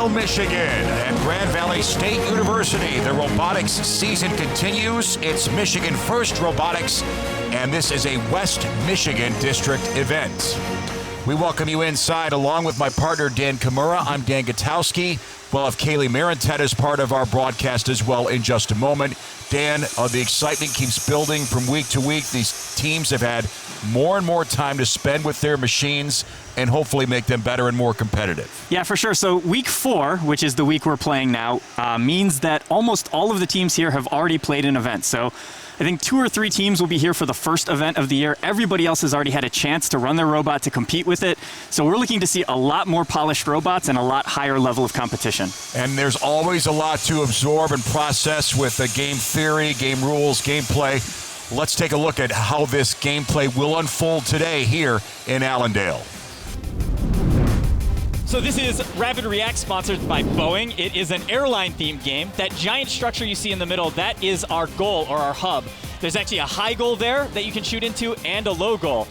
Laurel, Michigan at Grand Valley State University. The robotics season continues. It's Michigan First Robotics, and this is a West Michigan district event. We welcome you inside along with my partner, Dan Kimura. I'm Dan Gutowski. We'll have Kaylee Marentet as part of our broadcast as well in just a moment. Dan, the excitement keeps building from week to week. These teams have had more and more time to spend with their machines and hopefully make them better and more competitive. Yeah, for sure. So week 4, which is the week we're playing now, means that almost all of the teams here have already played an event. So I think 2 or 3 teams will be here for the first event of the year. Everybody else has already had a chance to run their robot to compete with it. So we're looking to see a lot more polished robots and a lot higher level of competition. And there's always a lot to absorb and process with the game theory, game rules, gameplay. Let's take a look at how this gameplay will unfold today here in Allendale. So this is Rapid React, sponsored by Boeing. It is an airline-themed game. That giant structure you see in the middle, that is our goal, or our hub. There's actually a high goal there that you can shoot into and a low goal.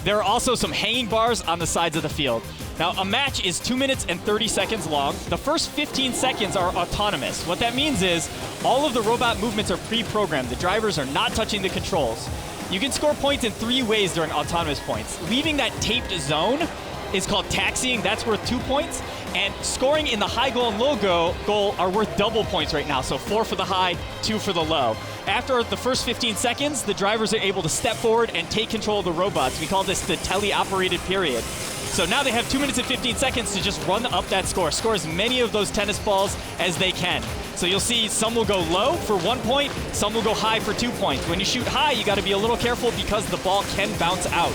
There are also some hanging bars on the sides of the field. Now, a match is 2 minutes and 30 seconds long. The first 15 seconds are autonomous. What that means is all of the robot movements are pre-programmed. The drivers are not touching the controls. You can score points in 3 ways during autonomous points. Leaving that taped zone is called taxiing. That's worth 2 points. And scoring in the high goal and low goal are worth double points right now. So 4 for the high, 2 for the low. After the first 15 seconds, the drivers are able to step forward and take control of the robots. We call this the tele-operated period. So now they have 2 minutes and 15 seconds to just run up that score. Score as many of those tennis balls as they can. So you'll see some will go low for 1 point, some will go high for 2 points. When you shoot high, you got to be a little careful because the ball can bounce out.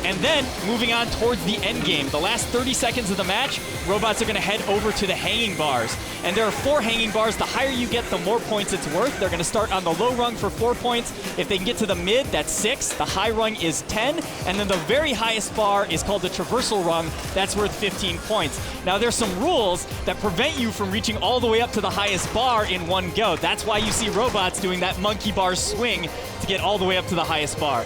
And then, moving on towards the end game, the last 30 seconds of the match, robots are going to head over to the hanging bars. And there are 4 hanging bars. The higher you get, the more points it's worth. They're going to start on the low rung for 4 points. If they can get to the mid, that's 6. The high rung is 10. And then the very highest bar is called the traversal rung. That's worth 15 points. Now, there's some rules that prevent you from reaching all the way up to the highest bar in one go. That's why you see robots doing that monkey bar swing to get all the way up to the highest bar.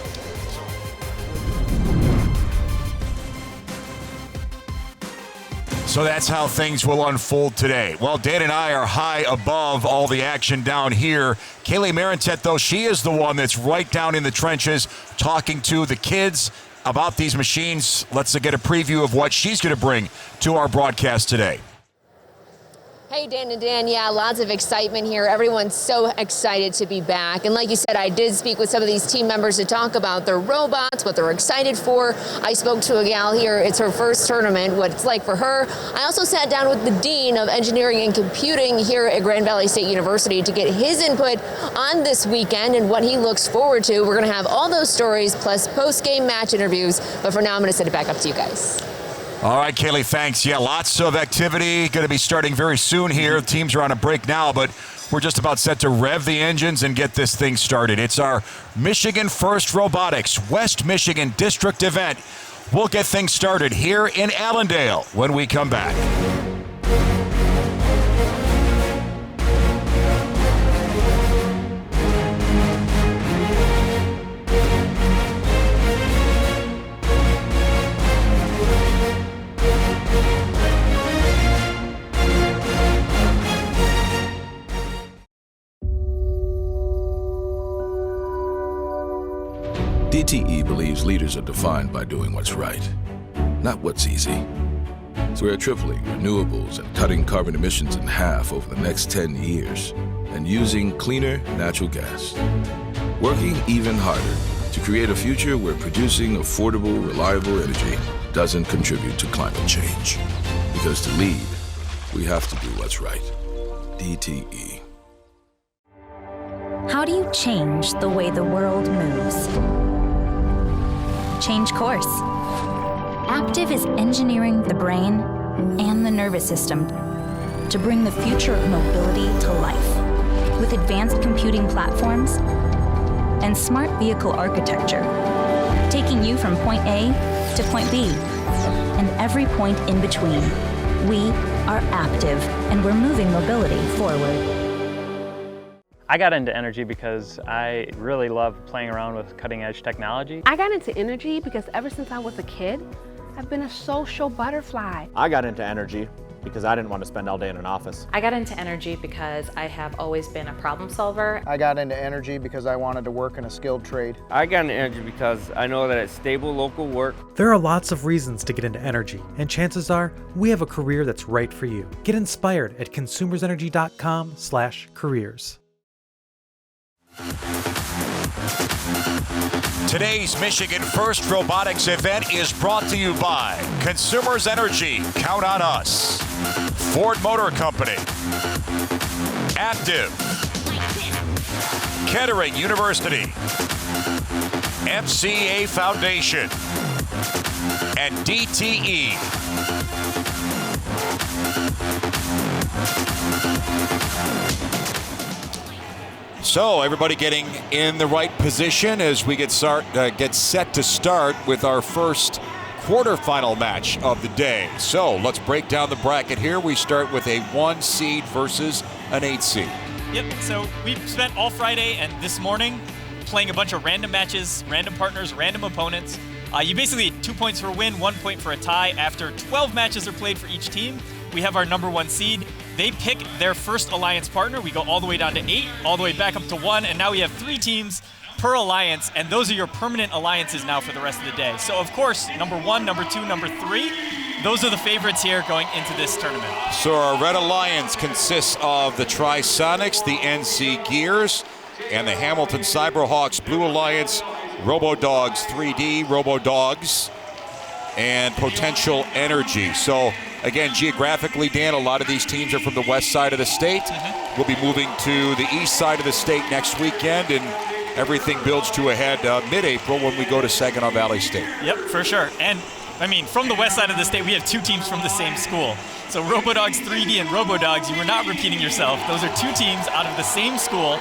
So that's how things will unfold today. Well, Dan and I are high above all the action down here. Kaylee Marentet, though, she is the one that's right down in the trenches talking to the kids about these machines. Let's get a preview of what she's going to bring to our broadcast today. Hey, Dan and Dan. Yeah, lots of excitement here. Everyone's so excited to be back. And like you said, I did speak with some of these team members to talk about their robots, what they're excited for. I spoke to a gal here. It's her first tournament, what it's like for her. I also sat down with the Dean of Engineering and Computing here at Grand Valley State University to get his input on this weekend and what he looks forward to. We're going to have all those stories plus post-game match interviews. But for now, I'm going to send it back up to you guys. All right, Kaylee, thanks. Yeah, lots of activity going to be starting very soon here. Teams are on a break now, but we're just about set to rev the engines and get this thing started. It's our Michigan First Robotics West Michigan District event. We'll get things started here in Allendale when we come back. DTE believes leaders are defined by doing what's right, not what's easy. So we're tripling renewables and cutting carbon emissions in half over the next 10 years and using cleaner natural gas. Working even harder to create a future where producing affordable, reliable energy doesn't contribute to climate change. Because to lead, we have to do what's right. DTE. How do you change the way the world moves? Change course. Aptiv is engineering the brain and the nervous system to bring the future of mobility to life with advanced computing platforms and smart vehicle architecture, taking you from point A to point B and every point in between. We are Aptiv, and we're moving mobility forward. I got into energy because I really love playing around with cutting-edge technology. I got into energy because ever since I was a kid, I've been a social butterfly. I got into energy because I didn't want to spend all day in an office. I got into energy because I have always been a problem solver. I got into energy because I wanted to work in a skilled trade. I got into energy because I know that it's stable local work. There are lots of reasons to get into energy, and chances are we have a career that's right for you. Get inspired at consumersenergy.com/careers. Today's Michigan First Robotics event is brought to you by Consumers Energy, count on us. Ford Motor Company, Active, Kettering University, MCA Foundation, and DTE. So everybody getting in the right position as we get set to start with our first quarterfinal match of the day. So let's break down the bracket here. We start with a 1 seed versus an 8 seed. Yep, so we've spent all Friday and this morning playing a bunch of random matches, random partners, random opponents. You basically get 2 points for a win, 1 point for a tie. After 12 matches are played for each team, we have our number 1 seed. They pick their first alliance partner. We go all the way down to 8, all the way back up to 1, and now we have 3 teams per alliance, and those are your permanent alliances now for the rest of the day. So, of course, number 1, number 2, number 3, those are the favorites here going into this tournament. So our Red Alliance consists of the Trisonics, the NC Gears, and the Hamilton Cyberhawks. Blue Alliance, RoboDogs 3D, RoboDogs, and Potential Energy. So, again, geographically, Dan, a lot of these teams are from the west side of the state. We'll be moving to the east side of the state next weekend, and everything builds to a head mid-April when we go to Saginaw Valley State. Yep, for sure. And, I mean, from the west side of the state, we have 2 teams from the same school. So RoboDogs 3D and RoboDogs, you were not repeating yourself. Those are 2 teams out of the same school.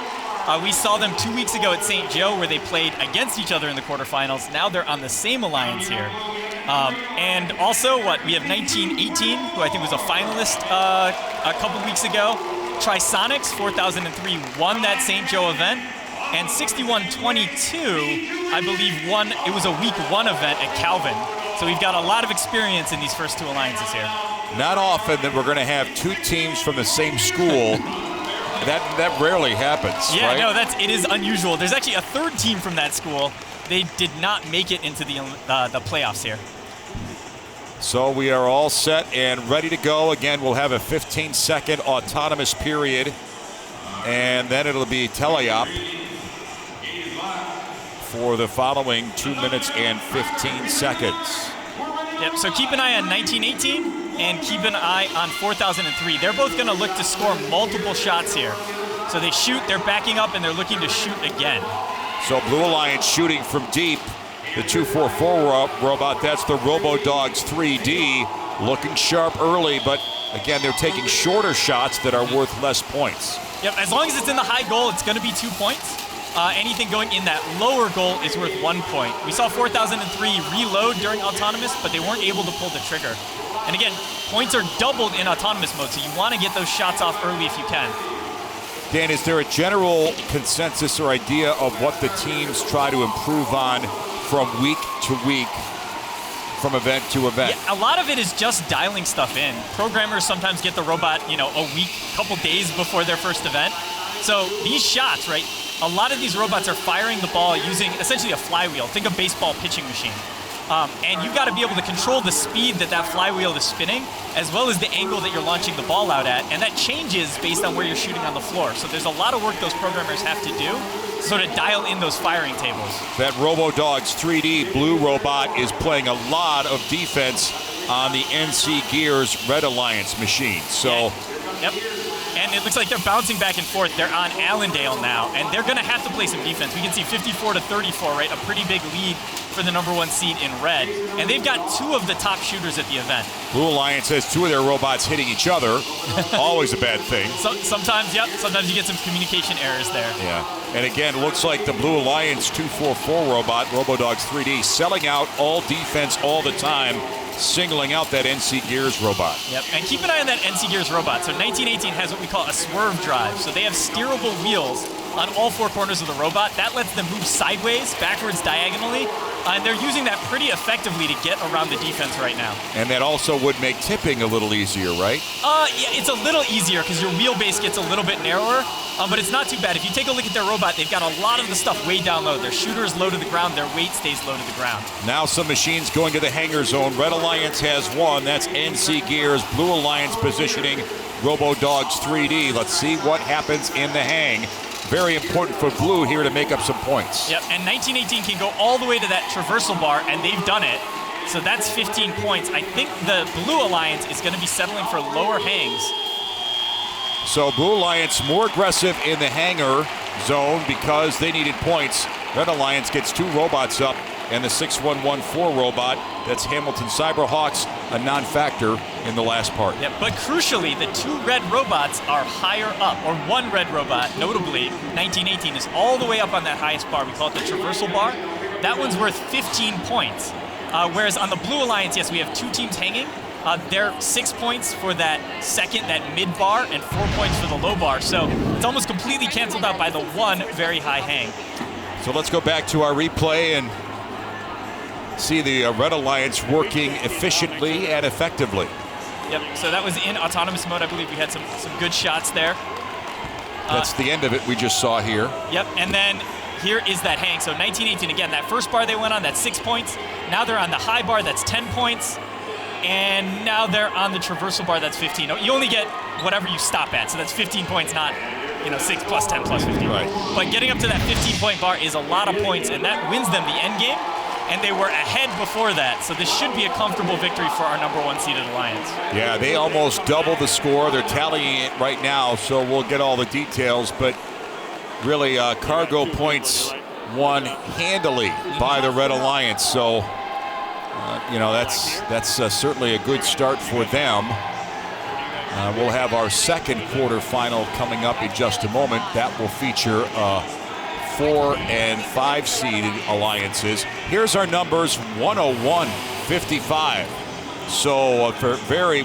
We saw them 2 weeks ago at St. Joe where they played against each other in the quarterfinals. Now they're on the same alliance here. And also, we have 1918, who I think was a finalist a couple weeks ago. Trisonics, 4003, won that St. Joe event. And 6122, I believe, it was a week 1 event at Calvin. So we've got a lot of experience in these first 2 alliances here. Not often that we're going to have 2 teams from the same school. That rarely happens, yeah, right? No, it is unusual. There's actually a 3rd team from that school. They did not make it into the playoffs here. So we are all set and ready to go. Again, we'll have a 15-second autonomous period, and then it'll be teleop for the following 2 minutes and 15 seconds. Yep, so keep an eye on 1918 and keep an eye on 4003. They're both going to look to score multiple shots here. So they shoot, they're backing up, and they're looking to shoot again. So Blue Alliance shooting from deep. The 244 robot, that's the RoboDogs 3D. Looking sharp early, but again, they're taking shorter shots that are worth less points. Yep, as long as it's in the high goal, it's going to be 2 points. Anything going in that lower goal is worth 1 point. We saw 4003 reload during autonomous, but they weren't able to pull the trigger. And again, points are doubled in autonomous mode, so you want to get those shots off early if you can. Dan, is there a general consensus or idea of what the teams try to improve on from week to week, from event to event? Yeah, a lot of it is just dialing stuff in. Programmers sometimes get the robot, a week, couple days before their first event. So these shots, right, a lot of these robots are firing the ball using essentially a flywheel. Think of baseball pitching machine. And you've got to be able to control the speed that flywheel is spinning, as well as the angle that you're launching the ball out at, and that changes based on where you're shooting on the floor. So there's a lot of work those programmers have to do to sort of dial in those firing tables. That RoboDogs 3D blue robot is playing a lot of defense on the NC Gears Red Alliance machine. So, yep. And it looks like they're bouncing back and forth. They're on Allendale now, and they're going to have to play some defense. We can see 54-34, right? A pretty big lead for the number 1 seed in red. And they've got 2 of the top shooters at the event. Blue Alliance has 2 of their robots hitting each other. Always a bad thing. Sometimes, yep. Sometimes you get some communication errors there. Yeah. And again, looks like the Blue Alliance 244 robot, RoboDogs 3D, selling out all defense all the time, singling out that NC Gears robot. Yep, and keep an eye on that NC Gears robot. So 1918 has what we call a swerve drive. So they have steerable wheels on all four corners of the robot. That lets them move sideways, backwards, diagonally, and they're using that pretty effectively to get around the defense right now. And that also would make tipping a little easier, right? Yeah, it's a little easier because your wheelbase gets a little bit narrower, but it's not too bad. If you take a look at their robot, they've got a lot of the stuff way down low. Their shooter is low to the ground, their weight stays low to the ground. Now some machines going to the hangar zone. Red Alliance has one. That's NC Gears. Blue Alliance positioning RoboDogs 3D. Let's see what happens in the hang. Very important for Blue here to make up some points. Yep, and 1918 can go all the way to that traversal bar, and they've done it. So that's 15 points. I think the Blue Alliance is going to be settling for lower hangs. So Blue Alliance more aggressive in the hangar zone because they needed points. Red Alliance gets two robots up, and the 6114 robot, that's Hamilton Cyberhawks, a non-factor in the last part. Yep, but crucially, the two red robots are higher up, or one red robot, notably 1918, is all the way up on that highest bar. We call it the traversal bar. That one's worth 15 points. Whereas on the Blue Alliance, yes, we have two teams hanging. They're 6 points for that second, that mid bar, and 4 points for the low bar. So it's almost completely canceled out by the one very high hang. So let's go back to our replay and see the Red Alliance working efficiently and effectively. Yep, so that was in autonomous mode. I believe we had some good shots there. That's the end of it we just saw here. Yep, and then here is that hang. So 1918, again, that first bar they went on, that's 6 points. Now they're on the high bar, that's 10 points. And now they're on the traversal bar, that's 15. You only get whatever you stop at, so that's 15 points, not 6 plus 10 plus 15. Right. But getting up to that 15-point bar is a lot of points, and that wins them the end game. And they were ahead before that, so this should be a comfortable victory for our number one seeded Alliance. Yeah, they almost doubled the score. They're tallying it right now, so we'll get all the details. But really, cargo points won handily by the Red Alliance. So, that's certainly a good start for them. We'll have our second quarterfinal coming up in just a moment. That will feature 4 and 5 seeded alliances. Here's our numbers: 101-55. So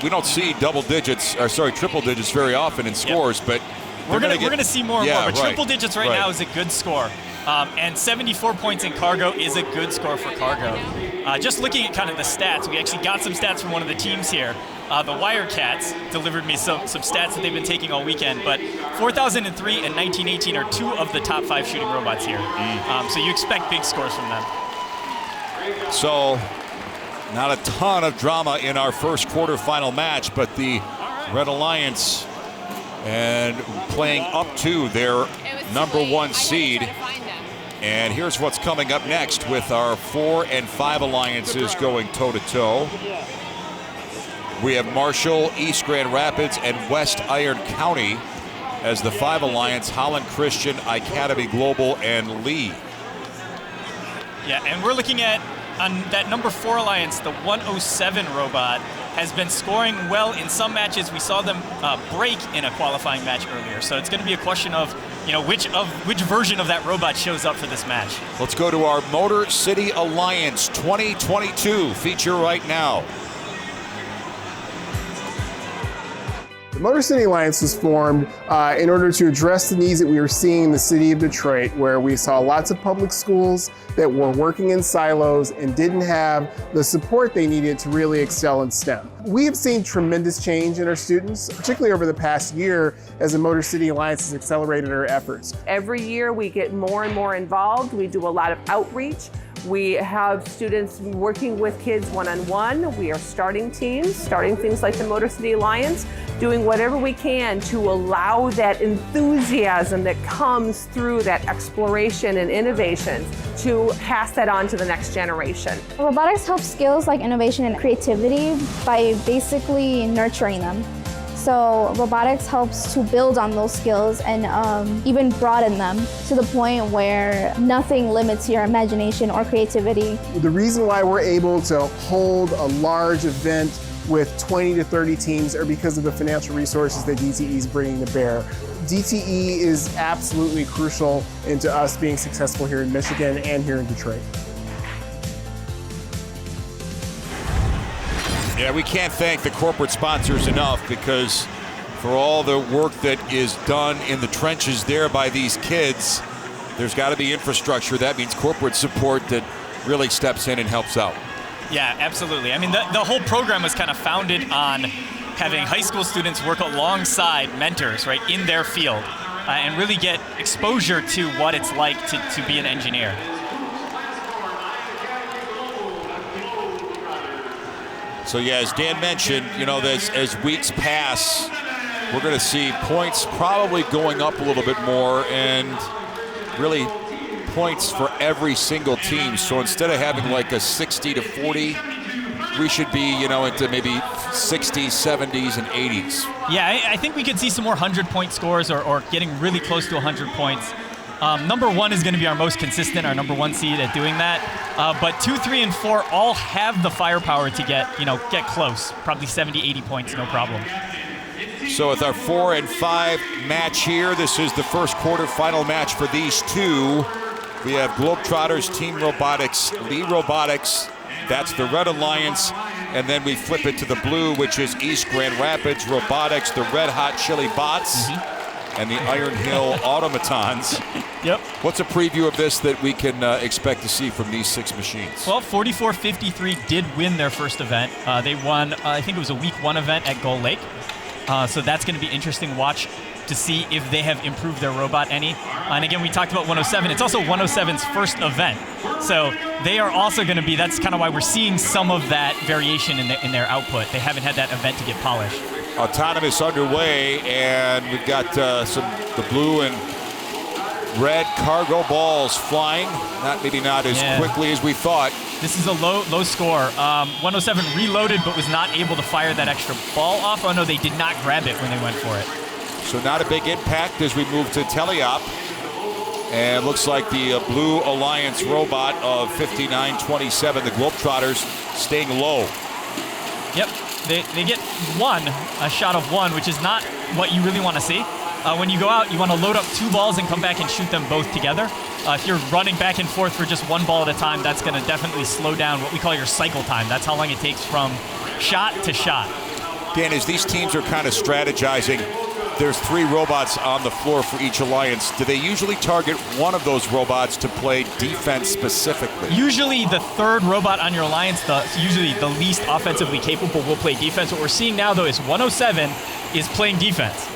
we don't see triple digits very often in scores, but we're gonna see more and more. But triple digits right now is a good score. And 74 points in cargo is a good score for cargo. Just looking at kind of the stats, we actually got some stats from one of the teams here. The Wirecats delivered me some stats that they've been taking all weekend, but 4003 and 1918 are two of the top 5 shooting robots here. So you expect big scores from them. So not a ton of drama in our first quarterfinal match, but the Red Alliance and playing up to their number one seed. And here's what's coming up next with our 4 and 5 alliances going toe-to-toe. We have Marshall, East Grand Rapids, and West Iron County as the 5 alliance: Holland Christian, Academy Global, and Lee. Yeah, and we're looking at on that number 4 alliance, the 107 robot has been scoring well in some matches. We saw them break in a qualifying match earlier. So it's going to be a question of which version of that robot shows up for this match. Let's go to our Motor City Alliance 2022 feature right now. The Motor City Alliance was formed in order to address the needs that we were seeing in the city of Detroit, where we saw lots of public schools that were working in silos and didn't have the support they needed to really excel in STEM. We have seen tremendous change in our students, particularly over the past year as the Motor City Alliance has accelerated our efforts. Every year we get more and more involved. We do a lot of outreach. We have students working with kids one-on-one. We are starting teams, starting things like the Motor City Alliance, doing whatever we can to allow that enthusiasm that comes through that exploration and innovation to pass that on to the next generation. Robotics helps skills like innovation and creativity by basically nurturing them. So robotics helps to build on those skills and even broaden them to the point where nothing limits your imagination or creativity. The reason why we're able to hold a large event with 20 to 30 teams are because of the financial resources that DTE is bringing to bear. DTE is absolutely crucial into us being successful here in Michigan and here in Detroit. Yeah, we can't thank the corporate sponsors enough because for all the work that is done in the trenches there by these kids, there's got to be infrastructure. That means corporate support that really steps in and helps out. Yeah, absolutely. I mean, the whole program was kind of founded on having high school students work alongside mentors, right, in their field, and really get exposure to what it's like to be an engineer. So yeah, as Dan mentioned, you know, as weeks pass, we're going to see points probably going up a little bit more, and really points for every single team. So instead of having like a 60 to 40, we should be, you know, into maybe 60s, 70s, and 80s. Yeah, I think we could see some more 100-point scores or getting really close to 100 points. Number 1 is going to be our most consistent, our number 1 seed at doing that. But 2, 3, and 4 all have the firepower to get close. Probably 70, 80 points, no problem. So with our 4 and 5 match here, this is the first quarterfinal match for these two. We have Globetrotters, Team Robotics, Lee Robotics. That's the Red Alliance. And then we flip it to the blue, which is East Grand Rapids Robotics, the Red Hot Chili Bots, and the Iron Hill Automatons. Yep. What's a preview of this that we can expect to see from these 6 machines? Well, 44-53 did win their first event. They won, I think it was a week 1 event at Gull Lake. So that's going to be interesting watch to see if they have improved their robot any. And again, we talked about 107. It's also 107's first event. So they are also going to be, that's kind of why we're seeing some of that variation in their output. They haven't had that event to get polished. Autonomous underway, and we've got the blue and red cargo balls flying. Maybe not as quickly as we thought. This is a low score. 107 reloaded, but was not able to fire that extra ball off. Oh no, they did not grab it when they went for it. So not a big impact as we move to Teleop. And looks like the Blue Alliance robot of 59-27, the Globetrotters, staying low. Yep, they get a shot of 1, which is not what you really want to see. When you go out, you want to load up 2 balls and come back and shoot them both together. If you're running back and forth for just 1 ball at a time, that's going to definitely slow down what we call your cycle time. That's how long it takes from shot to shot. Dan, as these teams are kind of strategizing, there's 3 robots on the floor for each alliance. Do they usually target one of those robots to play defense specifically? Usually the 3rd robot on your alliance, usually the least offensively capable, will play defense. What we're seeing now, though, is 107 is playing defense.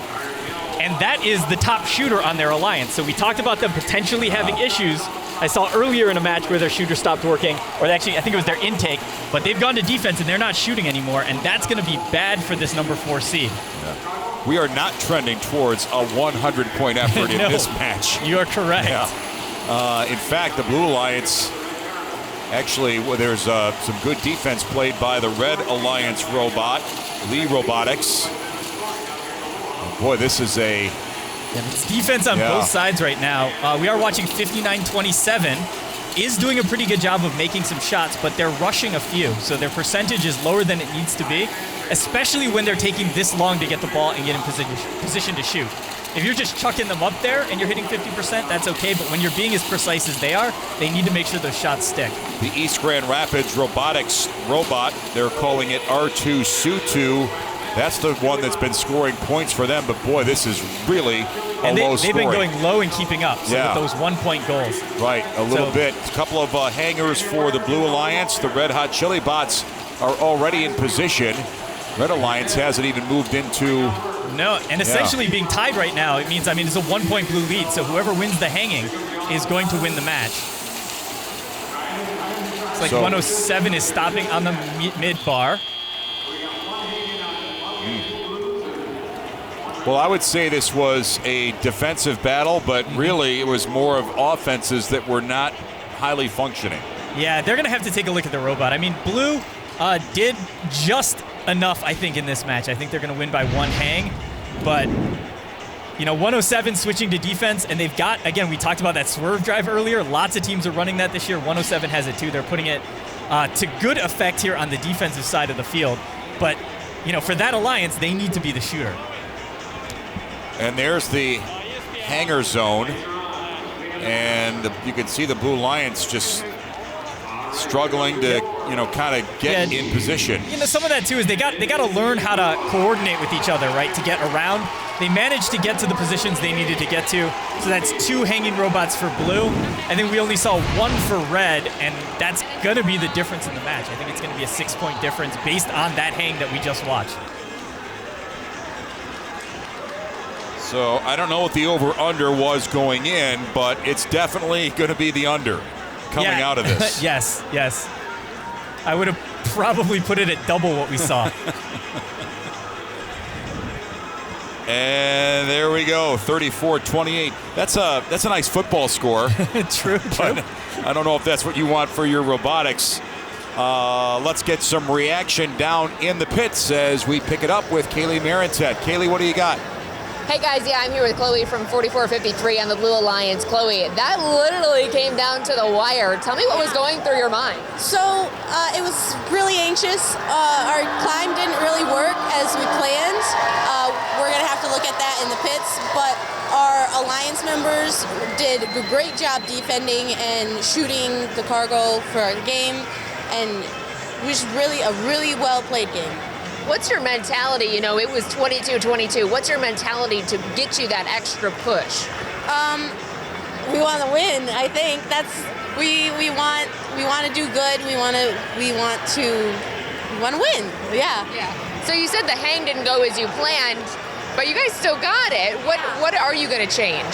And that is the top shooter on their alliance. So we talked about them potentially having issues. I saw earlier in a match where their shooter stopped working, or actually, I think it was their intake, but they've gone to defense and they're not shooting anymore, and that's going to be bad for this number 4 seed. Yeah. We are not trending towards a 100-point effort in this match. You are correct. Yeah. In fact, the Blue Alliance, actually, there's some good defense played by the Red Alliance robot, Lee Robotics. Boy, this is it's defense on both sides right now. We are watching 59-27. Is doing a pretty good job of making some shots, but they're rushing a few, so their percentage is lower than it needs to be, especially when they're taking this long to get the ball and get in position to shoot. If you're just chucking them up there and you're hitting 50%, that's okay, but when you're being as precise as they are, they need to make sure those shots stick. The East Grand Rapids Robotics robot, they're calling it R2 Sutu. That's the one that's been scoring points for them, but boy, this is really low scoring. They've been going low and keeping up, so with those 1-point goals. Right, a little bit. A couple of hangers for the Blue Alliance. The Red Hot Chili Bots are already in position. Red Alliance hasn't even moved into... No, and essentially being tied right now, it means, it's a 1-point blue lead, so whoever wins the hanging is going to win the match. It's like 107 is stopping on the mid bar. Well, I would say this was a defensive battle, but really it was more of offenses that were not highly functioning. Yeah, they're going to have to take a look at the robot. Blue did just enough, I think, in this match. I think they're going to win by 1 hang, but 107 switching to defense, and they've got, again, we talked about that swerve drive earlier. Lots of teams are running that this year. 107 has it too. They're putting it to good effect here on the defensive side of the field, but for that alliance, they need to be the shooter. And there's the hanger zone, and you can see the Blue Alliance just struggling to, kind of get in position. Some of that too is they got to learn how to coordinate with each other, right, to get around. They managed to get to the positions they needed to get to. So that's 2 hanging robots for blue. I think we only saw 1 for red, and that's going to be the difference in the match. I think it's going to be a 6-point difference based on that hang that we just watched. So I don't know what the over-under was going in, but it's definitely going to be the under coming out of this. Yes. I would have probably put it at double what we saw. And there we go, 34-28. That's a nice football score. True. But I don't know if that's what you want for your robotics. Let's get some reaction down in the pits as we pick it up with Kaylee Marentet. Kaylee, what do you got? Hey guys, I'm here with Chloe from 4453 on the Blue Alliance. Chloe, that literally came down to the wire. Tell me what was going through your mind. So it was really anxious. Our climb didn't really work as we planned. We're going to have to look at that in the pits, but our Alliance members did a great job defending and shooting the cargo for our game, and it was really a really well-played game. What's your mentality? It was 22-22. What's your mentality to get you that extra push? We want to win. I think we want to do good. We want to win. Yeah. So you said the hang didn't go as you planned, but you guys still got it. What are you going to change?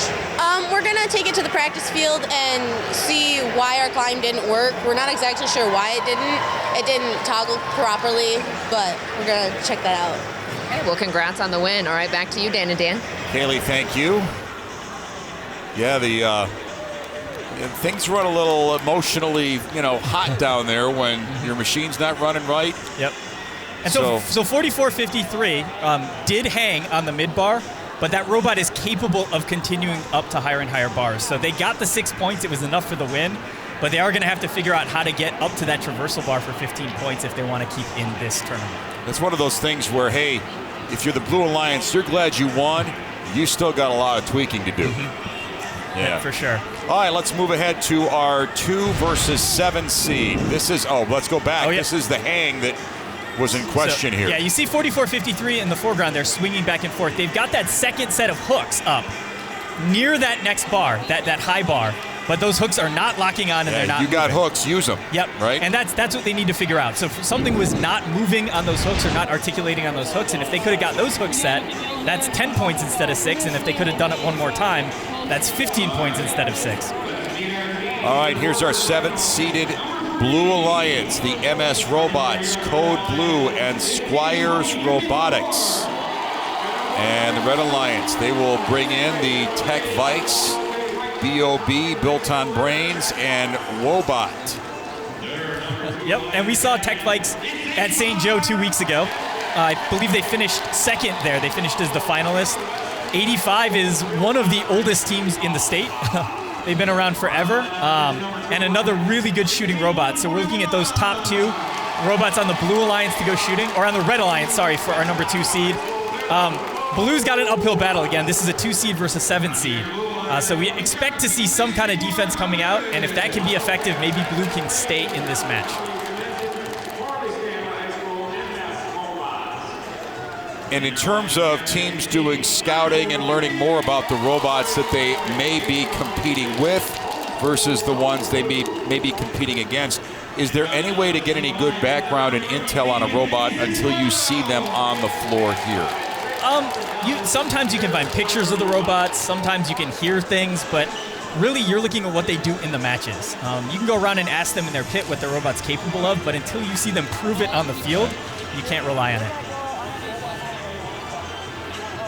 We're going to take it to the practice field and see why our climb didn't work. We're not exactly sure why it didn't. It didn't toggle properly, but we're going to check that out. Okay, well, congrats on the win. All right, back to you, Dan and Dan. Kaylee, thank you. Yeah, things run a little emotionally, hot down there when your machine's not running right. Yep. And so 4453 did hang on the mid bar, but that robot is capable of continuing up to higher and higher bars. So they got the 6 points. It was enough for the win, but they are going to have to figure out how to get up to that traversal bar for 15 points if they want to keep in this tournament. That's one of those things where, hey, if you're the Blue Alliance, you're glad you won. You still got a lot of tweaking to do. Mm-hmm. Yeah, for sure. All right, let's move ahead to our 2 versus 7 seed. This is, let's go back. This is the hang that was in question here. Yeah, you see 4453 in the foreground. They're swinging back and forth. They've got that second set of hooks up near that next bar, that high bar. But those hooks are not locking on, and they're not. You got hooks, use them. Yep. Right. And that's what they need to figure out. So if something was not moving on those hooks or not articulating on those hooks, and if they could have got those hooks set, that's 10 points instead of 6. And if they could have done it one more time, that's 15 points instead of 6. All right, here's our 7th seeded Blue Alliance, the MS Robots, Code Blue, and Squires Robotics. And the Red Alliance, they will bring in the Tech Vikes, BOB, Built on Brains, and Wobot. Yep, and we saw Tech Vikes at St. Joe 2 weeks ago. I believe they finished second there. They finished as the finalist. 85 is one of the oldest teams in the state. They've been around forever, and another really good shooting robot. So we're looking at those top 2 robots on the Blue Alliance to go shooting, or on the Red Alliance, sorry, for our number 2 seed. Blue's got an uphill battle again. This is a 2 seed versus 7 seed. So we expect to see some kind of defense coming out, and if that can be effective, maybe Blue can stay in this match. And in terms of teams doing scouting and learning more about the robots that they may be competing with versus the ones they may be competing against, is there any way to get any good background and intel on a robot until you see them on the floor here? Sometimes you can find pictures of the robots, sometimes you can hear things, but really you're looking at what they do in the matches. You can go around and ask them in their pit what the robot's capable of, but until you see them prove it on the field, you can't rely on it.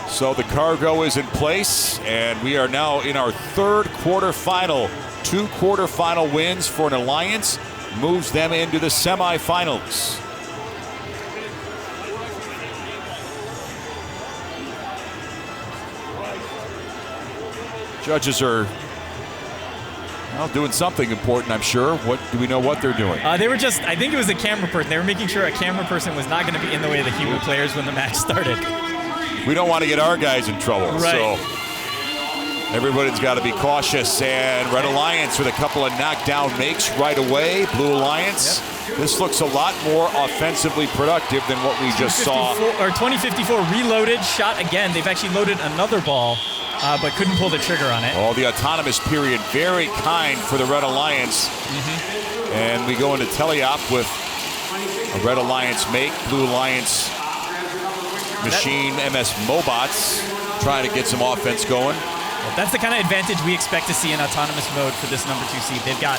So the cargo is in place, and we are now in our 3rd quarterfinal. 2 quarterfinal wins for an Alliance moves them into the semifinals. Judges are doing something important, I'm sure. Do we know what they're doing? They were just, I think it was a camera person. They were making sure a camera person was not going to be in the way of the human players when the match started. We don't want to get our guys in trouble. Right. So Everybody's got to be cautious, and Red Alliance with a couple of knockdown makes right away. Blue Alliance, this looks a lot more offensively productive than what we just saw. 2054 reloaded, shot again. They've actually loaded another ball, but couldn't pull the trigger on it. Oh, the autonomous period, very kind for the Red Alliance. And we go into teleop with a Red Alliance make, Blue Alliance machine, MS Mobots, trying to get some offense going. That's the kind of advantage we expect to see in autonomous mode for this number 2 seed. They've got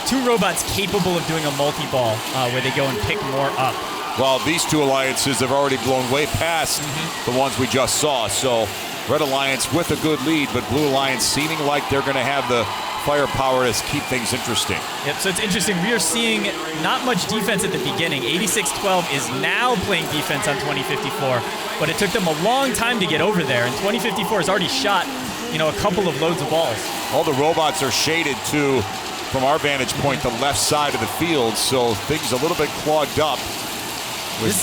2 robots capable of doing a multi-ball where they go and pick more up. Well, these 2 alliances have already blown way past the ones we just saw. So Red Alliance with a good lead, but Blue Alliance seeming like they're going to have the firepower to keep things interesting. Yep, so it's interesting. We are seeing not much defense at the beginning. 8612 is now playing defense on 2054, but it took them a long time to get over there, and 2054 has already shot, a couple of loads of balls. All the robots are shaded to, from our vantage point, the left side of the field, so things a little bit clogged up. With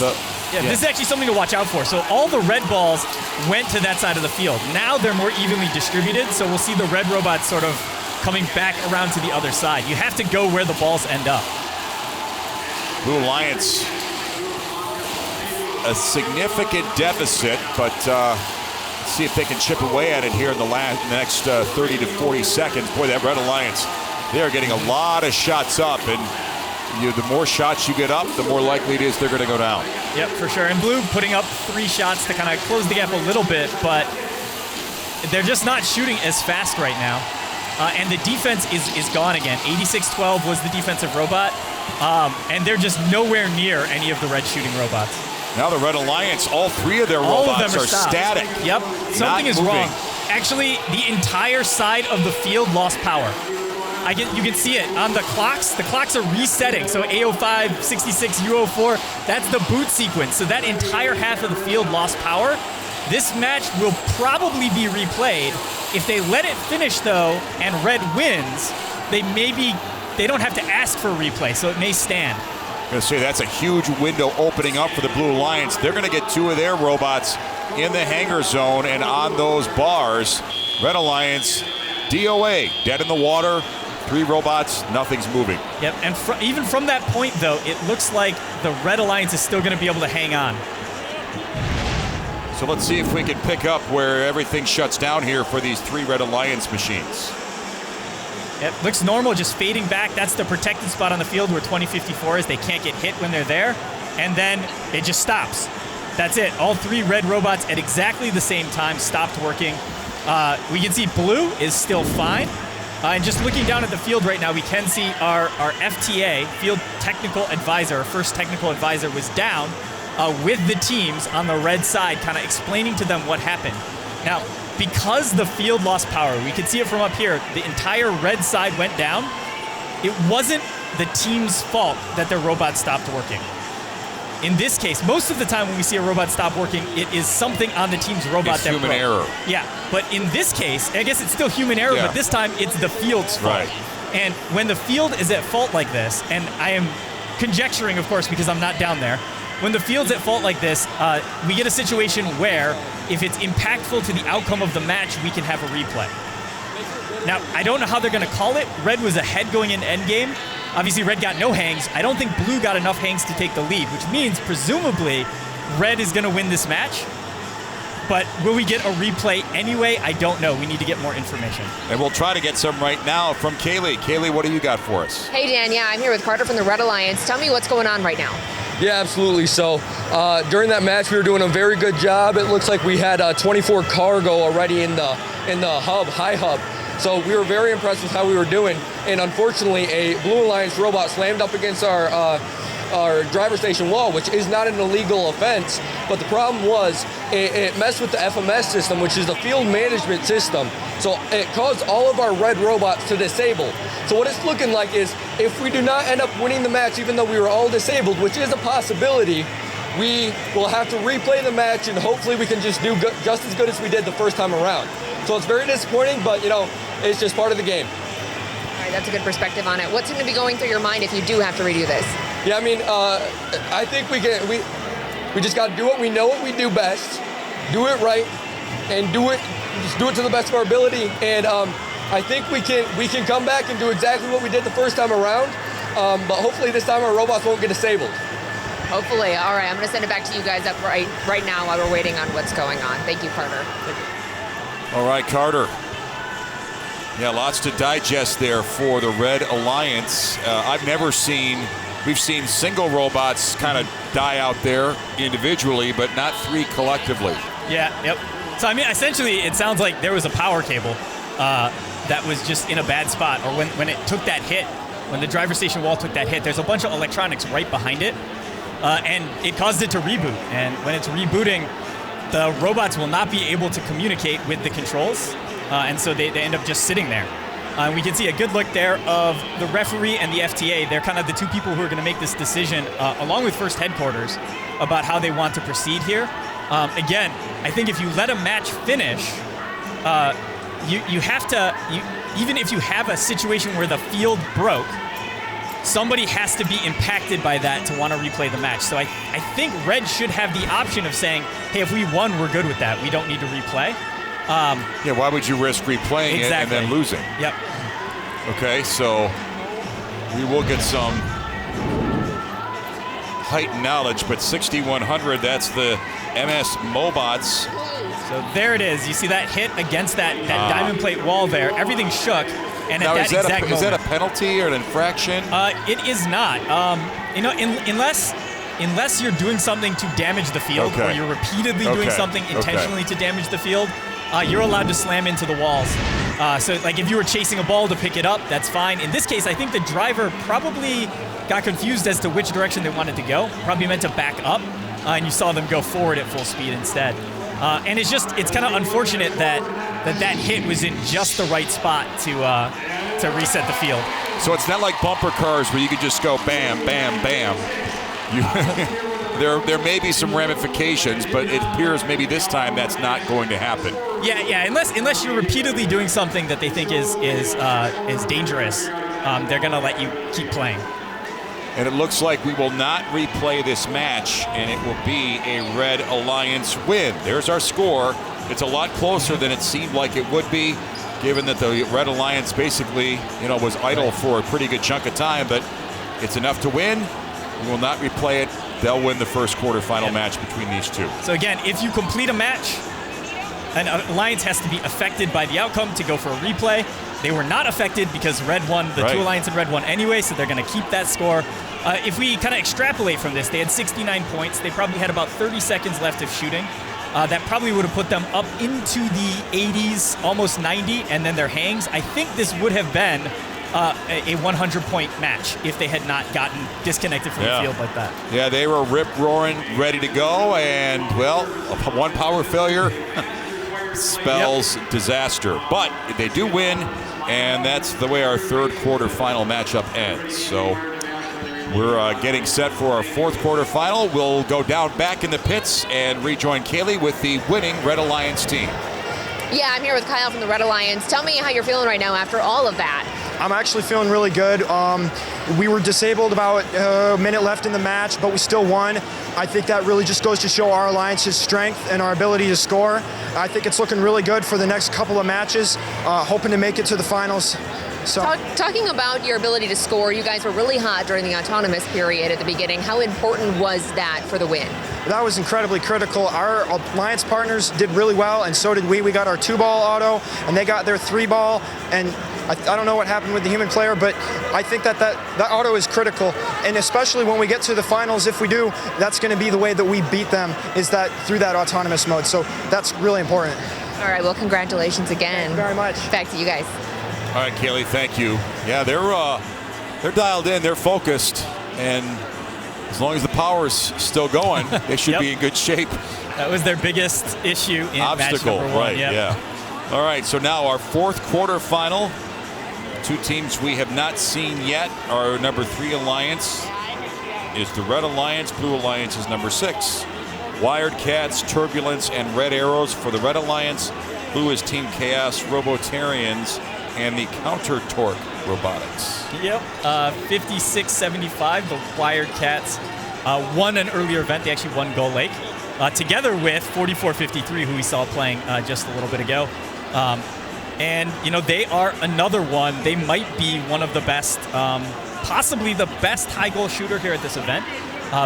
this is actually something to watch out for. So all the red balls went to that side of the field. Now they're more evenly distributed, so we'll see the red robots sort of coming back around to the other side. You have to go where the balls end up. Blue Alliance, a significant deficit, but see if they can chip away at it here in the next 30 to 40 seconds. Boy, that Red Alliance, they are getting a lot of shots up, and the more shots you get up, the more likely it is they're going to go down. Yep, for sure. And Blue putting up 3 shots to kind of close the gap a little bit, but they're just not shooting as fast right now. And the defense is gone again. 8612 was the defensive robot, and they're just nowhere near any of the red shooting robots. Now the Red Alliance, all 3 of their robots are static. Yep, something is wrong. Actually, the entire side of the field lost power. You can see it on the clocks. The clocks are resetting. So A05, 66, U04, that's the boot sequence. So that entire half of the field lost power. This match will probably be replayed. If they let it finish, though, and red wins, they don't have to ask for a replay, so it may stand. I'm going to say that's a huge window opening up for the Blue Alliance. They're going to get 2 of their robots in the hangar zone and on those bars. Red Alliance, DOA, dead in the water. 3 robots, nothing's moving. Yep, and even from that point, though, it looks like the Red Alliance is still going to be able to hang on. So let's see if we can pick up where everything shuts down here for these 3 Red Alliance machines. It looks normal, just fading back. That's the protected spot on the field where 2054 is. They can't get hit when they're there. And then it just stops. That's it. All 3 red robots at exactly the same time stopped working. We can see Blue is still fine. And just looking down at the field right now, we can see our FTA, Field Technical Advisor, our first technical advisor, was down with the teams on the red side, kind of explaining to them what happened. Now, because the field lost power, we could see it from up here, the entire red side went down. It wasn't the team's fault that their robot stopped working. In this case, most of the time when we see a robot stop working, it is something on the team's robot that broke. Human error. Yeah, but in this case, I guess it's still human error, but this time it's the field's fault. Right. And when the field is at fault like this, and I am conjecturing, of course, because I'm not down there, when the field's at fault like this, we get a situation where if it's impactful to the outcome of the match, we can have a replay. Now, I don't know how they're going to call it. Red was ahead going into endgame. Obviously, Red got no hangs. I don't think Blue got enough hangs to take the lead, which means, presumably, Red is going to win this match. But will we get a replay anyway? I don't know. We need to get more information. And we'll try to get some right now from Kaylee. Kaylee, what do you got for us? Hey, Dan. Yeah, I'm here with Carter from the Red Alliance. Tell me what's going on right now. Yeah, absolutely. So during that match, we were doing a very good job. It looks like we had 24 cargo already in the hub, high hub. So we were very impressed with how we were doing. And unfortunately, a Blue Alliance robot slammed up against our driver station wall, which is not an illegal offense. But the problem was it messed with the FMS system, which is the field management system. So it caused all of our red robots to disable. So what it's looking like is if we do not end up winning the match, even though we were all disabled, which is a possibility, we will have to replay the match, and hopefully we can just do just as good as we did the first time around. So it's very disappointing, but it's just part of the game. All right, that's a good perspective on it. What's going to be going through your mind if you do have to redo this? Yeah, I mean, I think we just got to do what we know what we do best, do it right, and do it just do it to the best of our ability. And I think we can come back and do exactly what we did the first time around. But hopefully this time our robots won't get disabled. Hopefully. All right, I'm going to send it back to you guys up right now while we're waiting on what's going on. Thank you, Carter. All right, Carter. Yeah, lots to digest there for the Red Alliance. We've seen single robots kind of die out there individually, but not 3 collectively. Yeah, yep. So, I mean, essentially, it sounds like there was a power cable that was just in a bad spot, or when it took that hit, when the driver station wall took that hit, there's a bunch of electronics right behind it, and it caused it to reboot. And when it's rebooting, the robots will not be able to communicate with the controls, and so they end up just sitting there. We can see a good look there of the referee and the FTA. They're kind of the two people who are going to make this decision, along with First Headquarters, about how they want to proceed here. Again, I think if you let a match finish, you have to, even if you have a situation where the field broke, somebody has to be impacted by that to want to replay the match. So I think Red should have the option of saying, hey, if we won, we're good with that. We don't need to replay. Yeah, why would you risk replaying it and then losing? Yep. Okay, so we will get some heightened knowledge, but 6,100, that's the MS Mobots. So there it is. You see that hit against that diamond plate wall there. Everything shook. And now, at that exact moment, is that a penalty or an infraction? It is not. Unless you're doing something to damage the field, or you're repeatedly doing something intentionally to damage the field, you're allowed to slam into the walls. So, like, if you were chasing a ball to pick it up, that's fine. In this case, I think the driver probably got confused as to which direction they wanted to go. Probably meant to back up, and you saw them go forward at full speed instead. And it's kind of unfortunate that hit was in just the right spot to reset the field. So it's not like bumper cars where you could just go bam, bam, bam. There may be some ramifications, but it appears maybe this time that's not going to happen. Yeah. Unless you're repeatedly doing something that they think is dangerous, they're going to let you keep playing. And it looks like we will not replay this match, and it will be a Red Alliance win. There's our score. It's a lot closer than it seemed like it would be, given that the Red Alliance basically, was idle for a pretty good chunk of time, but it's enough to win. We will not replay it. They'll win the first quarterfinal match between these two. So again, if you complete a match, an alliance has to be affected by the outcome to go for a replay. They were not affected because Red won. The two alliance and Red won anyway, so they're going to keep that score. If we kind of extrapolate from this, they had 69 points. They probably had about 30 seconds left of shooting. That probably would have put them up into the 80s, almost 90, and then their hangs. I think this would have been a 100-point match if they had not gotten disconnected from the field like that. Yeah, they were rip-roaring, ready to go, and, well, one power failure spells disaster. But they do win, and that's the way our third quarterfinal matchup ends. So we're getting set for our fourth quarterfinal. We'll go down back in the pits and rejoin Kaylee with the winning Red Alliance team. Yeah, I'm here with Kyle from the Red Alliance. Tell me how you're feeling right now after all of that. I'm actually feeling really good. We were disabled about a minute left in the match, but we still won. I think that really just goes to show our alliance's strength and our ability to score. I think it's looking really good for the next couple of matches, hoping to make it to the finals. So, talking about your ability to score, you guys were really hot during the autonomous period at the beginning. How important was that for the win? That was incredibly critical. Our alliance partners did really well, and so did we. We got our 2-ball auto, and they got their 3-ball, and I don't know what happened with the human player, but I think that auto is critical, and especially when we get to the finals, if we do, that's going to be the way that we beat them, is that through that autonomous mode. So that's really important. All right, well, congratulations again. Thank you very much. Back to you guys. All right, Kaylee, thank you. Yeah, they're dialed in, they're focused, and as long as the power's still going, they should be in good shape. That was their biggest issue in obstacle, match number 1. Right? Yeah. All right, so now our fourth quarterfinal. Two teams we have not seen yet. Our number 3 alliance is the Red Alliance. Blue Alliance is number 6. Wired Cats, Turbulence, and Red Arrows for the Red Alliance. Blue is Team Chaos, Robotarians, and the Counter Torque Robotics. Yep, 56-75. The Wired Cats won an earlier event. They actually won Gull Lake, together with 44-53, who we saw playing just a little bit ago. And, they are another one. They might be one of the best, possibly the best high goal shooter here at this event,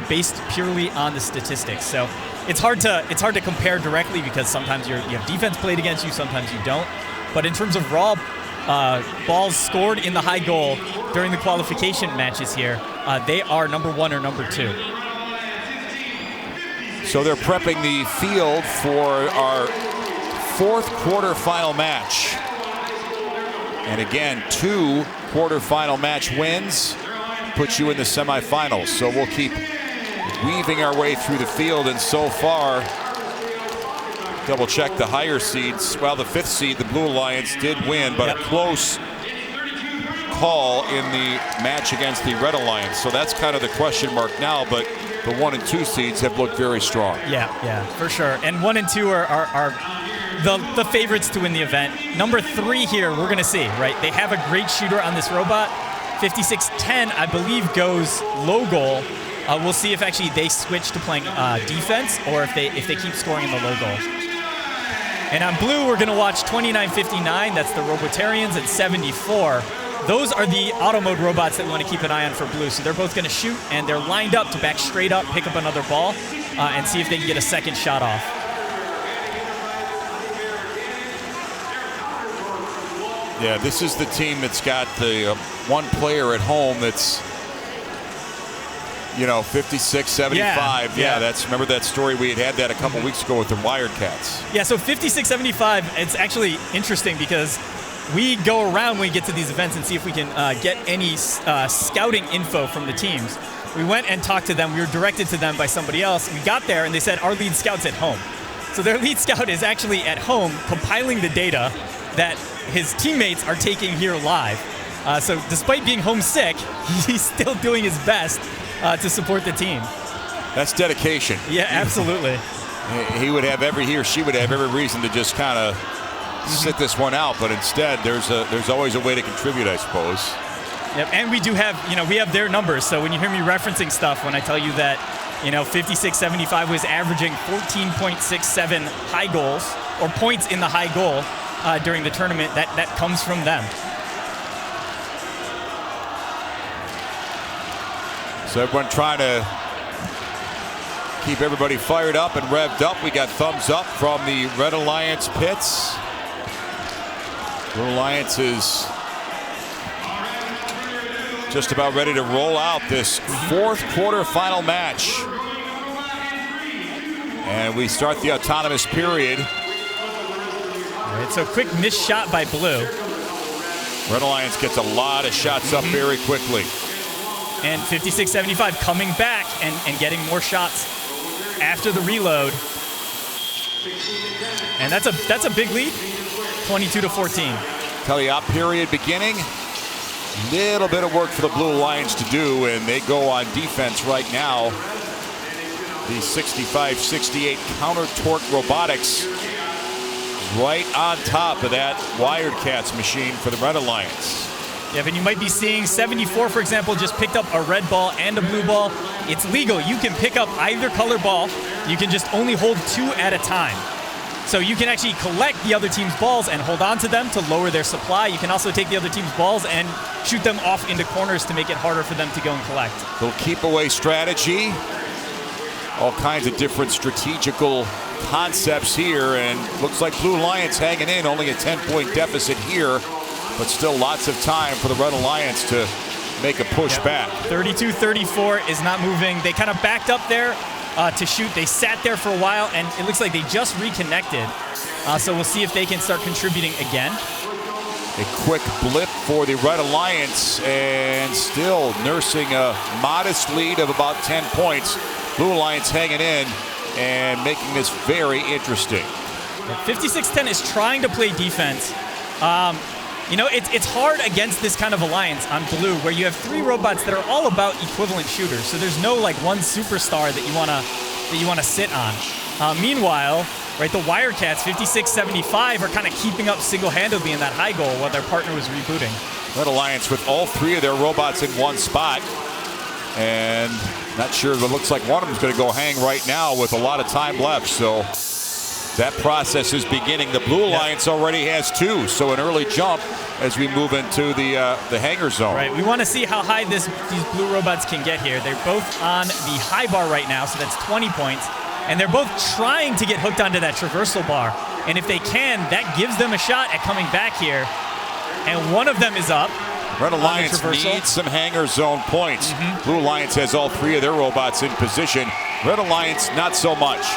based purely on the statistics. So it's hard to compare directly because sometimes you have defense played against you, sometimes you don't. But in terms of raw balls scored in the high goal during the qualification matches here, they are number 1 or number 2. So they're prepping the field for our 4th quarterfinal match. And again, 2 quarterfinal match wins puts you in the semifinals. So we'll keep weaving our way through the field, and so far, double check the higher seeds. Well, the 5th seed, the Blue Alliance, did win, but a close call in the match against the Red Alliance. So that's kind of the question mark now, but the 1 and 2 seeds have looked very strong. Yeah, for sure. And 1 and 2 are the favorites to win the event. Number 3 here, we're going to see, right? They have a great shooter on this robot. 56-10, I believe, goes low goal. We'll see if actually they switch to playing defense or if they keep scoring in the low goal. And on blue, we're going to watch 29-59. That's the Robotarians at 74. Those are the auto mode robots that we want to keep an eye on for blue. So they're both going to shoot, and they're lined up to back straight up, pick up another ball, and see if they can get a second shot off. Yeah, this is the team that's got the one player at home that's, 56-75. Yeah, that's, remember that story we had that a couple weeks ago with the Wildcats. Yeah, so 56-75, it's actually interesting because we go around when we get to these events and see if we can get any scouting info from the teams. We went and talked to them. We were directed to them by somebody else. We got there and they said our lead scout's at home. So their lead scout is actually at home compiling the data that his teammates are taking here live. So despite being homesick, he's still doing his best to support the team. That's dedication. Yeah, absolutely. He or she would have every reason to just kind of sit this one out, but instead there's always a way to contribute, I suppose. Yep, and we do have, we have their numbers. So when you hear me referencing stuff, when I tell you that, 56-75 was averaging 14.67 high goals or points in the high goal during the tournament, that comes from them. So everyone trying to keep everybody fired up and revved up. We got thumbs up from the Red Alliance pits. Blue Alliance is just about ready to roll out this 4th quarterfinal match. And we start the autonomous period. All right, so quick missed shot by blue. Red Alliance gets a lot of shots up very quickly. And 56-75 coming back and getting more shots after the reload. And that's a big lead, 22-14. Teleop period beginning. Little bit of work for the Blue Alliance to do, and they go on defense right now. The 65-68 counter torque robotics right on top of that Wildcats machine for the Red Alliance. Yeah, and you might be seeing 74, for example, just picked up a red ball and a blue ball. It's legal. You can pick up either color ball. You can just only hold 2 at a time. So you can actually collect the other team's balls and hold on to them to lower their supply. You can also take the other team's balls and shoot them off into corners to make it harder for them to go and collect. Little keep away strategy. All kinds of different strategical concepts here, and looks like Blue Alliance hanging in, only a 10-point deficit here. But still lots of time for the Red Alliance to make a push back. 32-34 is not moving. They kind of backed up there to shoot. They sat there for a while, and it looks like they just reconnected. So we'll see if they can start contributing again. A quick blip for the Red Alliance, and still nursing a modest lead of about 10 points. Blue Alliance hanging in and making this very interesting. 56-10 is trying to play defense. It's hard against this kind of alliance on blue, where you have 3 robots that are all about equivalent shooters. So there's no one superstar that you wanna sit on. Meanwhile, right, the Wildcats 56-75 are kind of keeping up single-handedly in that high goal while their partner was rebooting. Red Alliance with all 3 of their robots in one spot, and not sure, but it looks like one of them's going to go hang right now with a lot of time left. So That process is beginning. The Blue Alliance already has 2, so an early jump as we move into the hangar zone. Right, we want to see how high these blue robots can get here. They're both on the high bar right now, so that's 20 points. And they're both trying to get hooked onto that traversal bar. And if they can, that gives them a shot at coming back here. And one of them is up. Red Alliance needs some hangar zone points. Blue Alliance has all 3 of their robots in position. Red Alliance, not so much.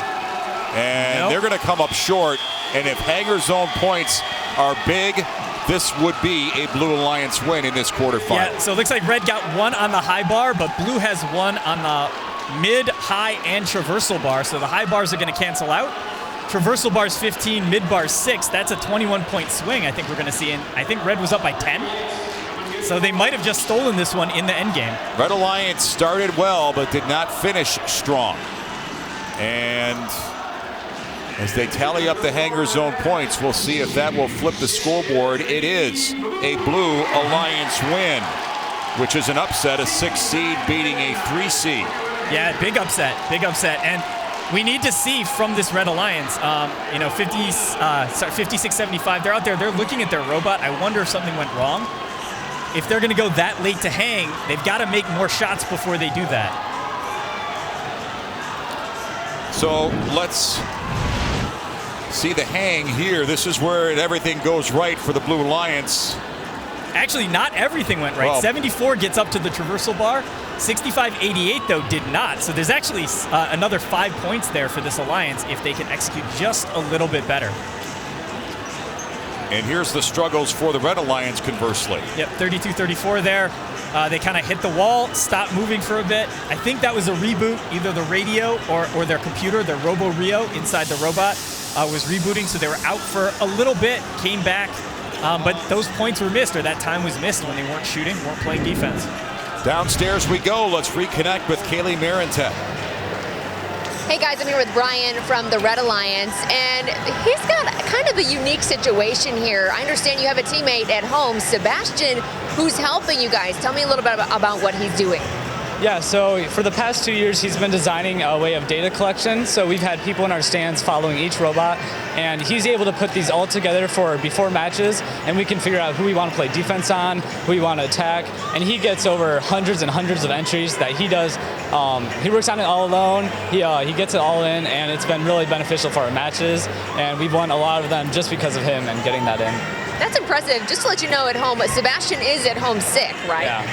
And they're going to come up short. And if hangar zone points are big, this would be a Blue Alliance win in this quarterfinal. Yeah, so it looks like Red got 1 on the high bar, but Blue has 1 on the mid, high, and traversal bar. So the high bars are going to cancel out. Traversal bar's 15, mid bar's 6. That's a 21-point swing I think we're going to see. And I think Red was up by 10. So they might have just stolen this one in the end game. Red Alliance started well, but did not finish strong. And as they tally up the hangar zone points, we'll see if that will flip the scoreboard. It is a Blue Alliance win, which is an upset, a 6 seed beating a 3 seed. Yeah, big upset, big upset. And we need to see from this Red Alliance, 56-75, they're out there, they're looking at their robot. I wonder if something went wrong. If they're gonna go that late to hang, they've gotta make more shots before they do that. So let's see the hang here. This is where everything goes right for the Blue Alliance. Actually, not everything went right. Well, 74 gets up to the traversal bar. 65-88, though, did not. So there's actually another 5 points there for this alliance if they can execute just a little bit better. And here's the struggles for the Red Alliance, conversely. Yep, 32-34 there. They kind of hit the wall, stopped moving for a bit. I think that was a reboot. Either the radio or their computer, their Robo-Rio inside the robot was rebooting, so they were out for a little bit, came back. But those points were missed, or that time was missed when they weren't shooting, weren't playing defense. Downstairs we go. Let's reconnect with Kaylee Marintet. Hey guys, I'm here with Brian from the Red Alliance, and he's got kind of a unique situation here. I understand you have a teammate at home, Sebastian, who's helping you guys. Tell me a little bit about what he's doing. Yeah, so for the past 2 years, he's been designing a way of data collection. So we've had people in our stands following each robot, and he's able to put these all together for before matches, and we can figure out who we want to play defense on, who we want to attack, and he gets over hundreds and hundreds of entries that he does. He works on it all alone. He gets it all in, and it's been really beneficial for our matches, and we've won a lot of them just because of him and getting that in. That's impressive. Just to let you know at home, Sebastian is at home sick, right?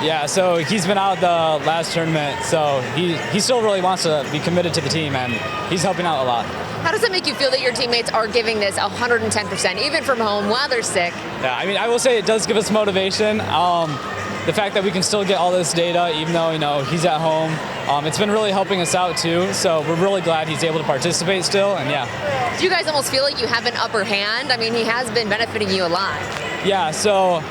Yeah, so he's been out the last tournament, so he still really wants to be committed to the team, and he's helping out a lot. How does it make you feel that your teammates are giving this 110%, even from home, while they're sick? Yeah, I mean, I will say it does give us motivation. The fact that we can still get all this data, even though, he's at home, it's been really helping us out, too, so we're really glad he's able to participate still, and yeah. Do you guys almost feel like you have an upper hand? I mean, he has been benefiting you a lot. Yeah, so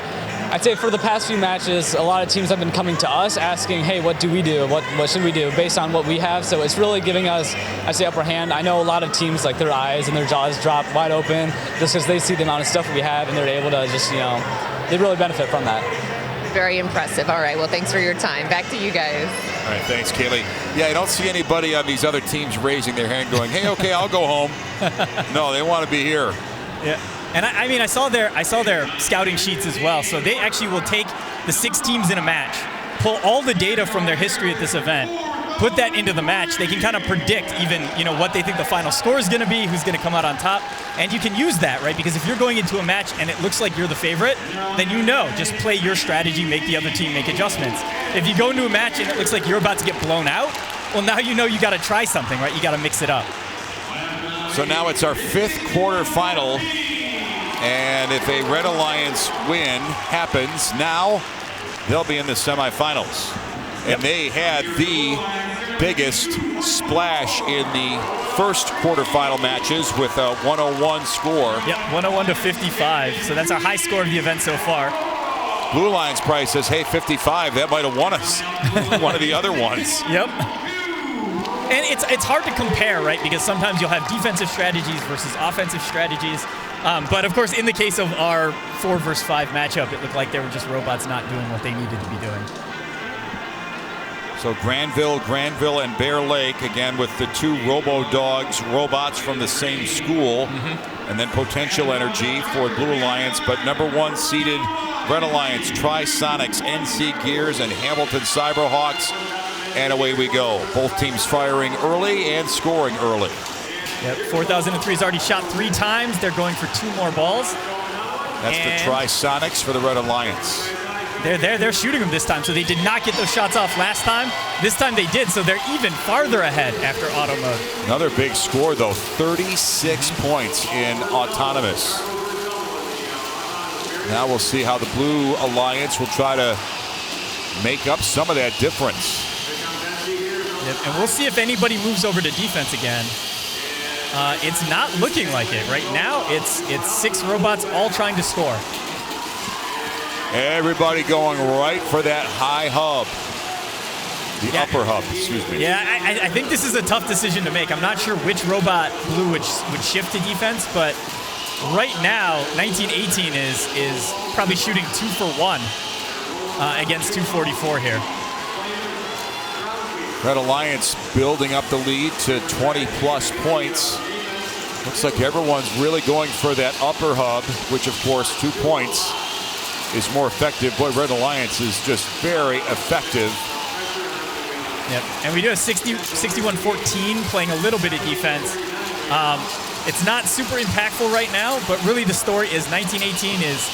I'd say for the past few matches, a lot of teams have been coming to us asking, hey, what do we do? What should we do based on what we have? So it's really giving us, I'd say, upper hand. I know a lot of teams, like their eyes and their jaws drop wide open just because they see the amount of stuff we have and they're able to just, they really benefit from that. Very impressive. All right, well, thanks for your time. Back to you guys. All right, thanks, Kaylee. Yeah, I don't see anybody on these other teams raising their hand going, hey, okay, I'll go home. No, they want to be here. Yeah. And I mean, I saw their scouting sheets as well. So they actually will take the 6 teams in a match, pull all the data from their history at this event, put that into the match. They can kind of predict even, what they think the final score is going to be, who's going to come out on top. And you can use that, right? Because if you're going into a match and it looks like you're the favorite, then just play your strategy, make the other team make adjustments. If you go into a match and it looks like you're about to get blown out, well, now you got to try something, right? You got to mix it up. So now it's our 5th quarterfinal. And if a Red Alliance win happens, now they'll be in the semifinals. And they had the biggest splash in the first quarterfinal matches with a 101 score. Yep, 101-55. So that's our high score of the event so far. Blue Alliance probably says, hey, 55, that might have won us. One of the other ones. Yep. And it's hard to compare, right? Because sometimes you'll have defensive strategies versus offensive strategies. But of course, in the case of our 4 versus 5 matchup, it looked like there were just robots not doing what they needed to be doing. So Granville, and Bear Lake, again with the two Robo-Dogs robots from the same school. And then Potential Energy for Blue Alliance. But number 1 seeded Red Alliance, Trisonics, NC Gears, and Hamilton Cyberhawks. And away we go. Both teams firing early and scoring early. Yep, 4003 has already shot 3 times. They're going for 2 more balls. That's the Trisonics for the Red Alliance. They're shooting them this time, so they did not get those shots off last time. This time they did, so they're even farther ahead after auto mode. Another big score, though, 36 points in autonomous. Now we'll see how the Blue Alliance will try to make up some of that difference. Yep, and we'll see if anybody moves over to defense again. It's not looking like it. Right now, it's 6 robots all trying to score. Everybody going right for that high hub. The upper hub, excuse me. Yeah, I think this is a tough decision to make. I'm not sure which robot Blue would shift to defense, but right now, 1918 is probably shooting 2 for 1 against 244 here. Red Alliance building up the lead to 20-plus points. Looks like everyone's really going for that upper hub, which, of course, 2 points is more effective. Boy, Red Alliance is just very effective. Yep, and we do a 61-14 playing a little bit of defense. It's not super impactful right now, but really the story is 1918 is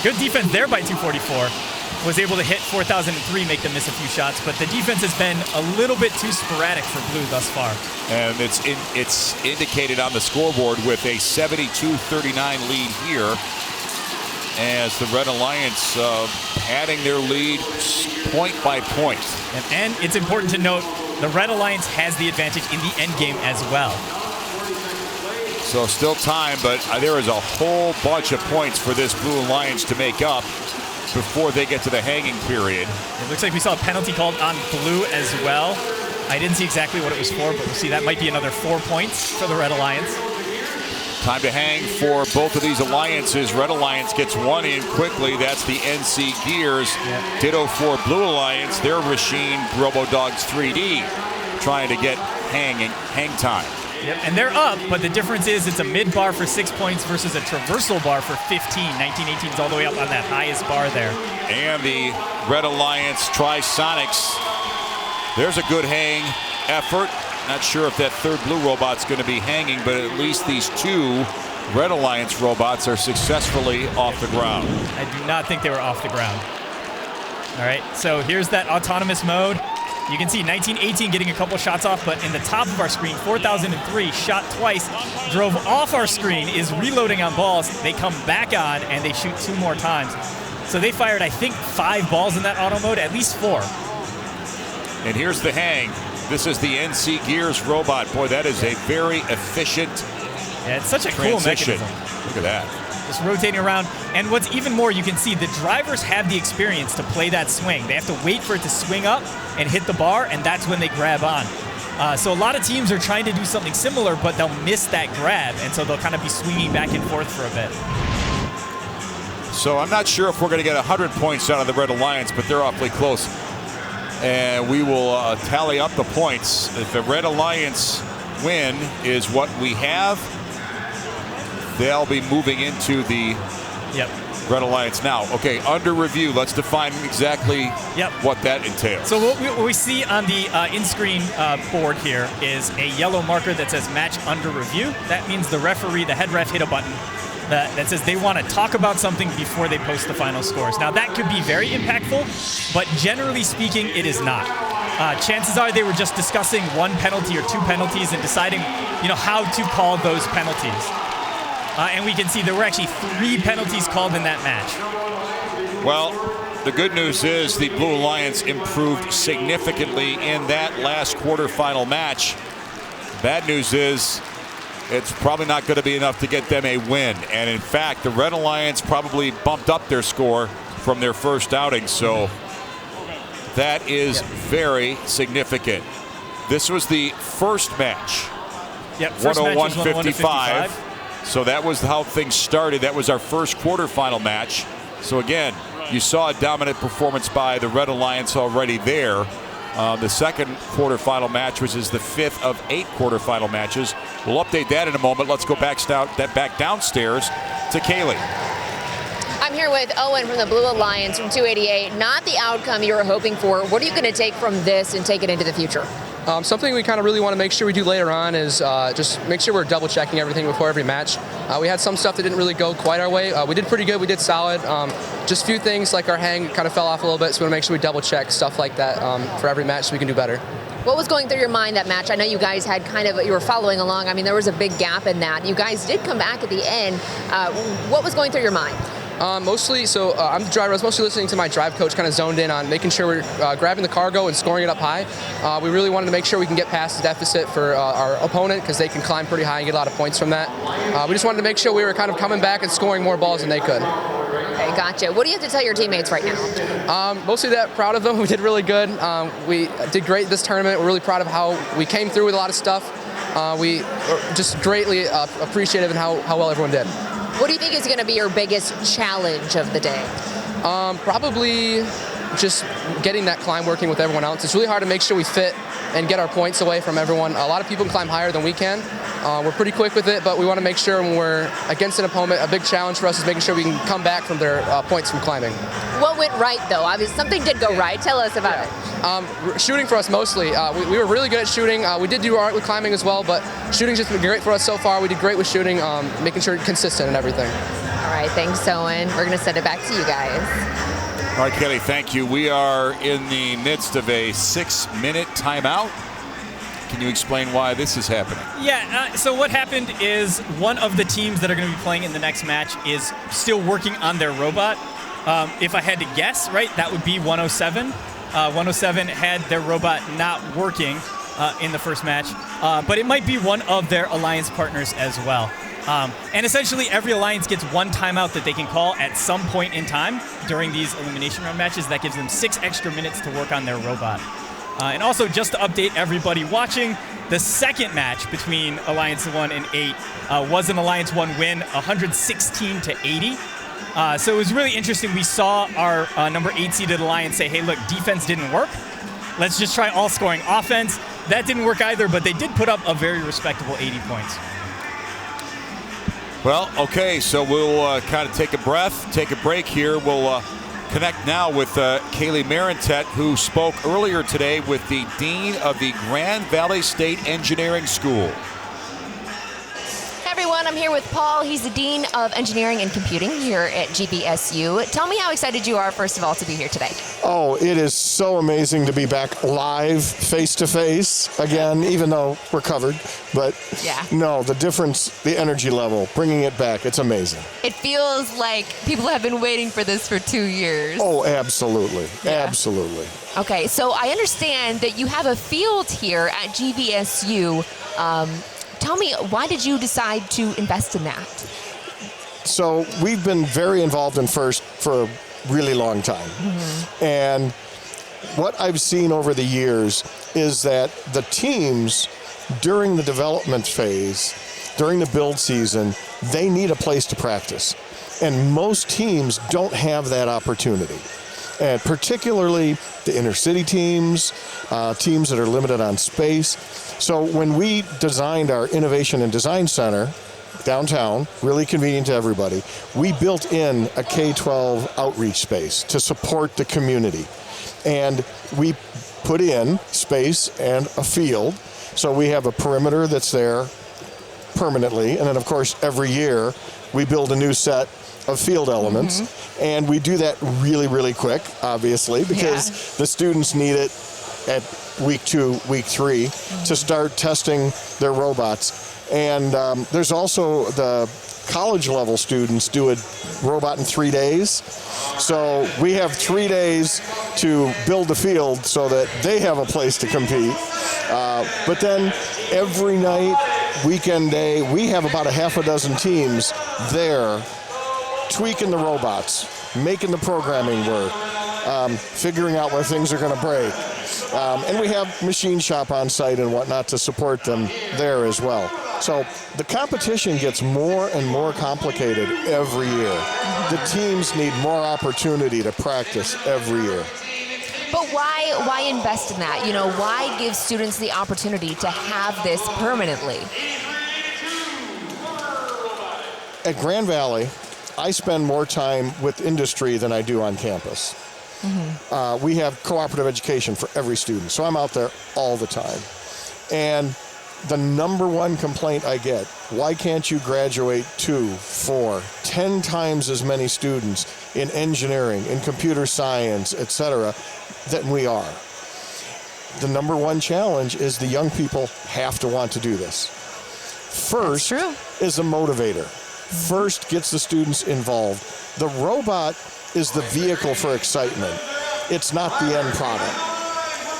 good defense there by 244. Was able to hit 4003, make them miss a few shots, but the defense has been a little bit too sporadic for Blue thus far. And it's indicated on the scoreboard with a 72-39 lead here, as the Red Alliance adding their lead point by point. And it's important to note the Red Alliance has the advantage in the end game as well. So still time, but there is a whole bunch of points for this Blue Alliance to make up before they get to the hanging period. It looks like we saw a penalty called on Blue as well. I didn't see exactly what it was for, but we'll see that might be another 4 points for the Red Alliance. Time to hang for both of these alliances. Red Alliance gets 1 in quickly. That's the NC Gears. Yep. Ditto for Blue Alliance. Their machine, Robo-Dogs 3D, trying to get hang time. Yep, and they're up, but the difference is it's a mid bar for 6 points versus a traversal bar for 15. 1918 is all the way up on that highest bar there. And the Red Alliance Trisonics. There's a good hang effort. Not sure if that third Blue robot's going to be hanging, but at least these 2 Red Alliance robots are successfully off the ground. I do not think they were off the ground. All right, so here's that autonomous mode. You can see 1918 getting a couple shots off, but in the top of our screen, 4003 shot twice, drove off our screen, is reloading on balls. They come back on, and they shoot 2 more times. So they fired, I think, 5 balls in that auto mode, at least 4. And here's the hang. This is the NC Gears robot. Boy, that is a very efficient it's such a transition. Cool mechanism. Look at that. Just rotating around. And what's even more, you can see the drivers have the experience to play that swing. They have to wait for it to swing up and hit the bar, and that's when they grab on. So a lot of teams are trying to do something similar, but they'll miss that grab, and so they'll kind of be swinging back and forth for a bit. So I'm not sure if we're going to get 100 points out of the Red Alliance, but they're awfully close. And we will tally up the points. If the Red Alliance win is what we have, they'll be moving into the Red Alliance now. Okay, under review. Let's define exactly what that entails. So what we see on the in-screen board here is a yellow marker that says match under review. That means the referee, the head ref, hit a button that says they want to talk about something before they post the final scores. Now that could be very impactful, but generally speaking, it is not. Chances are they were just discussing 1 penalty or 2 penalties and deciding, how to call those penalties. And we can see there were actually 3 penalties called in that match. Well, the good news is the Blue Alliance improved significantly in that last quarterfinal match. Bad news is it's probably not going to be enough to get them a win. And in fact, the Red Alliance probably bumped up their score from their first outing. So that is very significant. This was the first match. Yep, first match was 101-55. So that was how things started. That was our first quarterfinal match. So again, you saw a dominant performance by the Red Alliance already there. the second quarterfinal match, which is the 5th of 8 quarterfinal matches. We'll update that in a moment. Let's go back downstairs to Kaylee. I'm here with Owen from the Blue Alliance from 288. Not the outcome you were hoping for. What are you going to take from this and take it into the future? Something we kind of really want to make sure we do later on is just make sure we're double checking everything before every match. We had some stuff that didn't really go quite our way. We did pretty good. We did solid. Just a few things like our hang kind of fell off a little bit, so we want to make sure we double check stuff like that for every match so we can do better. What was going through your mind that match? I know you guys had you were following along. I mean, there was a big gap in that. You guys did come back at the end. What was going through your mind? Mostly, I'm the driver. I was mostly listening to my drive coach, kind of zoned in on making sure we're grabbing the cargo and scoring it up high. We really wanted to make sure we can get past the deficit for our opponent because they can climb pretty high and get a lot of points from that. We just wanted to make sure we were kind of coming back and scoring more balls than they could. Okay, gotcha. What do you have to tell your teammates right now? Mostly that proud of them. We did really good. We did great this tournament. We're really proud of how we came through with a lot of stuff. We are just greatly appreciative in how well everyone did. What do you think is going to be your biggest challenge of the day? Probably just getting that climb working with everyone else. It's really hard to make sure we fit and get our points away from everyone. A lot of people can climb higher than we can. We're pretty quick with it, but we want to make sure when we're against an opponent, a big challenge for us is making sure we can come back from their points from climbing. What went right, though? Obviously, something did go right. Tell us about it. Shooting for us mostly. We were really good at shooting. We did do all right with climbing as well, but shooting's just been great for us so far. We did great with shooting, making sure it's consistent and everything. All right, thanks, Owen. We're going to send it back to you guys. All right, Kelly, thank you. We are in the midst of a 6-minute timeout. Can you explain why this is happening? Yeah, so what happened is one of the teams that are going to be playing in the next match is still working on their robot. If I had to guess, right, that would be 107. 107 had their robot not working in the first match, but it might be one of their alliance partners as well. And essentially every alliance gets one timeout that they can call at some point in time during these elimination round matches. That gives them 6 extra minutes to work on their robot. And also, just to update everybody watching, the second match between Alliance 1 and 8 was an Alliance 1 win, 116-80. So it was really interesting. We saw our number 8 seeded Alliance say, hey, look, defense didn't work. Let's just try all scoring offense. That didn't work either, but they did put up a very respectable 80 points. Well, okay, so we'll kind of take a breath, take a break here. We'll connect now with Kaylee Marentet, who spoke earlier today with the Dean of the Grand Valley State Engineering School. Hey everyone, I'm here with Paul. He's the Dean of Engineering and Computing here at GVSU. Tell me how excited you are, first of all, to be here today. Oh, it is so amazing to be back live, face-to-face again, even though we're covered. But yeah. No, the difference, the energy level, bringing it back, it's amazing. It feels like people have been waiting for this for 2 years. Oh, absolutely. Yeah. Absolutely. Okay, so I understand that you have a field here at GVSU. Tell me, why did you decide to invest in that? So we've been very involved in FIRST for a really long time. Mm-hmm. And what I've seen over the years is that the teams during the development phase, during the build season, they need a place to practice. And most teams don't have that opportunity. And particularly the inner city teams, teams that are limited on space. So when we designed our Innovation and Design Center downtown, really convenient to everybody, we built in a K-12 outreach space to support the community. And we put in space and a field. So we have a perimeter that's there permanently. And then, of course, every year we build a new set of field elements. Mm-hmm. And we do that really, really quick, obviously, because the students need it at week 2, week 3 to start testing their robots. And there's also the college level students do a robot in 3 days. So we have 3 days to build the field so that they have a place to compete. But then every night, weekend day, we have about a half a dozen teams there tweaking the robots, making the programming work, figuring out where things are going to break. And we have machine shop on site and whatnot to support them there as well. So the competition gets more and more complicated every year. The teams need more opportunity to practice every year. But why invest in that? You know, why give students the opportunity to have this permanently? At Grand Valley, I spend more time with industry than I do on campus. We have cooperative education for every student, so I'm out there all the time. And the number one complaint I get, why can't you graduate 2, 4, 10 times as many students in engineering, in computer science, etc., than we are? The number one challenge is the young people have to want to do this. First is a motivator. First gets the students involved. The robot is the vehicle for excitement. It's not the end product.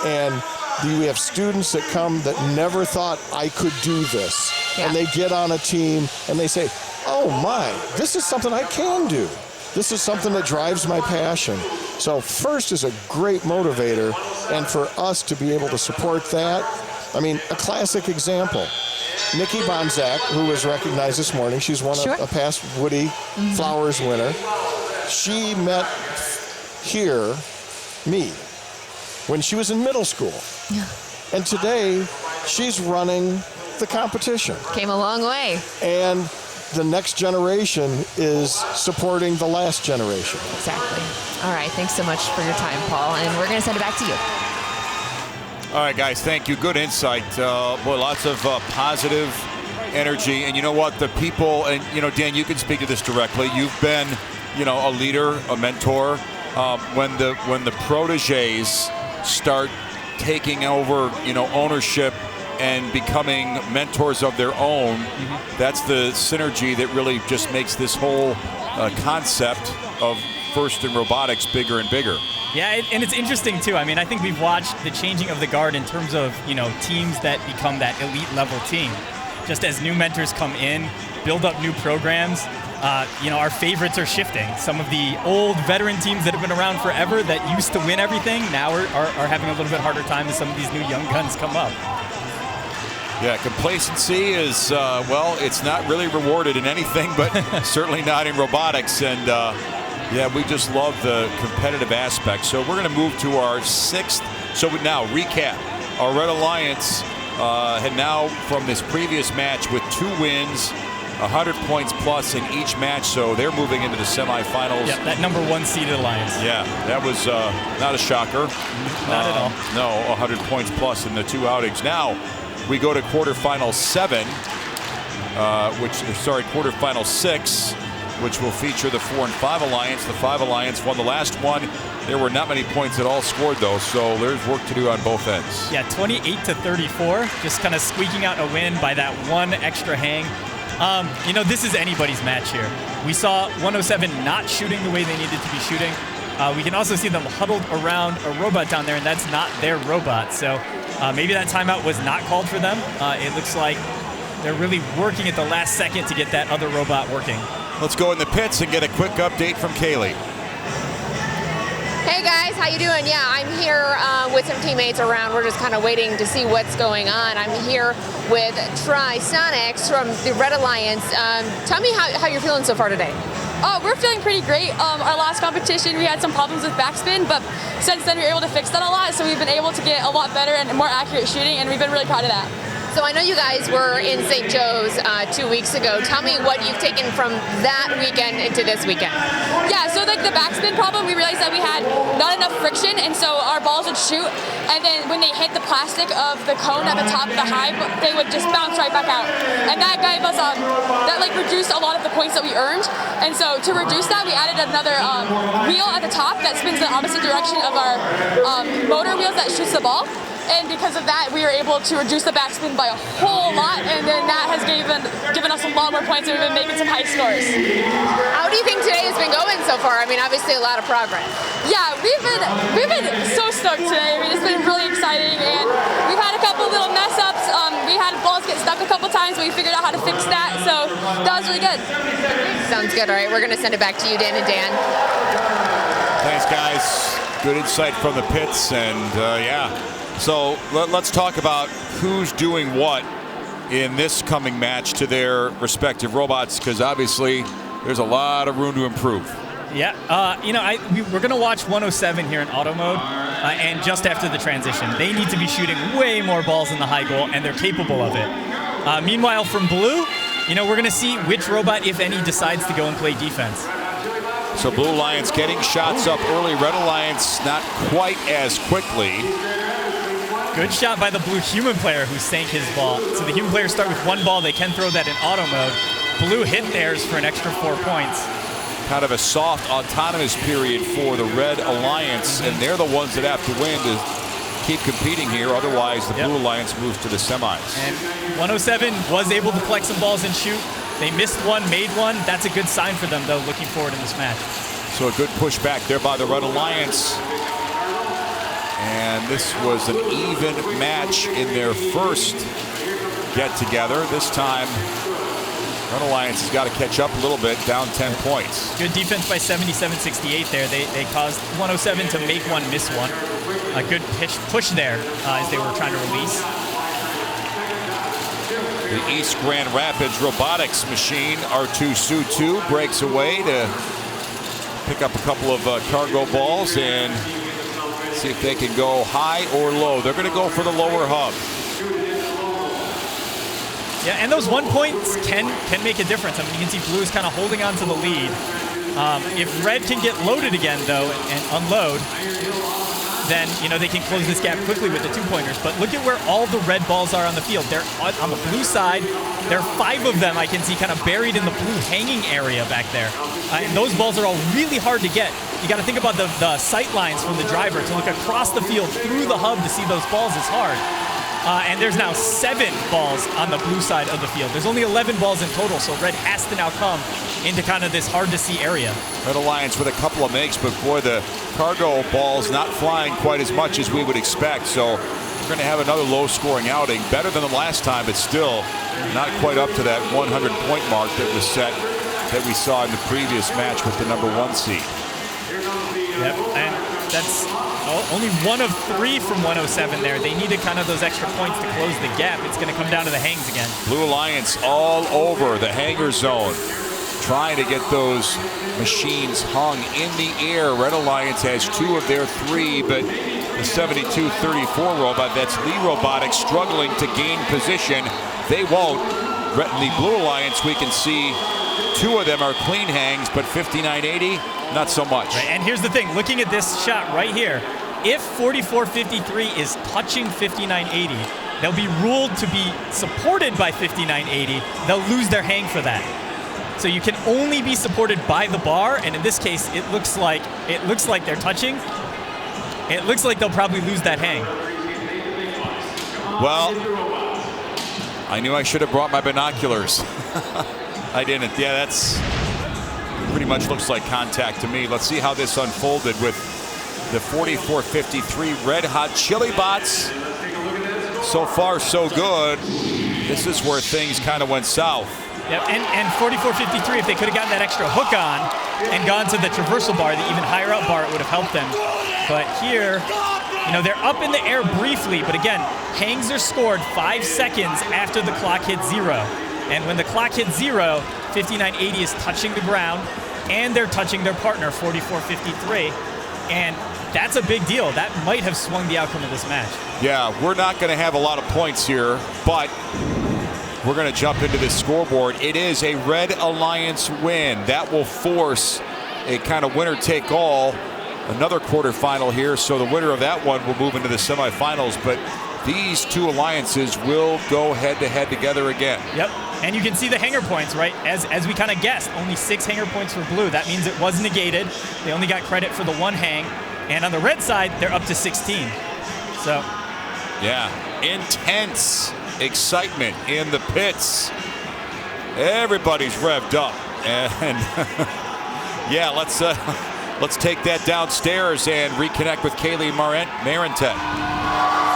And we have students that come that never thought I could do this. And they get on a team and they say, oh my, this is something I can do. This is something that drives my passion. So FIRST is a great motivator, and for us to be able to support that, I mean, a classic example. Nikki Bonzak, who was recognized this morning, she's won a past Woody Flowers winner. She met me, when she was in middle school. And today, she's running the competition. Came a long way. And the next generation is supporting the last generation. Exactly. All right, thanks so much for your time, Paul, and we're going to send it back to you. All right, guys, thank you. Good insight. Boy, lots of positive energy. And you know what? The people, and, you know, Dan, you can speak to this directly. You've been, you know, a leader, a mentor. When the proteges start taking over, you know, ownership and becoming mentors of their own, that's the synergy that really just makes this whole concept of FIRST in robotics bigger and bigger. Yeah, and it's interesting too. I mean, I think we've watched the changing of the guard in terms of, you know, teams that become that elite level team. Just as new mentors come in, build up new programs, you know, our favorites are shifting. Some of the old veteran teams that have been around forever that used to win everything now are having a little bit harder time as some of these new young guns come up. Yeah, complacency is, well, it's not really rewarded in anything, but certainly not in robotics. And yeah, we just love the competitive aspect. So we're going to move to our 6th. So now, recap. Our Red Alliance had now, from this previous match, with 2 wins, 100 points plus in each match, so they're moving into the semifinals. Yeah, that number 1 seeded alliance. Yeah, that was not a shocker. Not at all. No, 100 points plus in the 2 outings. Now, we go to quarterfinal 7, quarterfinal 6, which will feature the 4 and 5 alliance. The 5 alliance won the last one. There were not many points at all scored, though, so there's work to do on both ends. Yeah, 28-34, just kind of squeaking out a win by that 1 extra hang. You know, this is anybody's match here. We saw 107 not shooting the way they needed to be shooting. We can also see them huddled around a robot down there, and that's not their robot. So maybe that timeout was not called for them. It looks like they're really working at the last second to get that other robot working. Let's go in the pits and get a quick update from Kaylee. Hey guys, how you doing? Yeah, I'm here with some teammates around. We're just kind of waiting to see what's going on. I'm here with Trisonics from the Red Alliance. Tell me how you're feeling so far today. Oh, we're feeling pretty great. Our last competition, we had some problems with backspin, but since then we were able to fix that a lot, so we've been able to get a lot better and more accurate shooting, and we've been really proud of that. So I know you guys were in St. Joe's 2 weeks ago. Tell me what you've taken from that weekend into this weekend. Yeah, so like the backspin problem, we realized that we had not enough friction, and so our balls would shoot, and then when they hit the plastic of the cone at the top of the hive, they would just bounce right back out. And that gave us, that like reduced a lot of the points that we earned. And so to reduce that, we added another wheel at the top that spins the opposite direction of our motor wheels that shoots the ball. And because of that, we were able to reduce the backspin by a whole lot, and then that has given us a lot more points, and we've been making some high scores. How do you think today has been going so far? I mean, obviously a lot of progress. Yeah, we've been so stoked today. I mean, it's been really exciting, and we've had a couple little mess ups. We had balls get stuck a couple times, but we figured out how to fix that, so that was really good. Sounds good. All right, we're going to send it back to you, Dan and Dan. Thanks, guys. Good insight from the pits, and yeah. So let's talk about who's doing what in this coming match to their respective robots, because obviously there's a lot of room to improve. Yeah, you know, we're going to watch 107 here in auto mode. and just after the transition. They need to be shooting way more balls in the high goal, and they're capable of it. Meanwhile, from blue, we're going to see which robot, if any, decides to go and play defense. So Blue Alliance getting shots up early. Red Alliance not quite as quickly. Good shot by the blue human player who sank his ball. So the human players start with one ball. They can throw that in auto mode. Blue hit theirs for an extra 4 points. Kind of a soft, autonomous period for the Red Alliance, and they're the ones that have to win to keep competing here. Otherwise, the Blue Alliance moves to the semis. And 107 was able to collect some balls and shoot. They missed one, made one. That's a good sign for them, though, looking forward in this match. So a good pushback there by the Red Alliance. And this was an even match in their first get-together. This time, Red Alliance has got to catch up a little bit, down 10 points. Good defense by 77-68 there. They caused 107 to make one, miss one. A good push there as they were trying to release. The East Grand Rapids Robotics machine, R2-Su2, breaks away to pick up a couple of cargo balls and see if they can go high or low. They're going to go for the lower hub. Yeah, and those 1 points can make a difference. I mean, you can see Blue is kind of holding on to the lead. If Red can get loaded again, though, and unload, then they can close this gap quickly with the 2-pointers. But look at where all the red balls are on the field. They're on the blue side. There are 5 of them I can see kind of buried in the blue hanging area back there. And those balls are all really hard to get. You got to think about the sight lines from the driver. To look across the field through the hub to see those balls is hard. And there's now 7 balls on the blue side of the field. There's only 11 balls in total, so Red has to now come into kind of this hard-to-see area. Red Alliance with a couple of makes, but boy, the cargo ball's not flying quite as much as we would expect, so we're going to have another low-scoring outing. Better than the last time, but still not quite up to that 100-point mark that was set that we saw in the previous match with the #1 seed. Yep, and that's only 1 of 3 from 107 there. They needed kind of those extra points to close the gap. It's going to come down to the hangs again. Blue Alliance all over the hanger zone, trying to get those machines hung in the air. Red Alliance has 2 of their 3, but the 72-34 robot, that's Lee Robotics, struggling to gain position. They won't. In the Blue Alliance, we can see 2 of them are clean hangs, but 59-80, not so much. Right, and here's the thing, looking at this shot right here, if 44-53 is touching 59-80, they'll be ruled to be supported by 59-80. They'll lose their hang for that. So you can only be supported by the bar, and in this case, it looks like they're touching. It looks like they'll probably lose that hang. Well, I knew I should have brought my binoculars. I didn't. Yeah, that's pretty much looks like contact to me. Let's see how this unfolded with the 44-53 Red Hot Chili Bots. So far, so good. This is where things kind of went south. Yep, and 44-53, if they could have gotten that extra hook on and gone to the traversal bar, the even higher up bar, it would have helped them. But here, they're up in the air briefly, but again, hangs are scored 5 seconds after the clock hits 0. And when the clock hits 0, 59-80 is touching the ground, and they're touching their partner, 44-53. And that's a big deal. That might have swung the outcome of this match. Yeah, we're not going to have a lot of points here, but we're going to jump into this scoreboard. It is a Red Alliance win. That will force a kind of winner-take-all, another quarterfinal here. So the winner of that one will move into the semifinals. But these 2 alliances will go head-to-head together again. Yep, and you can see the hanger points, right? As we kind of guessed, only 6 hanger points for Blue. That means it was negated. They only got credit for the 1 hang. And on the red side, they're up to 16. So, yeah, intense excitement in the pits. Everybody's revved up, and yeah, let's take that downstairs and reconnect with Kaylee Marentet.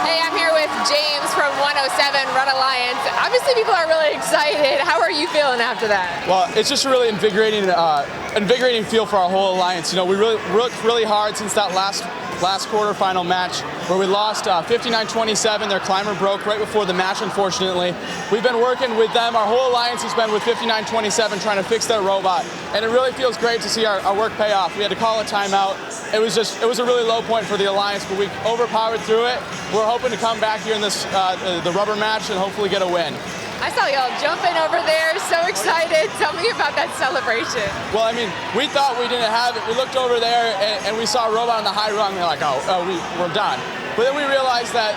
Hey, I'm here with James from 107 Red Alliance. Obviously, people are really excited. How are you feeling after that? Well, it's just really invigorating invigorating feel for our whole alliance. You know, we really worked really hard since that last quarterfinal match where we lost 59-27. Their climber broke right before the match, unfortunately. We've been working with them. Our whole alliance has been with 59-27 trying to fix their robot. And it really feels great to see our work pay off. We had to call a timeout. It was a really low point for the alliance, but we overpowered through it. We're hoping to come back here in this the rubber match and hopefully get a win. I saw y'all jumping over there, so excited. Tell me about that celebration. Well, I mean, we thought we didn't have it. We looked over there and we saw a robot on the high rung. We're like, we're done. But then we realized that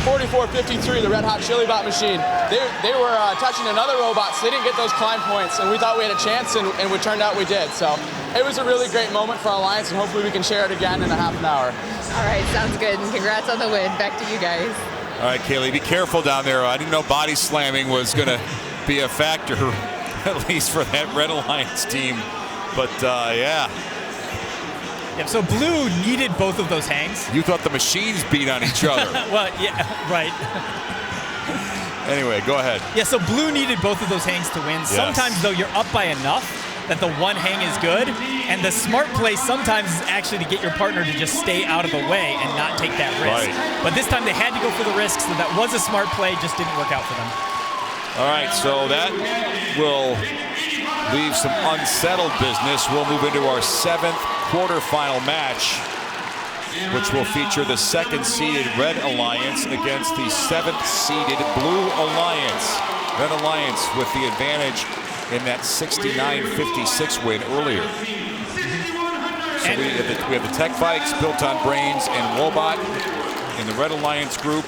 44-53, the Red Hot Chili Bot machine, they were touching another robot, so they didn't get those climb points. And we thought we had a chance, and it turned out we did. So it was a really great moment for our alliance, and hopefully we can share it again in a half an hour. All right, sounds good. And congrats on the win. Back to you guys. All right, Kaylee, be careful down there. I didn't know body slamming was going to be a factor, at least for that Red Alliance team. But, yeah. Yeah, so Blue needed both of those hangs. You thought the machines beat on each other. Well, yeah, right. Anyway, go ahead. Yeah, so Blue needed both of those hangs to win. Yes. Sometimes, though, you're up by enough that the one hang is good, and the smart play sometimes is actually to get your partner to just stay out of the way and not take that risk. Right. But this time they had to go for the risk, so that was a smart play, just didn't work out for them. All right, so that will leave some unsettled business. We'll move into our 7th quarterfinal match, which will feature the 2nd-seeded Red Alliance against the 7th-seeded Blue Alliance. Red Alliance with the advantage in that 69-56 win earlier. So we have the Tech Bikes built on brains and Robot in the Red Alliance group.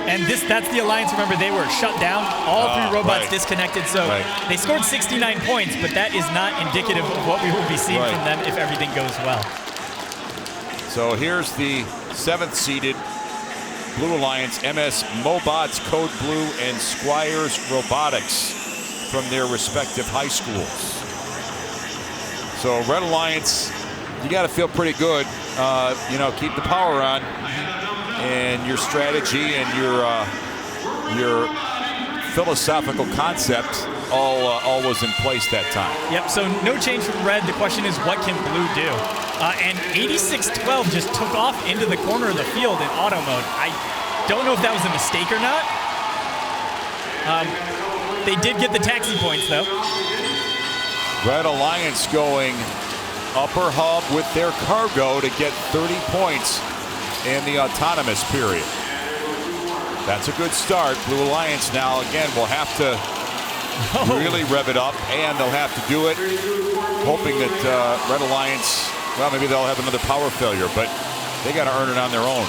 And that's the Alliance. Remember, they were shut down. All 3 robots disconnected. So they scored 69 points, but that is not indicative of what we will be seeing from them if everything goes well. So here's the 7th-seeded Blue Alliance, MS Mobots, Code Blue, and Squires Robotics from their respective high schools. So Red Alliance, you got to feel pretty good. You know, keep the power on, and your strategy and your philosophical concept all was in place that time. Yep, so no change from Red. The question is, what can Blue do? And 86-12 just took off into the corner of the field in auto mode. I don't know if that was a mistake or not. They did get the taxi points, though. Red Alliance going upper hub with their cargo to get 30 points in the autonomous period. That's a good start. Blue Alliance now, again, will have to really rev it up, and they'll have to do it hoping that Red Alliance, well, maybe they'll have another power failure, but they got to earn it on their own.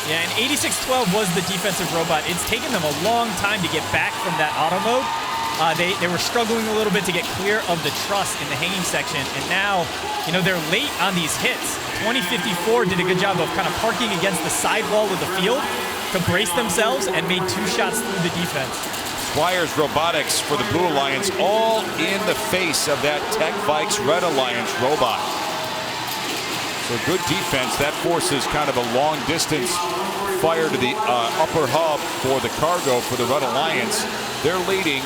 Yeah, and 86-12 was the defensive robot. It's taken them a long time to get back from that auto mode. They were struggling a little bit to get clear of the truss in the hanging section, and now, you know, they're late on these hits. 2054 did a good job of kind of parking against the sidewall of the field to brace themselves and made 2 shots through the defense. Squires Robotics for the Blue Alliance, all in the face of that Tech Bikes Red Alliance robot. So good defense. That forces kind of a long distance fire to the upper hub for the cargo for the Red Alliance. They're leading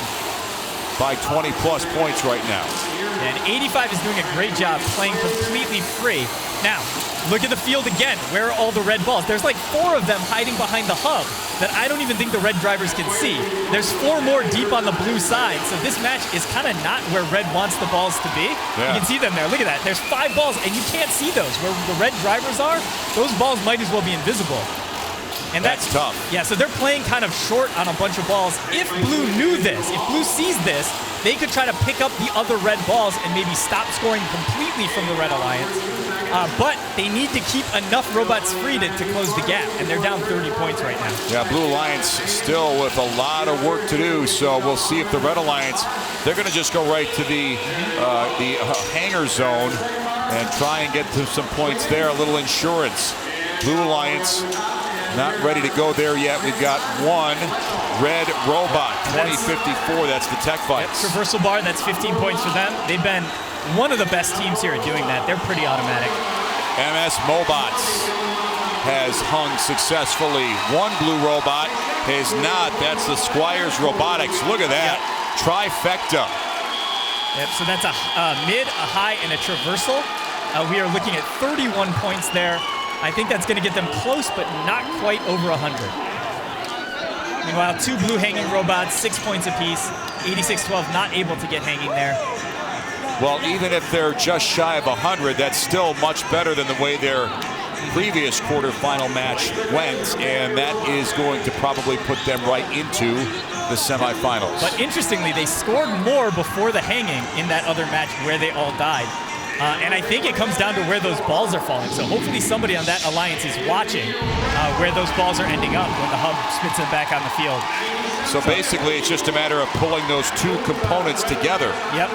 by 20 plus points right now. And 85 is doing a great job playing completely free. Now, look at the field again. Where are all the red balls? There's like 4 of them hiding behind the hub that I don't even think the red drivers can see. There's 4 more deep on the blue side. So this match is kind of not where red wants the balls to be. Yeah. You can see them there. Look at that. There's 5 balls, and you can't see those. Where the red drivers are, those balls might as well be invisible. And that's tough. Yeah, so they're playing kind of short on a bunch of balls. If Blue knew this, if Blue sees this, they could try to pick up the other red balls and maybe stop scoring completely from the Red Alliance. But they need to keep enough robots free to close the gap, and they're down 30 points right now. Yeah, Blue Alliance still with a lot of work to do, so we'll see if the Red Alliance, they're going to just go right to the hangar zone and try and get to some points there, a little insurance. Blue Alliance not ready to go there yet. We've got 1 red robot, 2054, that's the Tech Bikes. Yep, traversal bar, that's 15 points for them. They've been one of the best teams here at doing that. They're pretty automatic. MS Mobots has hung successfully. 1 blue robot has not. That's the Squires Robotics. Look at that. Trifecta. Yep, so that's a mid, a high, and a traversal. We are looking at 31 points there. I think that's going to get them close, but not quite over 100. Meanwhile, 2 blue hanging robots, 6 points apiece. 86-12, not able to get hanging there. Well, even if they're just shy of 100, that's still much better than the way their previous quarterfinal match went, and that is going to probably put them right into the semifinals. But interestingly, they scored more before the hanging in that other match where they all died. And I think it comes down to where those balls are falling. So hopefully somebody on that alliance is watching where those balls are ending up when the hub spits them back on the field. So basically, it's just a matter of pulling those 2 components together. Yep.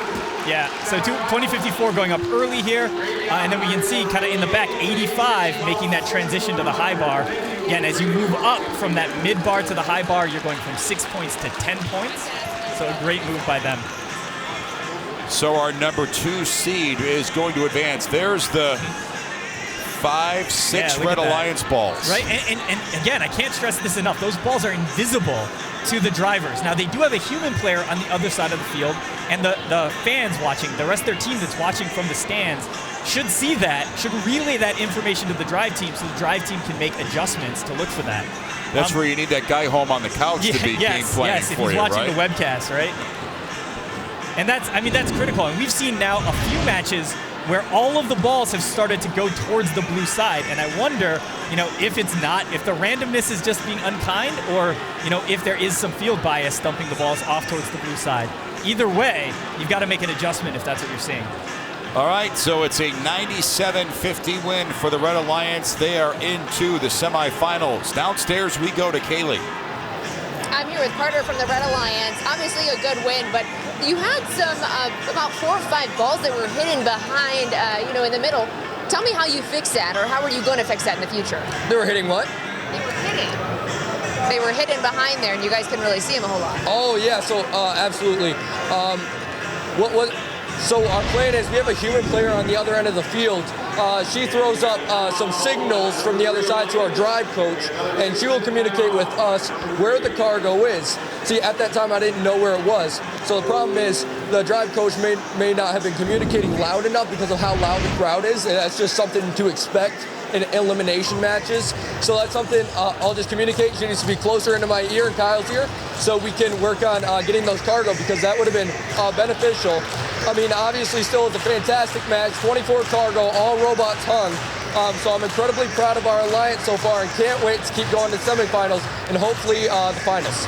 Yeah, so 2054 going up early here, and then we can see kind of in the back 85 making that transition to the high bar. Again, as you move up from that mid bar to the high bar, you're going from 6 points to 10 points. So a great move by them. So our number 2 seed is going to advance. There's the 5-6 Red Alliance balls. Right, and again, I can't stress this enough. Those balls are invisible to the drivers. Now, they do have a human player on the other side of the field, and the fans watching, the rest of their team that's watching from the stands, should see that, should relay that information to the drive team so the drive team can make adjustments to look for that. That's where you need that guy home on the couch to be game planning if for he's you, watching right? the webcast, right? And that's critical. And we've seen now a few matches where all of the balls have started to go towards the blue side. And I wonder, if it's not, if the randomness is just being unkind, or, if there is some field bias dumping the balls off towards the blue side. Either way, you've got to make an adjustment if that's what you're seeing. All right, so it's a 97-50 win for the Red Alliance. They are into the semifinals. Downstairs we go to Kaylee. I'm here with Carter from the Red Alliance. Obviously a good win, but you had some about 4 or 5 balls that were hidden behind, in the middle. Tell me how you fixed that, or how are you going to fix that in the future? They were hitting what? They were hidden. They were hidden behind there, and you guys couldn't really see them a whole lot. Oh yeah, so absolutely. So our plan is we have a human player on the other end of the field. She throws up some signals from the other side to our drive coach, and she will communicate with us where the cargo is. See, at that time I didn't know where it was. So the problem is the drive coach may not have been communicating loud enough because of how loud the crowd is, and that's just something to expect in elimination matches. So that's something I'll just communicate. She needs to be closer into my ear and Kyle's ear so we can work on getting those cargo, because that would have been beneficial. I mean, obviously still it's a fantastic match, 24 cargo, all robots hung. So I'm incredibly proud of our alliance so far and can't wait to keep going to semifinals and hopefully the finals.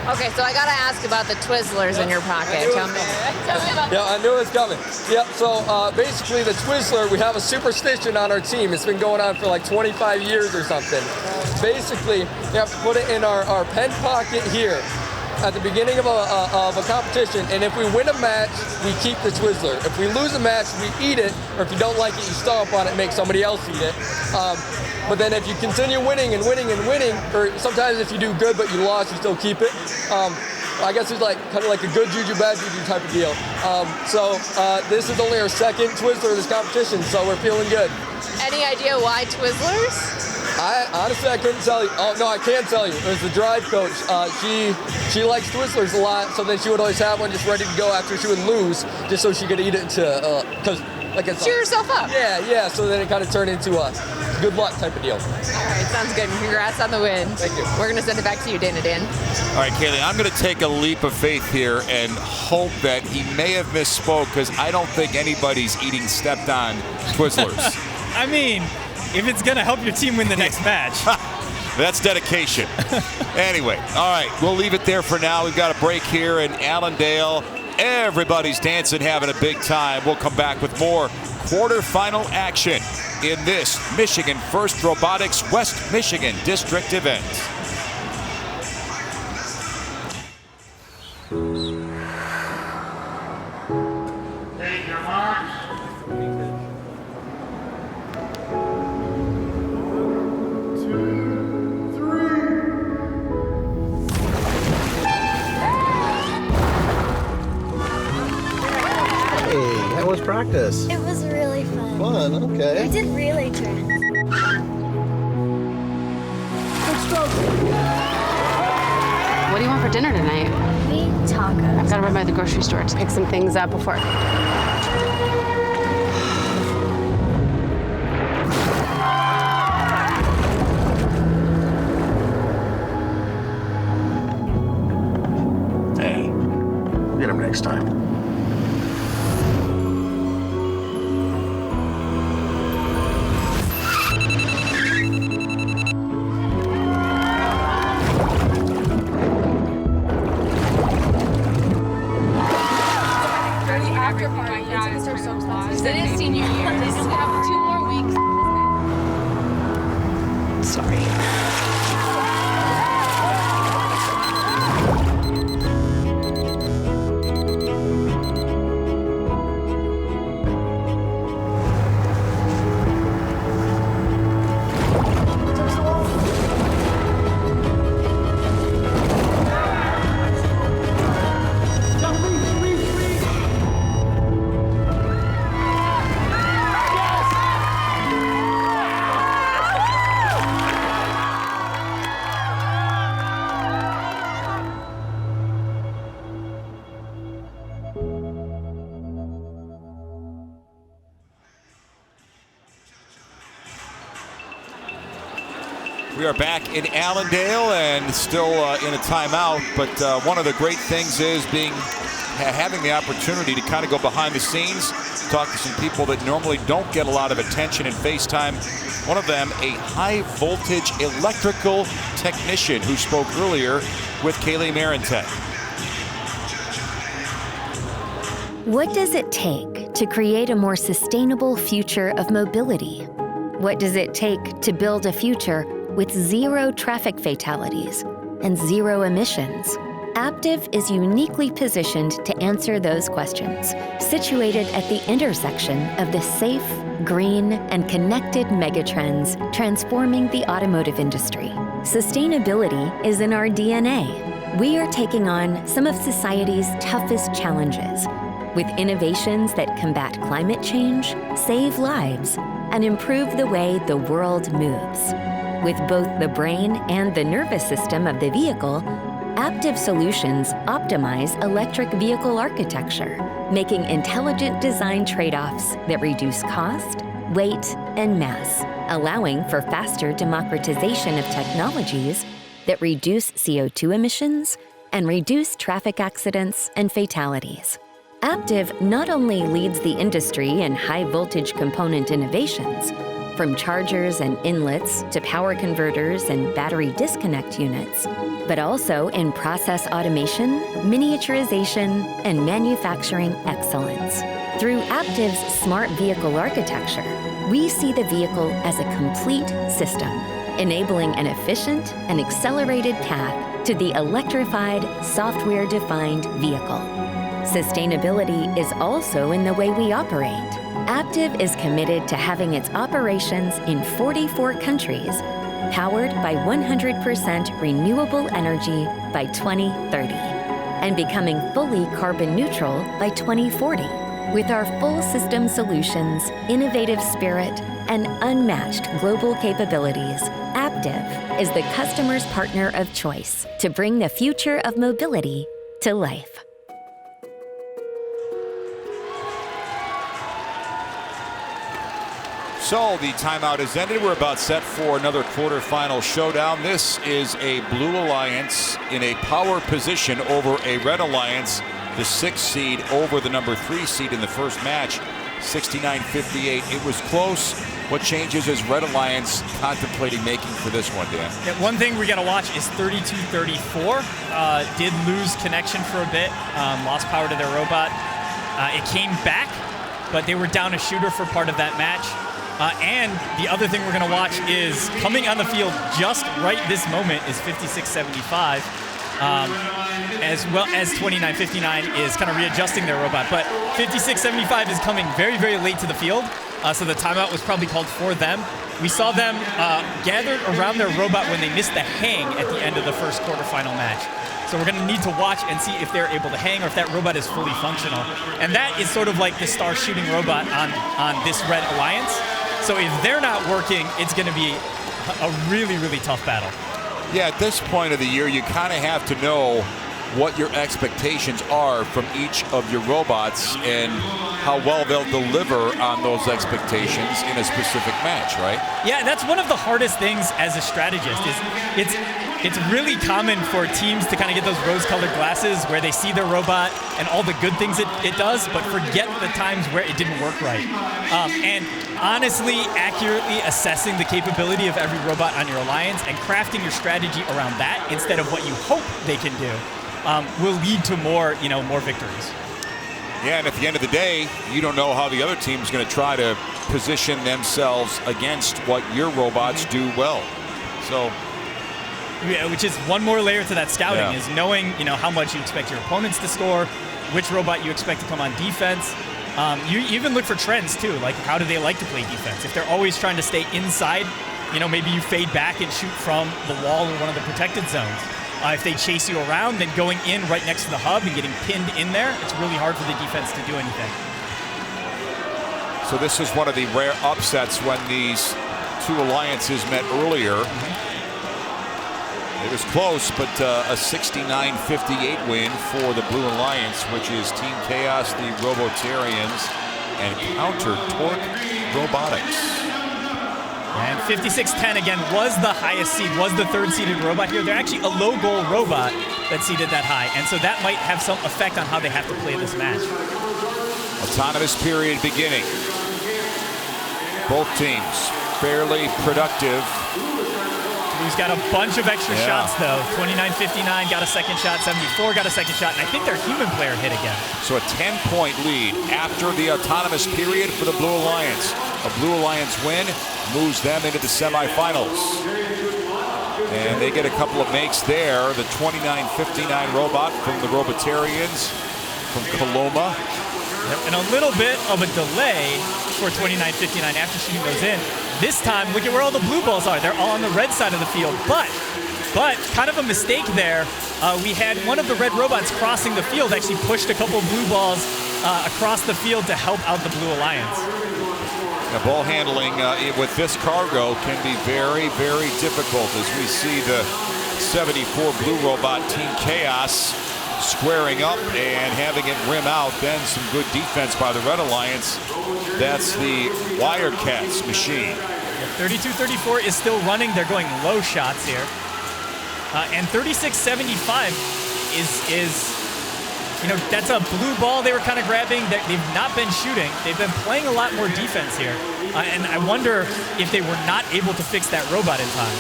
Okay, so I got to ask about the Twizzlers in your pocket. Tell me about Yeah, I knew it was coming. Yep, so basically the Twizzler, we have a superstition on our team. It's been going on for like 25 years or something. Basically, you have to put it in our pen pocket here at the beginning of a competition, and if we win a match, we keep the Twizzler. If we lose a match, we eat it, or if you don't like it, you stomp on it and make somebody else eat it. But then if you continue winning and winning and winning, or sometimes if you do good but you lost, you still keep it. I guess it's like kind of like a good juju, bad juju type of deal. So this is only our second Twizzler of this competition, so we're feeling good. Any idea why Twizzlers? Honestly, I couldn't tell you. Oh, no, I can tell you. It was the drive coach. She likes Twizzlers a lot, so then she would always have one just ready to go after she would lose, just so she could eat it because cheer yourself up. Yeah. So then it kind of turned into a good luck type of deal. All right, sounds good. Congrats on the win. Thank you. We're going to send it back to you, Dan. All right, Kaylee, I'm going to take a leap of faith here and hope that he may have misspoke, because I don't think anybody's eating stepped-on Twizzlers. I mean, if it's going to help your team win the next match. That's dedication. Anyway, all right, we'll leave it there for now. We've got a break here in Allendale. Everybody's dancing, having a big time. We'll come back with more quarterfinal action in this Michigan First Robotics West Michigan District event. Take your mark. How was practice? It was really fun. Fun, okay. We did relay track. What do you want for dinner tonight? Maybe tacos. I've got to run by the grocery store to pick some things up before. Hey, we'll get him next time. It is senior year. They just have 2 more weeks. Sorry. We are back in Allendale and still in a timeout, but one of the great things is having the opportunity to kind of go behind the scenes, talk to some people that normally don't get a lot of attention in FaceTime. One of them, a high voltage electrical technician who spoke earlier with Kaylee Marentet. What does it take to create a more sustainable future of mobility? What does it take to build a future with 0 traffic fatalities and 0 emissions? Aptiv is uniquely positioned to answer those questions, situated at the intersection of the safe, green, and connected megatrends transforming the automotive industry. Sustainability is in our DNA. We are taking on some of society's toughest challenges with innovations that combat climate change, save lives, and improve the way the world moves. With both the brain and the nervous system of the vehicle, Aptiv Solutions optimize electric vehicle architecture, making intelligent design trade-offs that reduce cost, weight, and mass, allowing for faster democratization of technologies that reduce CO2 emissions and reduce traffic accidents and fatalities. Aptiv not only leads the industry in high-voltage component innovations, from chargers and inlets to power converters and battery disconnect units, but also in process automation, miniaturization, and manufacturing excellence. Through Aptiv's smart vehicle architecture, we see the vehicle as a complete system, enabling an efficient and accelerated path to the electrified, software-defined vehicle. Sustainability is also in the way we operate. Aptiv is committed to having its operations in 44 countries, powered by 100% renewable energy by 2030, and becoming fully carbon neutral by 2040. With our full system solutions, innovative spirit, and unmatched global capabilities, Aptiv is the customer's partner of choice to bring the future of mobility to life. So the timeout has ended. We're about set for another quarterfinal showdown. This is a Blue Alliance in a power position over a Red Alliance, the 6th seed over the number 3 seed in the first match, 69-58. It was close. What changes is Red Alliance contemplating making for this one, Dan? Yeah, one thing we got to watch is 32-34. Did lose connection for a bit, lost power to their robot. It came back, but they were down a shooter for part of that match. And the other thing we're going to watch is coming on the field just right this moment is 56-75, as well as 29-59 is kind of readjusting their robot. But 56-75 is coming very, very late to the field, so the timeout was probably called for them. We saw them gathered around their robot when they missed the hang at the end of the first quarterfinal match. So we're going to need to watch and see if they're able to hang or if that robot is fully functional. And that is sort of like the star shooting robot on this Red Alliance. So if they're not working, it's going to be a really, really tough battle. Yeah, at this point of the year, you kind of have to know what your expectations are from each of your robots and how well they'll deliver on those expectations in a specific match, right? Yeah, that's one of the hardest things as a strategist is it's really common for teams to kind of get those rose-colored glasses where they see their robot and all the good things it does, but forget the times where it didn't work right. And honestly, accurately assessing the capability of every robot on your alliance and crafting your strategy around that instead of what you hope they can do will lead to more victories. Yeah, and at the end of the day, you don't know how the other team's going to try to position themselves against what your robots do well. So, yeah, which is one more layer to that scouting is knowing how much you expect your opponents to score, which robot you expect to come on defense. You even look for trends too, like how do they like to play defense? If they're always trying to stay inside, maybe you fade back and shoot from the wall or one of the protected zones. If they chase you around, then going in right next to the hub and getting pinned in there, it's really hard for the defense to do anything. So this is one of the rare upsets when these two alliances met earlier. It was close, but a 69-58 win for the Blue Alliance, which is Team Chaos, the Robotarians, and Counter Torque Robotics. And 56-10 again was the highest seed, was the third seeded robot here. They're actually a low goal robot that seeded that high, and so that might have some effect on how they have to play this match. Autonomous period beginning. Both teams fairly productive. Blue's got a bunch of extra shots though. 29-59 got a second shot, 74 got a second shot, and I think their human player hit again. So a 10-point lead after the autonomous period for the Blue Alliance. A Blue Alliance win moves them into the semifinals. And they get a couple of makes there. The 29-59 robot from the Robotarians from Coloma. Yep, and a little bit of a delay for 29-59 after shooting those in. This time, look at where all the blue balls are. They're all on the red side of the field, but kind of a mistake there. We had one of the red robots crossing the field actually pushed a couple of blue balls across the field to help out the Blue Alliance. The ball handling with this cargo can be very, very difficult as we see the 74 blue robot Team Chaos squaring up and having it rim out. Then some good defense by the Red Alliance. That's the Wirecats machine. 32-34 is still running. They're going low shots here. And 36-75 is that's a blue ball they were kind of grabbing. They've not been shooting. They've been playing a lot more defense here. And I wonder if they were not able to fix that robot in time.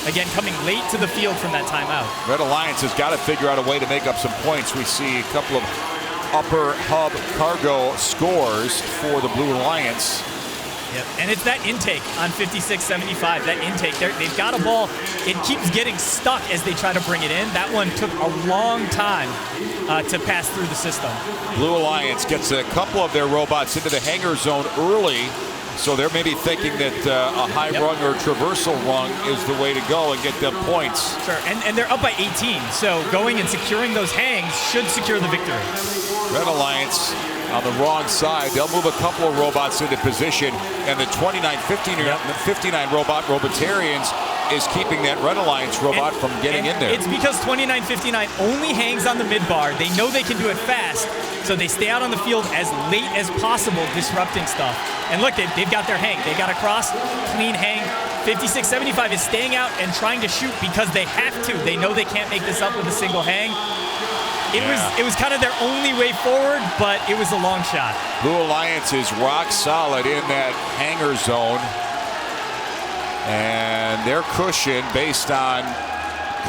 Again, coming late to the field from that timeout. Red Alliance has got to figure out a way to make up some points. We see a couple of upper hub cargo scores for the Blue Alliance. Yep, and it's that intake on 56-75, that intake. They've got a ball. It keeps getting stuck as they try to bring it in. That one took a long time to pass through the system. Blue Alliance gets a couple of their robots into the hangar zone early, so they're maybe thinking that a high rung or traversal rung is the way to go and get them points. Sure, and they're up by 18, so going and securing those hangs should secure the victory. Red Alliance on the wrong side. They'll move a couple of robots into position, and the 29-59 robot Robotarians is keeping that Red Alliance robot from getting in there. It's because 29-59 only hangs on the mid-bar. They know they can do it fast, so they stay out on the field as late as possible, disrupting stuff. And look, they've got their hang. They got a cross, clean hang. 56-75 is staying out and trying to shoot because they have to. They know they can't make this up with a single hang. It was kind of their only way forward, but it was a long shot. Blue Alliance is rock solid in that hangar zone. And their cushion, based on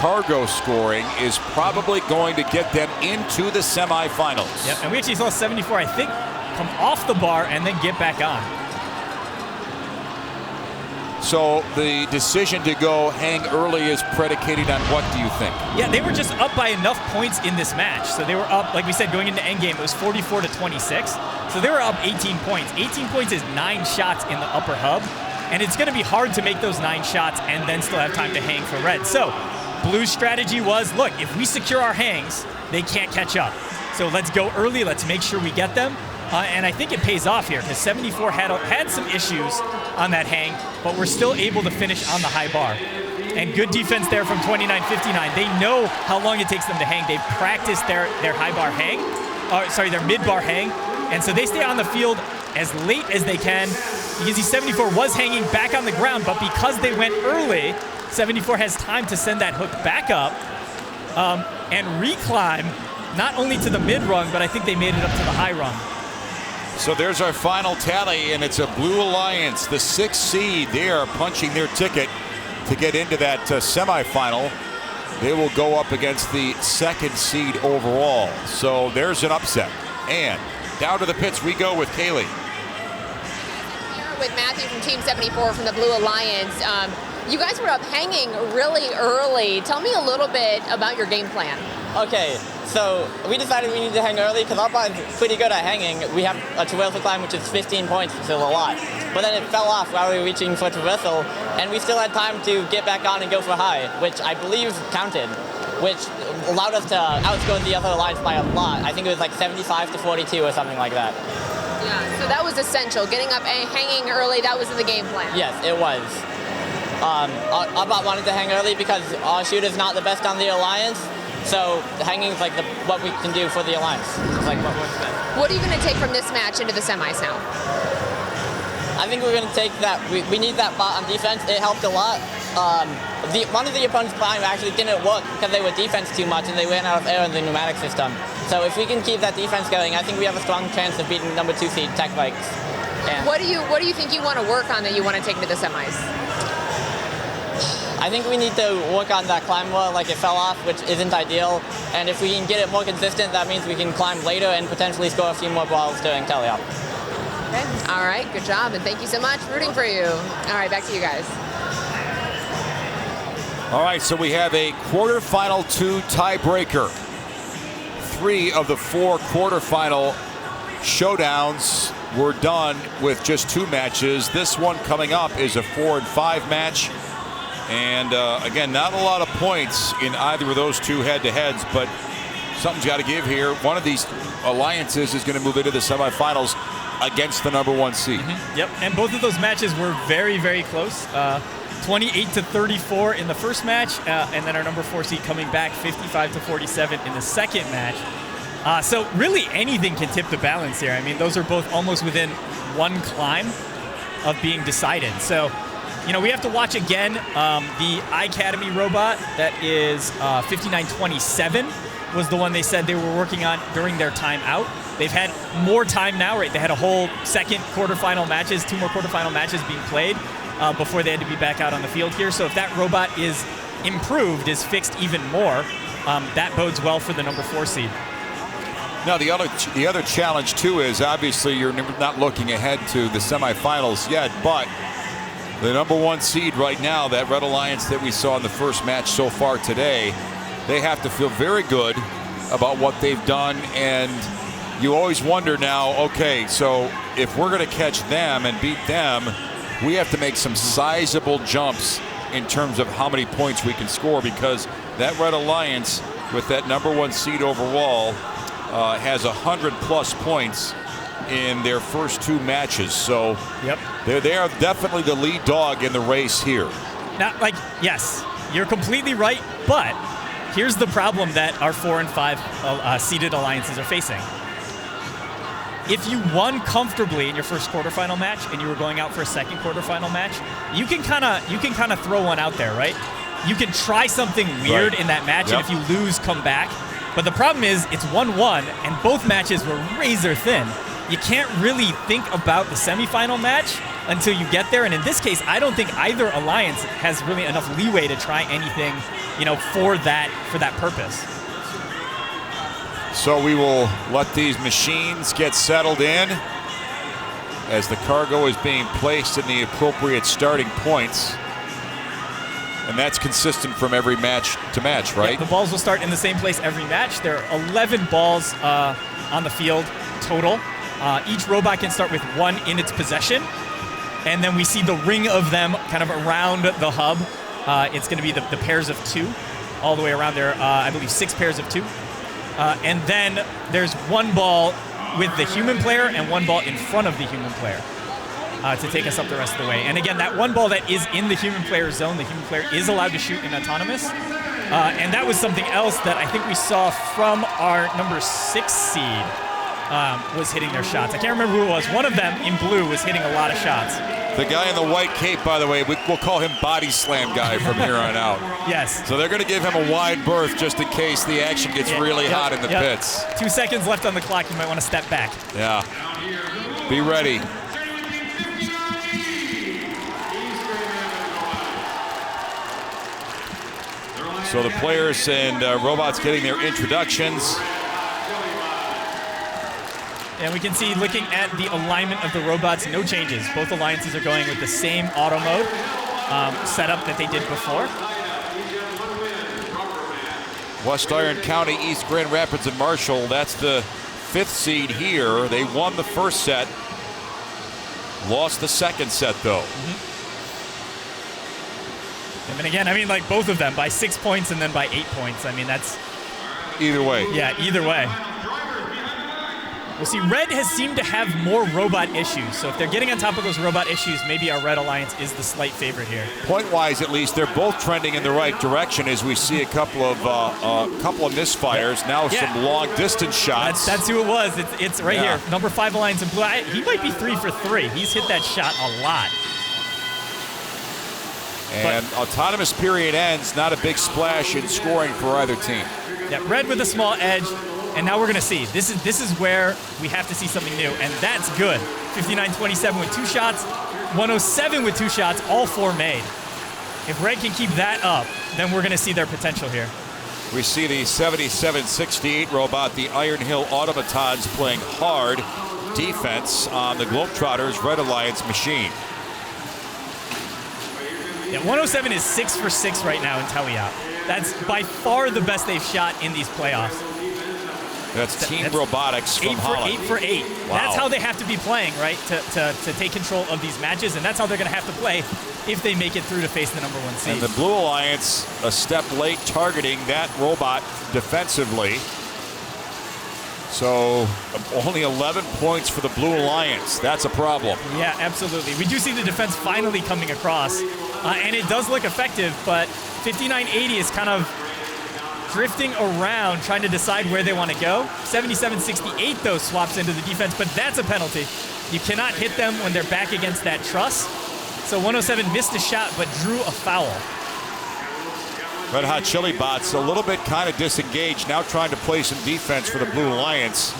cargo scoring, is probably going to get them into the semifinals. Yep, and we actually saw 74, I think, come off the bar and then get back on. So the decision to go hang early is predicated on what, do you think? Yeah, they were just up by enough points in this match. So they were up, like we said, going into endgame, it was 44-26. So they were up 18 points. 18 points is 9 shots in the upper hub. And it's going to be hard to make those 9 shots and then still have time to hang for red. So Blue's strategy was, look, if we secure our hangs, they can't catch up. So let's go early. Let's make sure we get them. And I think it pays off here because 74 had some issues on that hang, but we're still able to finish on the high bar. And good defense there from 29-59. They know how long it takes them to hang. They've practiced their high bar hang, their mid bar hang. And so they stay on the field as late as they can. Because 74 was hanging back on the ground, but because they went early, 74 has time to send that hook back up and reclimb not only to the mid rung, but I think they made it up to the high rung. So there's our final tally, and it's a Blue Alliance, the 6th seed. They are punching their ticket to get into that semifinal. They will go up against the 2nd seed overall. So there's an upset. And down to the pits we go with Kaylee. Here with Matthew from Team 74 from the Blue Alliance. You guys were up hanging really early. Tell me a little bit about your game plan. Okay, so we decided we need to hang early because our bar is pretty good at hanging. We have a traversal climb, which is 15 points, which is a lot. But then it fell off while we were reaching for traversal, and we still had time to get back on and go for high, which I believe counted, which allowed us to outscore the other alliance by a lot. I think it was like 75-42 or something like that. Yeah, so that was essential. Getting up and hanging early, that was in the game plan. Yes, it was. Our bot wanted to hang early because our shooter's not the best on the alliance. So hanging is like what we can do for the alliance. It's like what works best. What are you going to take from this match into the semis now? I think we're going to take that. We need that bot on defense. It helped a lot. One of the opponents' climb actually didn't work because they were defense too much and they ran out of air in the pneumatic system. So if we can keep that defense going, I think we have a strong chance of beating number 2 seed Tech Bikes. And what do you think you want to work on that you want to take into the semis? I think we need to work on that climb more, like it fell off, which isn't ideal. And if we can get it more consistent, that means we can climb later and potentially score a few more balls during tele-op. Okay, all right, good job, and thank you so much. Rooting for you. All right, back to you guys. All right, so we have a quarterfinal 2 tiebreaker. 3 of the 4 quarterfinal showdowns were done with just 2 matches. This one coming up is a 4 and 5 match. And again, not a lot of points in either of those 2 head-to-heads, but something's got to give here. One of these alliances is going to move into the semifinals against the number 1 seed. Yep, and both of those matches were very, very close. 28-34 in the first match, and then our number 4 seed coming back 55-47 in the second match. So really anything can tip the balance here. I mean, those are both almost within 1 climb of being decided. So, you know, we have to watch again the iAcademy robot that is 5927 was the one they said they were working on during their timeout. They've had more time now, right? They had a whole second quarterfinal matches, 2 more quarterfinal matches being played before they had to be back out on the field here. So if that robot is improved, is fixed even more, that bodes well for the number 4 seed. Now the other challenge too is obviously you're not looking ahead to the semifinals yet, but the number 1 seed right now, that Red Alliance that we saw in the first match so far today, they have to feel very good about what they've done. And you always wonder now, okay, so if we're going to catch them and beat them, we have to make some sizable jumps in terms of how many points we can score, because that Red Alliance with that number 1 seed overall has 100+ points in their first 2 matches. So yep, they are definitely the lead dog in the race here. Not like, yes, you're completely right, but here's the problem that our 4 and 5 seeded alliances are facing. If you won comfortably in your first quarterfinal match and you were going out for a second quarterfinal match, you can kind of throw one out there, right? You can try something weird in that match, and if you lose, come back. But the problem is it's 1-1, and both matches were razor thin. You can't really think about the semifinal match until you get there. And in this case, I don't think either alliance has really enough leeway to try anything, you know, for that purpose. So we will let these machines get settled in as the cargo is being placed in the appropriate starting points. And that's consistent from every match to match, right? Yeah, the balls will start in the same place every match. There are 11 balls on the field total. Each robot can start with 1 in its possession. And then we see the ring of them kind of around the hub. It's going to be the pairs of 2 all the way around there. I believe 6 pairs of 2. And then there's 1 ball with the human player and 1 ball in front of the human player. to take us up the rest of the way. And again, that one ball that is in the human player zone, the human player is allowed to shoot in autonomous. And that was something else that I think we saw from our number 6 seed was hitting their shots. I can't remember who it was. One of them in blue was hitting a lot of shots. The guy in the white cape, by the way, we'll call him Body Slam Guy from here on out. Yes. So they're going to give him a wide berth just in case the action gets really hot in the pits. 2 seconds left on the clock. You might want to step back. Yeah. Be ready. So the players and robots getting their introductions. And we can see, looking at the alignment of the robots, no changes. Both alliances are going with the same auto mode setup that they did before. West Iron County, East Grand Rapids, and Marshall. That's the 5th seed here. They won the first set. Lost the second set, though. And then again, I mean, like both of them by 6 points and then by 8 points. I mean, that's... Either way. Yeah, either way. We'll see, Red has seemed to have more robot issues. So if they're getting on top of those robot issues, maybe our Red Alliance is the slight favorite here. Point-wise, at least, they're both trending in the right direction as we see a couple of misfires. Now some long-distance shots. That's who it was. It's right here. Number 5 Alliance in blue. He might be 3 for 3. He's hit that shot a lot. And autonomous period ends. Not a big splash in scoring for either team. Yeah, Red with a small edge. And now we're going to see. This is where we have to see something new, and that's good. 59-27 with 2 shots, 107 with 2 shots, all 4 made. If Red can keep that up, then we're going to see their potential here. We see the 77-68 robot, the Iron Hill Automatons, playing hard defense on the Globetrotters Red Alliance machine. Yeah, 107 is 6 for 6 right now in Telly-Out. That's by far the best they've shot in these playoffs. That's Team Robotics from Holland. 8 for 8. Wow. That's how they have to be playing, right, to take control of these matches, and that's how they're going to have to play if they make it through to face the number 1 seed. And the Blue Alliance a step late targeting that robot defensively. So only 11 points for the Blue Alliance. That's a problem. Yeah, absolutely. We do see the defense finally coming across, and it does look effective, but 59-80 is kind of drifting around, trying to decide where they want to go. 77-68, though, swaps into the defense, but that's a penalty. You cannot hit them when they're back against that truss. So 107 missed a shot, but drew a foul. Red Hot Chili Bots a little bit kind of disengaged, now trying to play some defense for the Blue Alliance.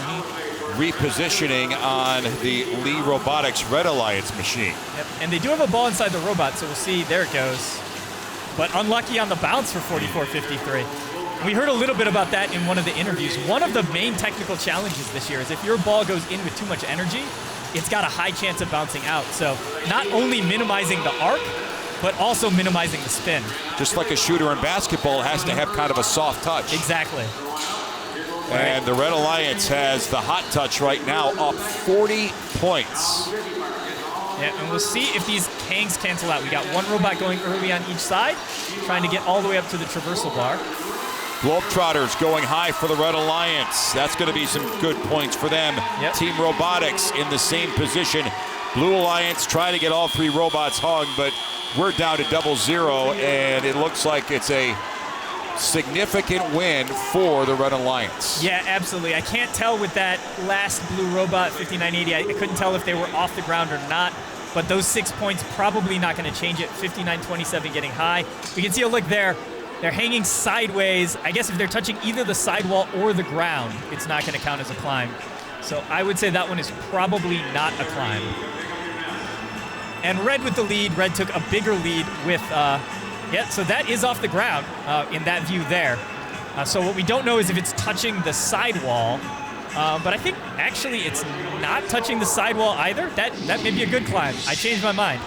Repositioning on the Lee Robotics Red Alliance machine. Yep. And they do have a ball inside the robot, so we'll see. There it goes. But unlucky on the bounce for 44-53. We heard a little bit about that in one of the interviews. One of the main technical challenges this year is if your ball goes in with too much energy, it's got a high chance of bouncing out. So not only minimizing the arc, but also minimizing the spin. Just like a shooter in basketball has to have kind of a soft touch. Exactly. And the Red Alliance has the hot touch right now, up 40 points. Yeah, and we'll see if these hangs cancel out. We got one robot going early on each side, trying to get all the way up to the traversal bar. Globetrotters going high for the Red Alliance. That's going to be some good points for them. Yep. Team Robotics in the same position. Blue Alliance trying to get all 3 robots hung, but we're down to 0-0, and it looks like it's a significant win for the Red Alliance. Yeah, absolutely. I can't tell with that last blue robot, 59-80. I couldn't tell if they were off the ground or not, but those 6 points probably not going to change it. 59-27 getting high. We can see a look there. They're hanging sideways. I guess if they're touching either the sidewall or the ground, it's not going to count as a climb. So I would say that one is probably not a climb. And Red with the lead. Red took a bigger lead with, so that is off the ground in that view there. So what we don't know is if it's touching the sidewall, but I think actually it's not touching the sidewall either. That may be a good climb. I changed my mind.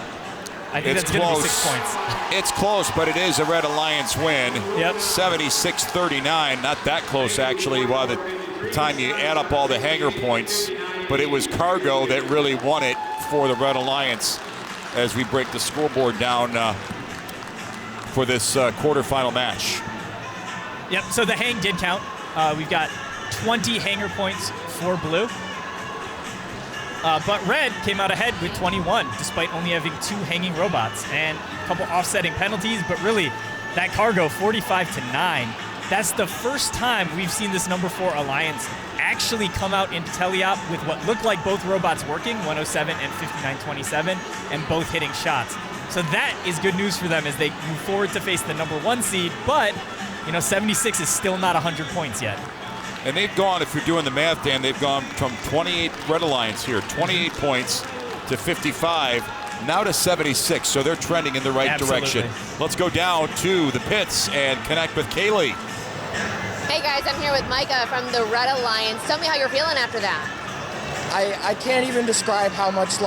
I think that's going to be 6 points. It's close, but it is a Red Alliance win. Yep. 76-39, not that close actually by the time you add up all the hanger points, but it was Cargo that really won it for the Red Alliance as we break the scoreboard down for this quarterfinal match. Yep, so the hang did count. We've got 20 hanger points for blue. But red came out ahead with 21, despite only having 2 hanging robots and a couple offsetting penalties. But really, that cargo, 45-9. That's the first time we've seen this number 4 alliance actually come out into teleop with what looked like both robots working, 107 and 59-27, and both hitting shots. So that is good news for them as they move forward to face the number 1 seed. But, 76 is still not 100 points yet. And they've gone, if you're doing the math, Dan, they've gone from 28 Red Alliance here, 28 points to 55, now to 76. So they're trending in the right direction. Let's go down to the pits and connect with Kaylee. Hey guys, I'm here with Micah from the Red Alliance. Tell me how you're feeling after that. I can't even describe how much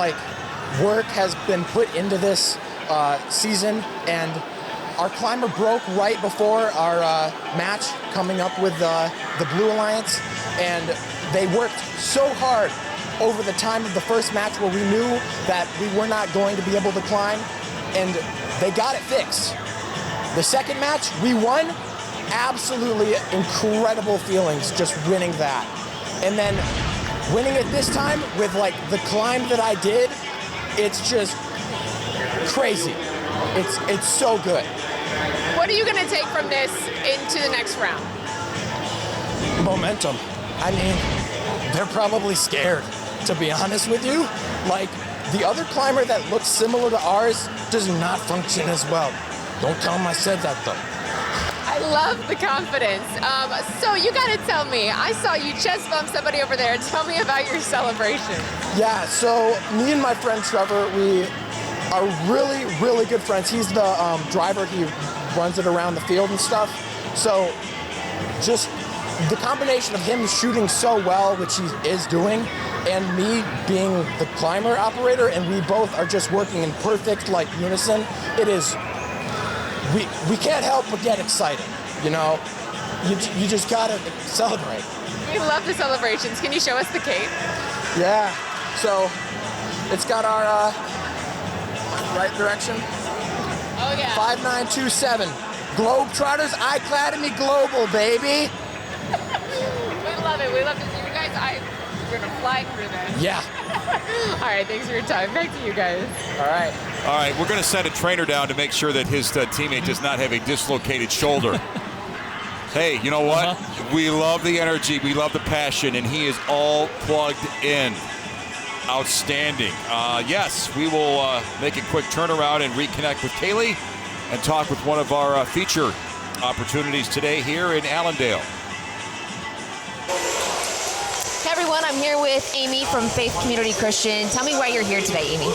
work has been put into this season, and our climber broke right before our match coming up with the Blue Alliance, and they worked so hard over the time of the first match where we knew that we were not going to be able to climb, and they got it fixed. The second match, we won. Absolutely incredible feelings just winning that. And then winning it this time with the climb that I did, it's just crazy. It's so good. What are you going to take from this into the next round? Momentum. I mean, they're probably scared, to be honest with you. The other climber that looks similar to ours does not function as well. Don't tell them I said that, though. I love the confidence. So you got to tell me, I saw you chest bump somebody over there. Tell me about your celebration. Yeah, so me and my friend Trevor, we are really, really good friends. He's the driver. He runs it around the field and stuff. So just the combination of him shooting so well, which he is doing, and me being the climber operator, and we both are just working in perfect unison, it is, we can't help but get excited, You just gotta celebrate. We love the celebrations. Can you show us the cape? Yeah, so it's got our right direction. Oh yeah. 5927. Globetrotters, iClademy Global, baby. We love it. We love to see you guys. We're gonna fly through this. Yeah. All right, thanks for your time. Back to you guys. All right. All right, we're going to send a trainer down to make sure that his teammate does not have a dislocated shoulder. Hey, you know what? We love the energy. We love the passion, and he is all plugged in. Outstanding. Yes, we will make a quick turnaround and reconnect with Kaylee and talk with one of our feature opportunities today here in Allendale. Hey everyone, I'm here with Amy from Faith Community Christian. Tell me why you're here today, Amy.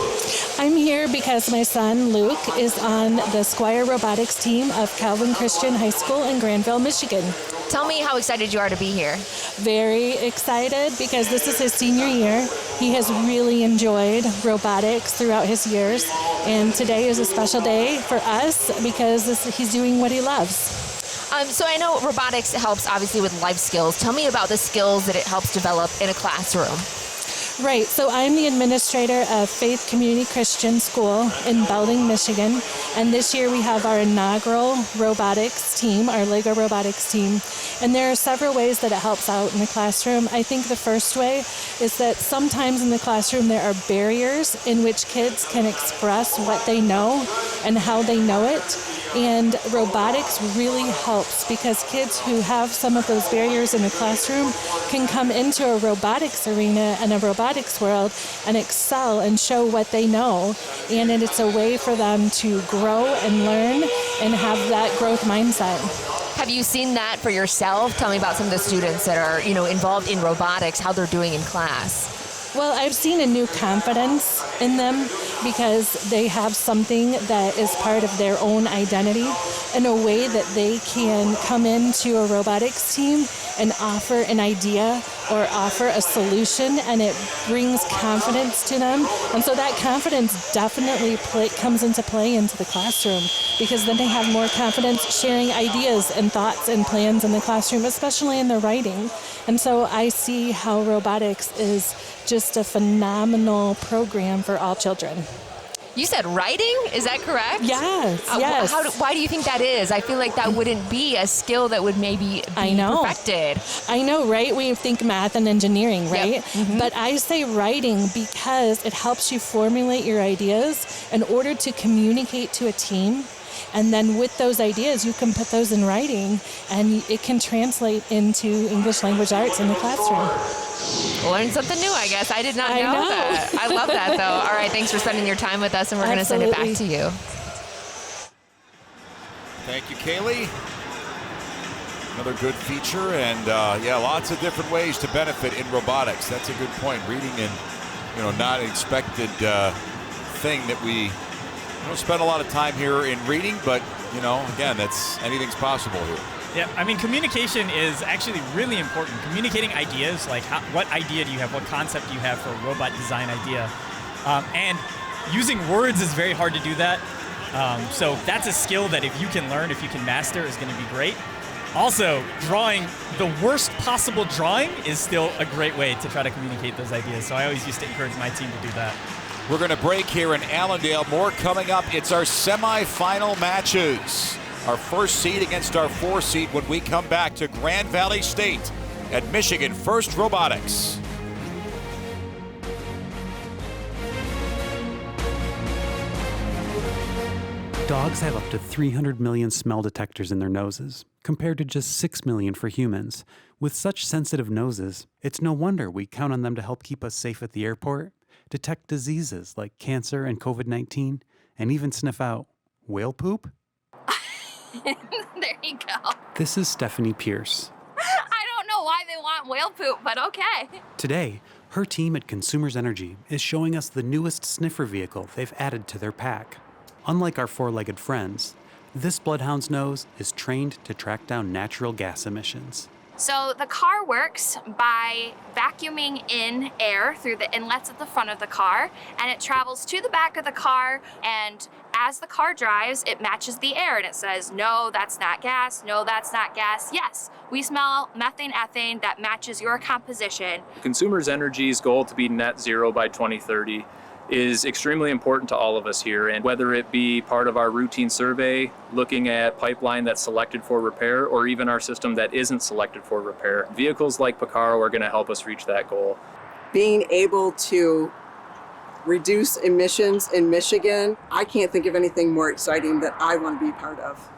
I'm here because my son Luke is on the Squire Robotics team of Calvin Christian High School in Granville, Michigan. Tell me how excited you are to be here. Very excited because this is his senior year. He has really enjoyed robotics throughout his years, and today is a special day for us because he's doing what he loves. So I know robotics helps obviously with life skills. Tell me about the skills that it helps develop in a classroom. Right, so I'm the administrator of Faith Community Christian School in Belding, Michigan, and this year we have our inaugural robotics team, our Lego robotics team, and there are several ways that it helps out in the classroom. I think the first way is that sometimes in the classroom there are barriers in which kids can express what they know and how they know it, and robotics really helps because kids who have some of those barriers in the classroom can come into a robotics arena and a robotics world and excel and show what they know, and it's a way for them to grow and learn and have that growth mindset. Have you seen that for yourself? Tell me about some of the students that are, involved in robotics, how they're doing in class. Well, I've seen a new confidence in them because they have something that is part of their own identity in a way that they can come into a robotics team and offer an idea or offer a solution, and it brings confidence to them. And so that confidence definitely comes into play into the classroom because then they have more confidence sharing ideas and thoughts and plans in the classroom, especially in the writing. And so I see how robotics is just a phenomenal program for all children. You said writing? Is that correct? Yes, yes. Why do you think that is? I feel like that wouldn't be a skill that would maybe be perfected. I know, right? We think math and engineering, right? Yep. Mm-hmm. But I say writing because it helps you formulate your ideas in order to communicate to a team. And then with those ideas, you can put those in writing, and it can translate into English language arts in the classroom. Learn something new, I guess. I did not know that. I love that, though. All right, thanks for spending your time with us, and we're going to send it back to you. Thank you, Kaylee. Another good feature, and yeah, lots of different ways to benefit in robotics. That's a good point. Reading and, not an expected thing that we don't spend a lot of time here in reading, but, again, anything's possible here. Yeah, I mean, communication is actually really important. Communicating ideas, like what idea do you have, what concept do you have for a robot design idea? And using words is very hard to do that. So that's a skill that if you can learn, if you can master, is going to be great. Also, drawing the worst possible drawing is still a great way to try to communicate those ideas. So I always used to encourage my team to do that. We're going to break here in Allendale. More coming up. It's our semifinal matches. Our first seed against our 4 seed when we come back to Grand Valley State at Michigan First Robotics. Dogs have up to 300 million smell detectors in their noses, compared to just 6 million for humans. With such sensitive noses, it's no wonder we count on them to help keep us safe at the airport, detect diseases like cancer and COVID-19, and even sniff out whale poop. There you go. This is Stephanie Pierce. I don't know why they want whale poop, but okay. Today, her team at Consumers Energy is showing us the newest sniffer vehicle they've added to their pack. Unlike our 4-legged friends, this bloodhound's nose is trained to track down natural gas emissions. So the car works by vacuuming in air through the inlets at the front of the car, and it travels to the back of the car, and as the car drives, it matches the air, and it says, no, that's not gas, no, that's not gas. Yes, we smell methane, ethane that matches your composition. Consumers Energy's goal to be net zero by 2030 is extremely important to all of us here, and whether it be part of our routine survey, looking at pipeline that's selected for repair, or even our system that isn't selected for repair, vehicles like Picaro are going to help us reach that goal. Being able to reduce emissions in Michigan, I can't think of anything more exciting that I want to be part of.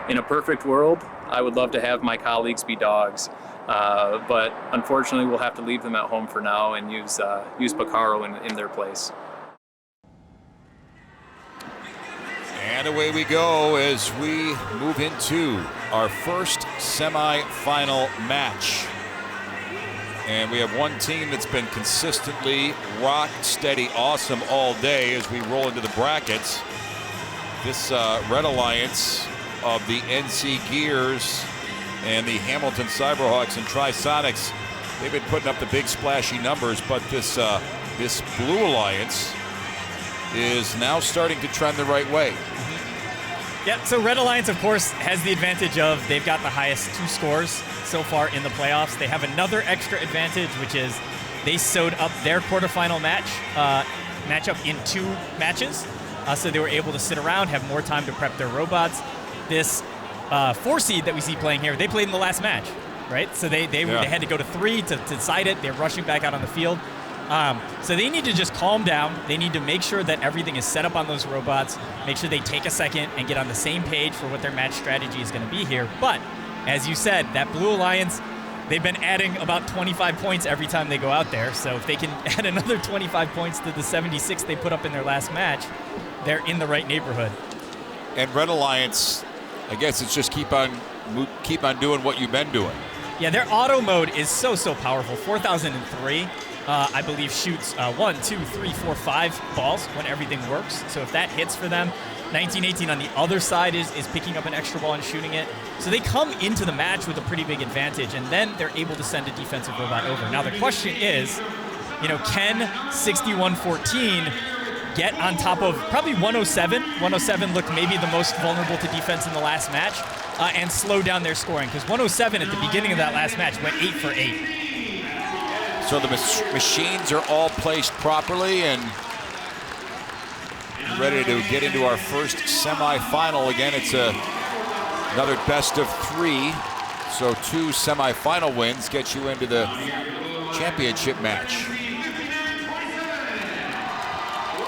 In a perfect world, I would love to have my colleagues be dogs, but unfortunately we'll have to leave them at home for now and use Picaro in their place. And away we go as we move into our first semi-final match. And we have one team that's been consistently rock steady awesome all day as we roll into the brackets. This Red Alliance of the NC Gears and the Hamilton Cyberhawks and Trisonics, they've been putting up the big splashy numbers, but this Blue Alliance is now starting to trend the right way. Yeah, so Red Alliance, of course, has the advantage of they've got the highest 2 scores so far in the playoffs. They have another extra advantage, which is they sewed up their quarterfinal matchup in 2 matches. So they were able to sit around, have more time to prep their robots. This 4 seed that we see playing here, they played in the last match, right? So they had to go to 3 to decide it. They're rushing back out on the field. So they need to just calm down. They need to make sure that everything is set up on those robots, make sure they take a second and get on the same page for what their match strategy is going to be here. But as you said, that Blue Alliance, they've been adding about 25 points every time they go out there. So if they can add another 25 points to the 76 they put up in their last match, they're in the right neighborhood. And Red Alliance, I guess it's just keep on doing what you've been doing. Yeah, their auto mode is so powerful. 4003, I believe, shoots 1, 2, 3, 4, 5 balls when everything works. So if that hits for them, 1918 on the other side is picking up an extra ball and shooting it. So they come into the match with a pretty big advantage, and then they're able to send a defensive robot over. Now the question is, can 6114 get on top of probably 107? 107 looked maybe the most vulnerable to defense in the last match, and slow down their scoring, because 107 at the beginning of that last match went 8 for 8. So the machines are all placed properly, and ready to get into our first semifinal. Again, it's another best of 3. So 2 semifinal wins get you into the championship match.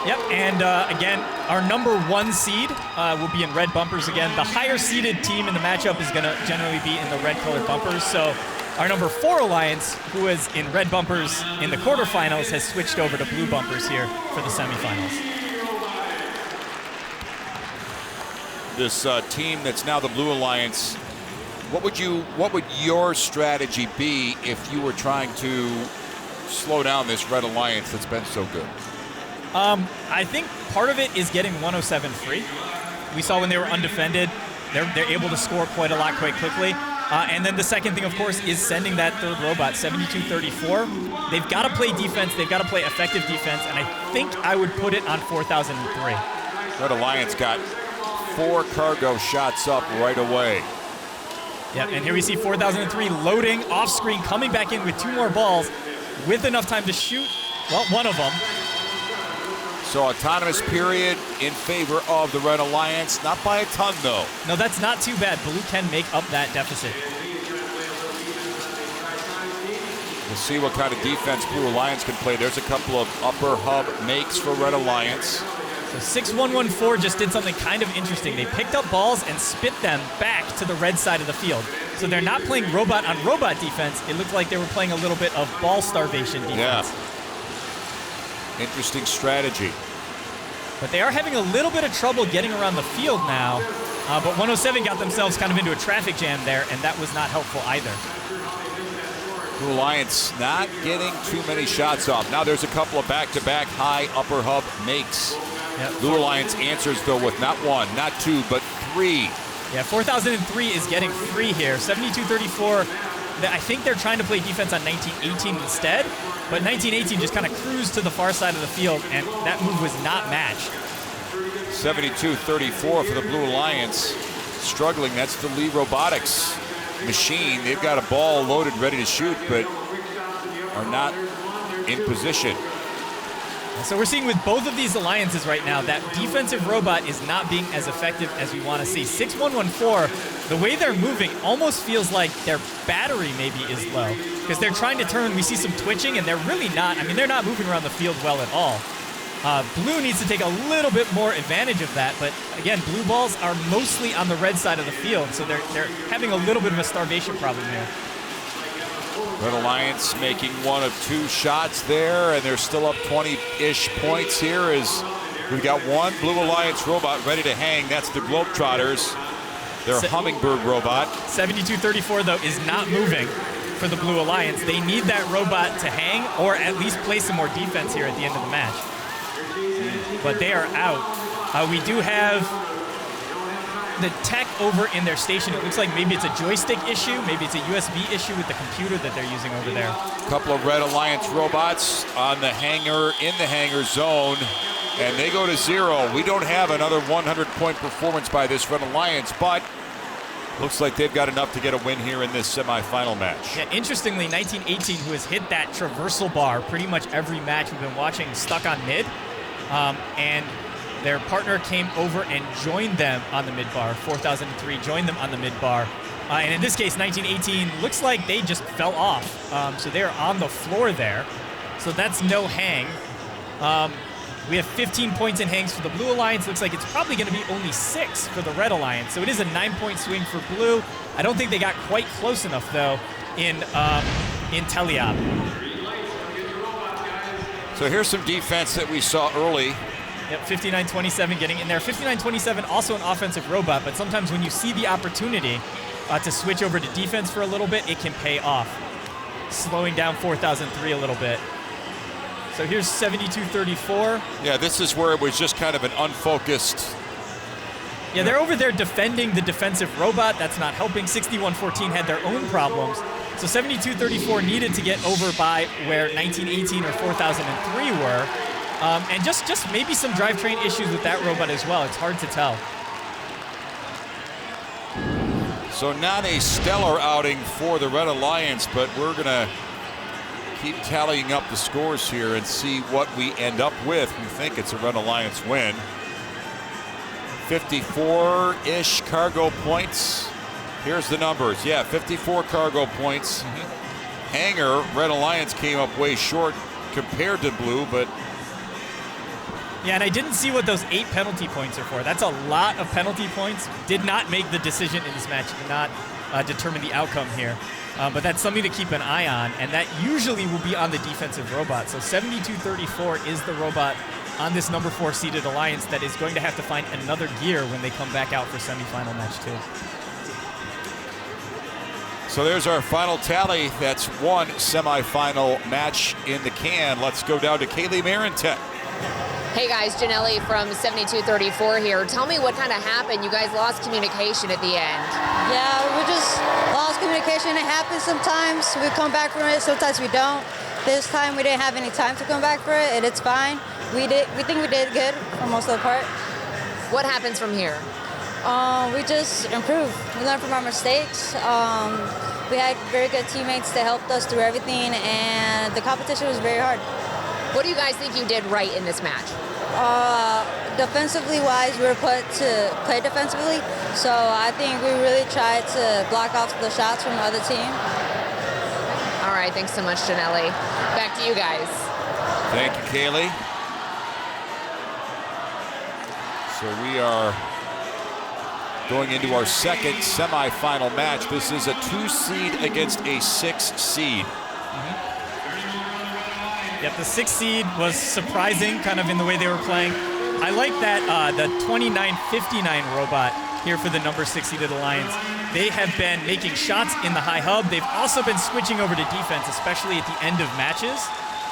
Yep, and again, our number 1 seed will be in red bumpers again. The higher seeded team in the matchup is going to generally be in the red colored bumpers. So our number 4 alliance, who is in red bumpers in the quarterfinals, has switched over to blue bumpers here for the semifinals. This team that's now the blue alliance, what would your strategy be if you were trying to slow down this red alliance that's been so good? I think part of it is getting 107 free. We saw when they were undefended, they're able to score quite a lot quite quickly. And then the second thing, of course, is sending that third robot, 7234. They've got to play defense. They've got to play effective defense. And I think I would put it on 4003. Red Alliance got 4 cargo shots up right away. Yep, and here we see 4003 loading off screen, coming back in with 2 more balls with enough time to shoot, well, one of them. So autonomous period in favor of the Red Alliance, not by a ton though. No, that's not too bad. Blue can make up that deficit. We'll see what kind of defense Blue Alliance can play. There's a couple of upper hub makes for Red Alliance. So 6114 just did something kind of interesting. They picked up balls and spit them back to the red side of the field. So they're not playing robot on robot defense. It looked like they were playing a little bit of ball starvation defense. Yeah. Interesting strategy. But they are having a little bit of trouble getting around the field now. But 107 got themselves kind of into a traffic jam there, and that was not helpful either. Blue Alliance not getting too many shots off. Now there's a couple of back-to-back high upper hub makes. Yep. Blue Alliance answers though with not 1, not 2, but 3. Yeah, 4003 is getting free here. 7234, I think they're trying to play defense on 1918 instead, but 1918 just kind of cruised to the far side of the field, and that move was not matched. 7234 for the Blue Alliance. Struggling, that's the Lee Robotics machine. They've got a ball loaded, ready to shoot, but are not in position. So we're seeing with both of these alliances right now that defensive robot is not being as effective as we want to see. 6114, the way they're moving almost feels like their battery maybe is low, because they're trying to turn. We see some twitching, and they're really not. I mean, they're not moving around the field well at all. Blue needs to take a little bit more advantage of that, but again, blue balls are mostly on the red side of the field, so they're having a little bit of a starvation problem here. Red Alliance making 1 of 2 shots there, and they're still up 20-ish points here as we've got 1 Blue Alliance robot ready to hang. That's the Globetrotters, their Hummingbird robot. 7234, though, is not moving for the Blue Alliance. They need that robot to hang or at least play some more defense here at the end of the match. But they are out. We do have the tech over in their station. It looks like maybe it's a joystick issue, maybe it's a USB issue with the computer that they're using over there. A couple of Red Alliance robots on the hangar, in the hangar zone, and they go to 0. We don't have another 100-point performance by this Red Alliance, but looks like they've got enough to get a win here in this semifinal match. Yeah, interestingly, 1918, who has hit that traversal bar pretty much every match we've been watching, stuck on mid, and their partner came over and joined them on the mid bar. 4003 joined them on the mid bar. And in this case, 1918 looks like they just fell off. So they're on the floor there. So that's no hang. We have 15 points in hangs for the Blue Alliance. Looks like it's probably going to be only 6 for the Red Alliance. So it is a 9-point swing for Blue. I don't think they got quite close enough, though, in Teliab. So here's some defense that we saw early. Yep, 5927 getting in there. 5927 also an offensive robot, but sometimes when you see the opportunity to switch over to defense for a little bit, it can pay off. Slowing down 4003 a little bit. So here's 7234. Yeah, this is where it was just kind of an unfocused. Yeah, they're over there defending the defensive robot. That's not helping. 6114 had their own problems. So 7234 needed to get over by where 1918 or 4003 were. And just maybe some drivetrain issues with that robot as well. It's hard to tell. So not a stellar outing for the Red Alliance, but we're going to keep tallying up the scores here and see what we end up with. We think it's a Red Alliance win. 54-ish cargo points. Here's the numbers. Yeah, 54 cargo points. Hanger, Red Alliance came up way short compared to blue, but yeah, and I didn't see what those 8 penalty points are for. That's a lot of penalty points. Did not make the decision in this match. Did not determine the outcome here. But that's something to keep an eye on, and that usually will be on the defensive robot. So 72-34 is the robot on this number 4 seeded alliance that is going to have to find another gear when they come back out for semifinal match 2. So there's our final tally. That's one semifinal match in the can. Let's go down to Kaylee Marintet. Hey guys, Janelli from 72-34 here. Tell me what kind of happened. You guys lost communication at the end. Yeah, we just lost communication. It happens sometimes. We come back from it, sometimes we don't. This time we didn't have any time to come back for it, and it's fine. We think we did good for most of the part. What happens from here? We just improve. We learn from our mistakes. We had very good teammates that helped us through everything, and the competition was very hard. What do you guys think you did right in this match? Defensively wise, we were put to play defensively, so I think we really tried to block off the shots from the other team. All right, thanks so much, Janelli. Back to you guys. Thank you, Kaylee. So we are going into our second semifinal match. This is a 2 seed against a 6 seed. Yep, the 6 seed was surprising kind of in the way they were playing. I like that the 2959 robot here for the number 6 seeded alliance. They have been making shots in the high hub. They've also been switching over to defense, especially at the end of matches.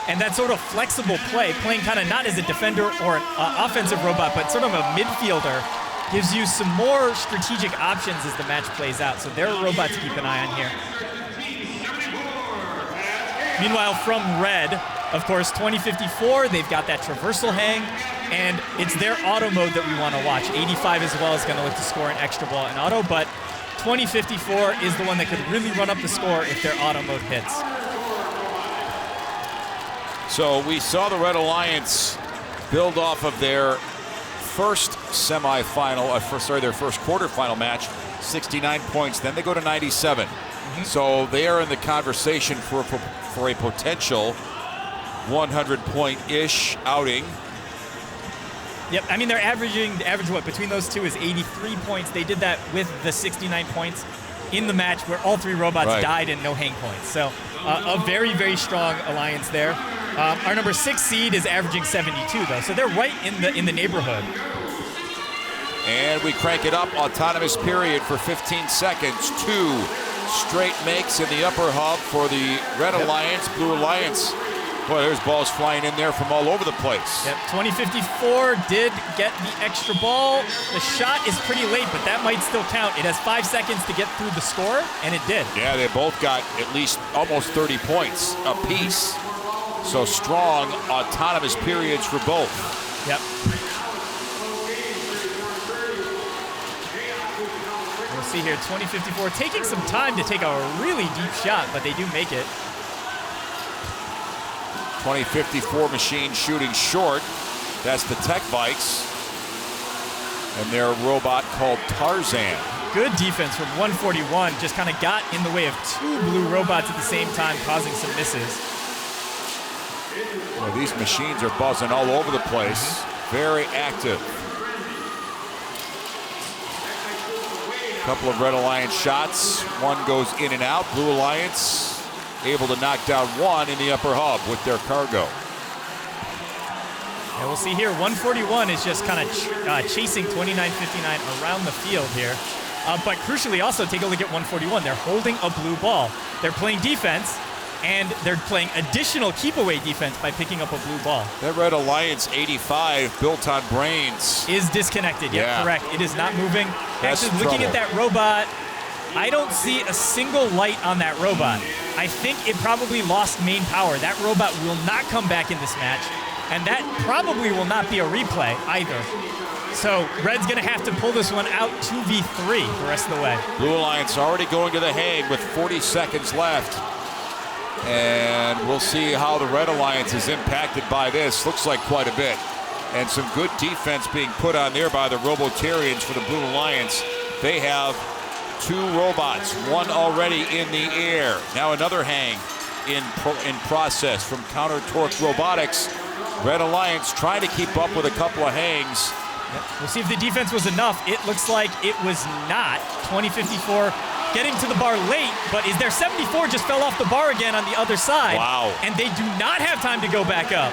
And that sort of flexible play, playing kind of not as a defender or an offensive robot, but sort of a midfielder, gives you some more strategic options as the match plays out. So they're a robot to keep an eye on here. Meanwhile, from Red, of course, 2054, they've got that traversal hang, and it's their auto mode that we want to watch. 85 as well is going to look to score an extra ball in auto, but 2054 is the one that could really run up the score if their auto mode hits. So we saw the Red Alliance build off of their first semifinal, their first quarterfinal match, 69 points. Then they go to 97. So they are in the conversation for a potential 100-point-ish outing. Yep, I mean, they're averaging, the average what, between those two is 83 points. They did that with the 69 points in the match where all 3 robots died and no hang points. So a very, very strong alliance there. Our number 6 seed is averaging 72 though, so they're right in the neighborhood. And we crank it up, autonomous period for 15 seconds. 2 straight makes in the upper hub for the Red Alliance, Blue Alliance. Boy, there's balls flying in there from all over the place. Yep, 2054 did get the extra ball. The shot is pretty late, but that might still count. It has 5 seconds to get through the score, and it did. Yeah, they both got at least almost 30 points apiece. So strong autonomous periods for both. Yep. We'll see here, 2054 taking some time to take a really deep shot, but they do make it. 2054 machine shooting short. That's the Tech Bikes. And their robot called Tarzan. Good defense from 141. Just kind of got in the way of 2 blue robots at the same time, causing some misses. Well, these machines are buzzing all over the place. Very active. Couple of Red Alliance shots. One goes in and out. Blue Alliance able to knock down 1 in the upper hub with their cargo. And we'll see here, 141 is just kind of chasing 2959 around the field here. But crucially also, take a look at 141. They're holding a blue ball. They're playing defense, and they're playing additional keep-away defense by picking up a blue ball. That Red Alliance 85 built on brains is disconnected. Yeah, correct. It is not moving. That's actually looking at that robot, I don't see a single light on that robot. I think it probably lost main power. That robot will not come back in this match, and that probably will not be a replay either. So Red's gonna have to pull this one out 2v3 the rest of the way. Blue Alliance already going to the hang with 40 seconds left. And we'll see how the Red Alliance is impacted by this. Looks like quite a bit. And some good defense being put on there by the Robotarians for the Blue Alliance. They have 2 robots, one already in the air. Now another hang in process from Counter Torque Robotics. Red Alliance trying to keep up with a couple of hangs. We'll see if the defense was enough. It looks like it was not. 2054 getting to the bar late, but is there 74 just fell off the bar again on the other side. Wow. And they do not have time to go back up.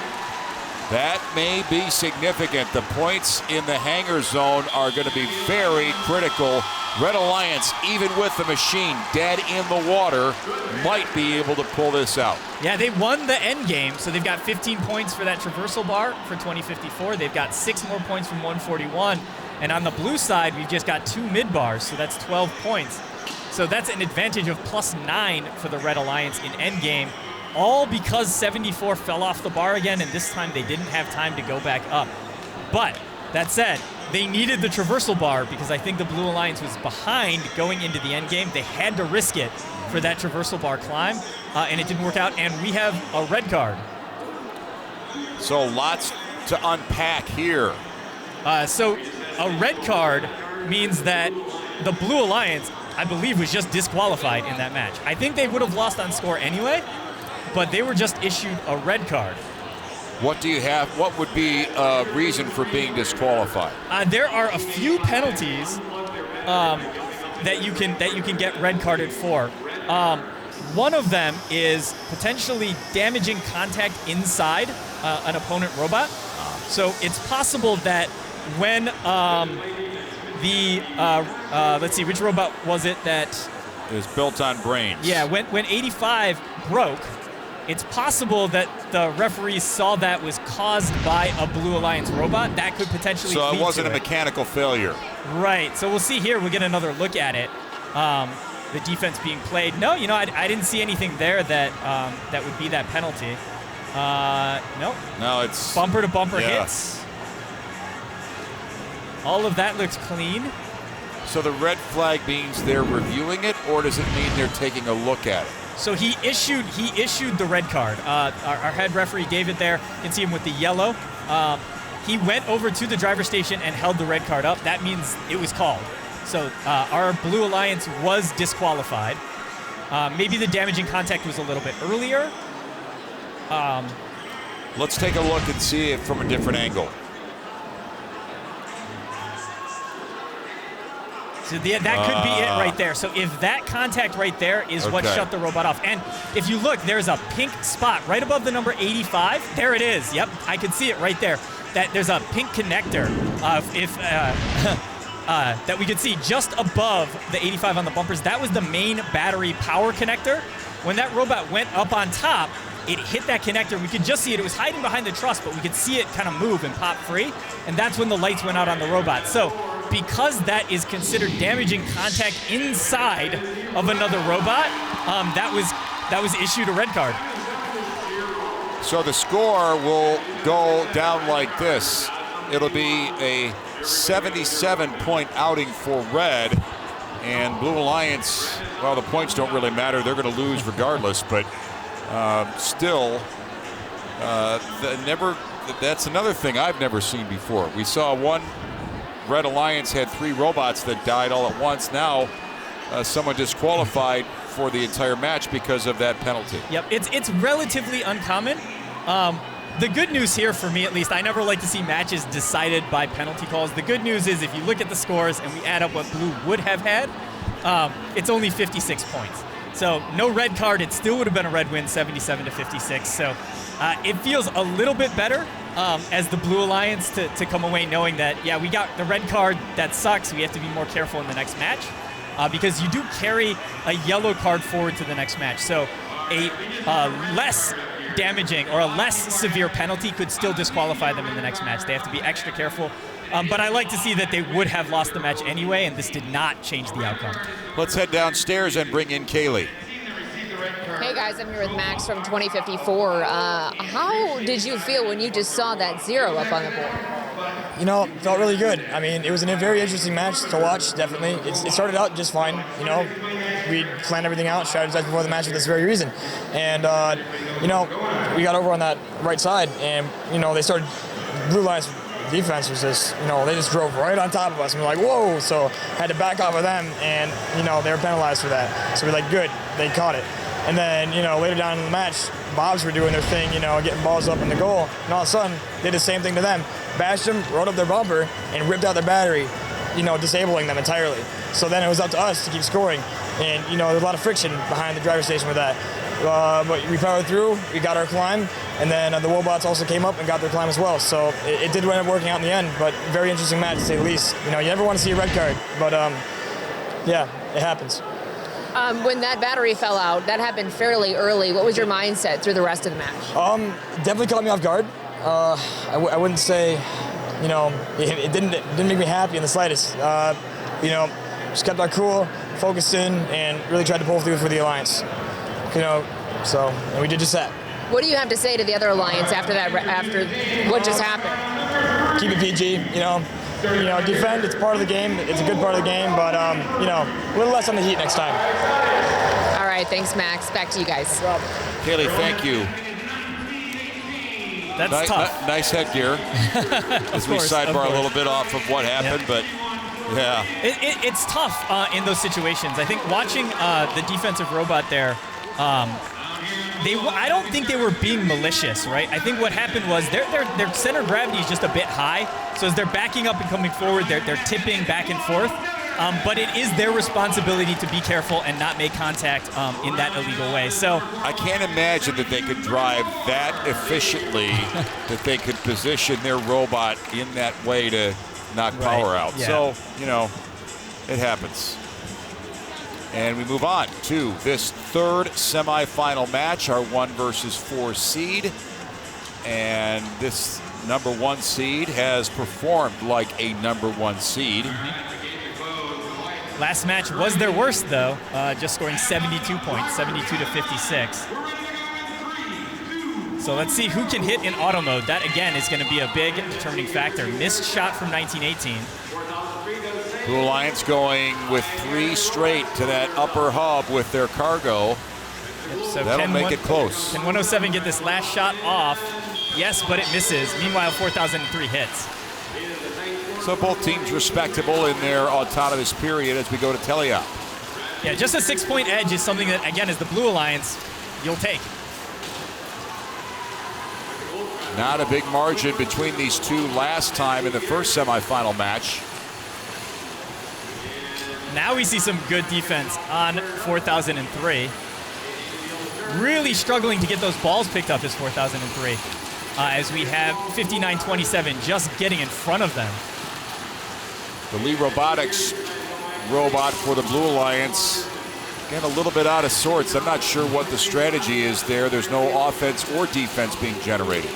That may be significant. The points in the hanger zone are going to be very critical. Red Alliance, even with the machine dead in the water, might be able to pull this out. Yeah, they won the end game, so they've got 15 points for that traversal bar for 2054. They've got 6 more points from 141. And on the blue side, we've just got 2 mid bars, so that's 12 points. So that's an advantage of +9 for the Red Alliance in end game, all because 74 fell off the bar again, and this time they didn't have time to go back up. But that said, they needed the traversal bar because I think the Blue Alliance was behind going into the end game. They had to risk it for that traversal bar climb, and it didn't work out, and we have a red card. So lots to unpack here. So a red card means that the Blue Alliance, I believe, was just disqualified in that match. I think they would have lost on score anyway, but they were just issued a red card. What do you have? What would be a reason for being disqualified? There are a few penalties that you can get red carded for. One of them is potentially damaging contact inside an opponent robot. So it's possible that when let's see, which robot was it that It was built on brains. Yeah, when 85 broke, it's possible that the referees saw that was caused by a Blue Alliance robot. That could potentially So lead it wasn't to a mechanical failure. Right. So we'll see here. We'll get another look at it. The defense being played. No, I didn't see anything there that that would be that penalty. Nope. No, it's bumper to bumper hits. All of that looks clean. So the red flag means they're reviewing it, or does it mean they're taking a look at it? So he issued the red card. Our head referee David there, you can see him with the yellow. He went over to the driver station and held the red card up. That means it was called. So our Blue Alliance was disqualified. Maybe the damaging contact was a little bit earlier. Let's take a look and see it from a different angle. So that could be it right there. So if that contact right there is what shut the robot off. And if you look, there's a pink spot right above the number 85. There it is. Yep, I can see it right there. That there's a pink connector that we could see just above the 85 on the bumpers. That was the main battery power connector. When that robot went up on top, it hit that connector. We could just see it. It was hiding behind the truss, but we could see it kind of move and pop free. And that's when the lights went out on the robot. So because that is considered damaging contact inside of another robot, that was issued a red card. So the score will go down like this. It'll be a 77-point outing for red, and Blue Alliance, well, the points don't really matter. They're going to lose regardless, but still, that's another thing I've never seen before. We saw one Red Alliance had 3 robots that died all at once. Now, someone disqualified for the entire match because of that penalty. Yep, it's relatively uncommon. The good news here, for me at least, I never like to see matches decided by penalty calls. The good news is if you look at the scores and we add up what Blue would have had, it's only 56 points. So no red card, it still would have been a red win, 77-56. So it feels a little bit better as the Blue Alliance to come away knowing that, yeah, we got the red card, that sucks. We have to be more careful in the next match because you do carry a yellow card forward to the next match. So a less damaging or a less severe penalty could still disqualify them in the next match. They have to be extra careful. But I like to see that they would have lost the match anyway, and this did not change the outcome. Let's head downstairs and bring in Kaylee. Hey guys, I'm here with Max from 2054. How did you feel when you just saw that 0 up on the board? You know, it felt really good. I mean, it was a very interesting match to watch, definitely. It started out just fine, you know. We planned everything out, strategized before the match for this very reason. And, you know, we got over on that right side, and, you know, Blue Alliance defense was just, they just drove right on top of us. And we're like, whoa. So had to back off of them, and, they were penalized for that. So we're like, good, they caught it. And then, later down in the match, Bobs were doing their thing, getting balls up in the goal. And all of a sudden, did the same thing to them. Bashed them, rode up their bumper, and ripped out their battery, disabling them entirely. So then it was up to us to keep scoring. And, there's a lot of friction behind the driver's station with that. But we powered through, we got our climb, and then the Wobots also came up and got their climb as well. So it did end up working out in the end, but very interesting match to say the least. You never want to see a red card, but yeah, it happens. When that battery fell out, that happened fairly early. What was your mindset through the rest of the match? Definitely caught me off guard. I wouldn't say, it didn't make me happy in the slightest. Just kept our cool, focused in, and really tried to pull through for the Alliance. And we did just that. What do you have to say to the other Alliance after that? After what just happened? Keep it PG. Defend. It's part of the game. It's a good part of the game, but a little less on the heat next time. All right, thanks, Max. Back to you guys. Kaylee, thank you. That's tough. Nice headgear. As we sidebar a little bit off of what happened, but yeah. It's tough in those situations. I think watching the defensive robot there, I don't think they were being malicious, right? I think what happened was their center of gravity is just a bit high. So as they're backing up and coming forward, they're tipping back and forth. But it is their responsibility to be careful and not make contact in that illegal way. So I can't imagine that they could drive that efficiently, that they could position their robot in that way to knock power out. Yeah. So, it happens. And we move on to this third semifinal match, our 1 versus 4 seed. And this number 1 seed has performed like a number 1 seed. Last match was their worst, though, just scoring 72 points, 72 to 56. So let's see who can hit in auto mode. That, again, is going to be a big determining factor. Missed shot from 1918. Blue Alliance going with 3 straight to that upper hub with their cargo. So that'll make it close. Can 107 get this last shot off? Yes, but it misses. Meanwhile, 4003 hits. So both teams respectable in their autonomous period as we go to teleop. Yeah, just a 6-point edge is something that, again, as the Blue Alliance, you'll take. Not a big margin between these two last time in the first semifinal match. Now we see some good defense on 4003. Really struggling to get those balls picked up as 4003. As we have 5927 just getting in front of them. The Lee Robotics robot for the Blue Alliance, again, a little bit out of sorts. I'm not sure what the strategy is there. There's no offense or defense being generated.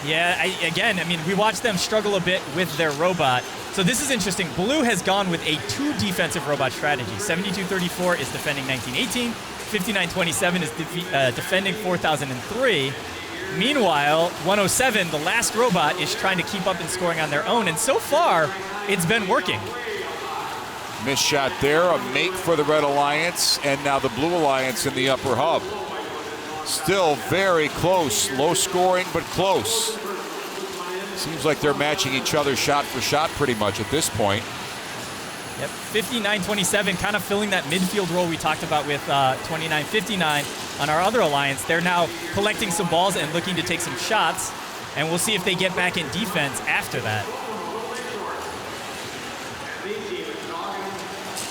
Yeah, again, we watched them struggle a bit with their robot. So this is interesting. Blue has gone with a 2 defensive robot strategy. 7234 is defending 1918. 5927 is defending 4003. Meanwhile, 107, the last robot, is trying to keep up in scoring on their own. And so far, it's been working. Missed shot there, a make for the Red Alliance, and now the Blue Alliance in the upper hub. Still very close, low scoring, but close. Seems like they're matching each other shot for shot pretty much at this point. Yep, 5927 kind of filling that midfield role we talked about with 2959 on our other alliance. They're now collecting some balls and looking to take some shots, and we'll see if they get back in defense after that.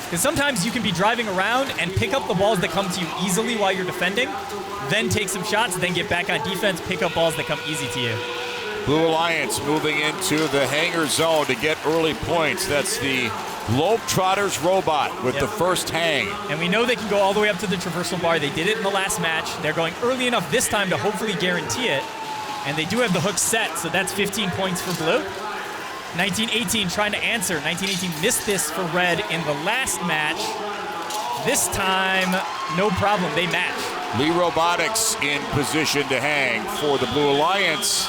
Because sometimes you can be driving around and pick up the balls that come to you easily while you're defending, then take some shots, then get back on defense, pick up balls that come easy to you. Blue Alliance moving into the hangar zone to get early points. That's the Globetrotters robot with the first hang. And we know they can go all the way up to the traversal bar. They did it in the last match. They're going early enough this time to hopefully guarantee it. And they do have the hook set, so that's 15 points for Blue. 1918 trying to answer. 1918 missed this for Red in the last match. This time, no problem, they match. Lee Robotics in position to hang for the Blue Alliance.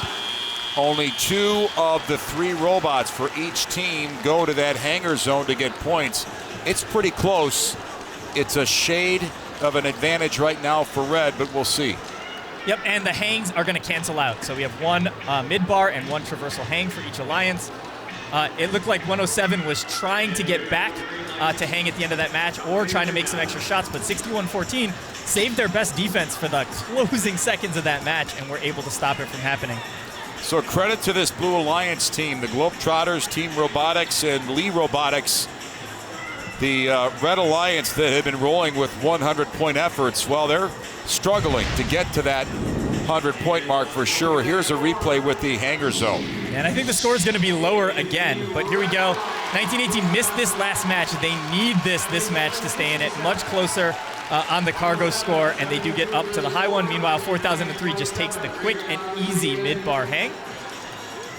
Only 2 of the 3 robots for each team go to that hangar zone to get points. It's pretty close. It's a shade of an advantage right now for Red, but we'll see. Yep, and the hangs are going to cancel out. So we have one mid-bar and one traversal hang for each alliance. It looked like 107 was trying to get back to hang at the end of that match or trying to make some extra shots, but 61-14 saved their best defense for the closing seconds of that match and were able to stop it from happening. So credit to this Blue Alliance team, the Globetrotters, Team Robotics, and Lee Robotics. The Red Alliance that had been rolling with 100-point efforts, well, they're struggling to get to that 100-point mark for sure. Here's a replay with the hanger zone. And I think the score is going to be lower again, but here we go. 1918 missed this last match. They need this match to stay in it. Much closer on the cargo score, and they do get up to the high one. Meanwhile, 4003 just takes the quick and easy mid-bar hang.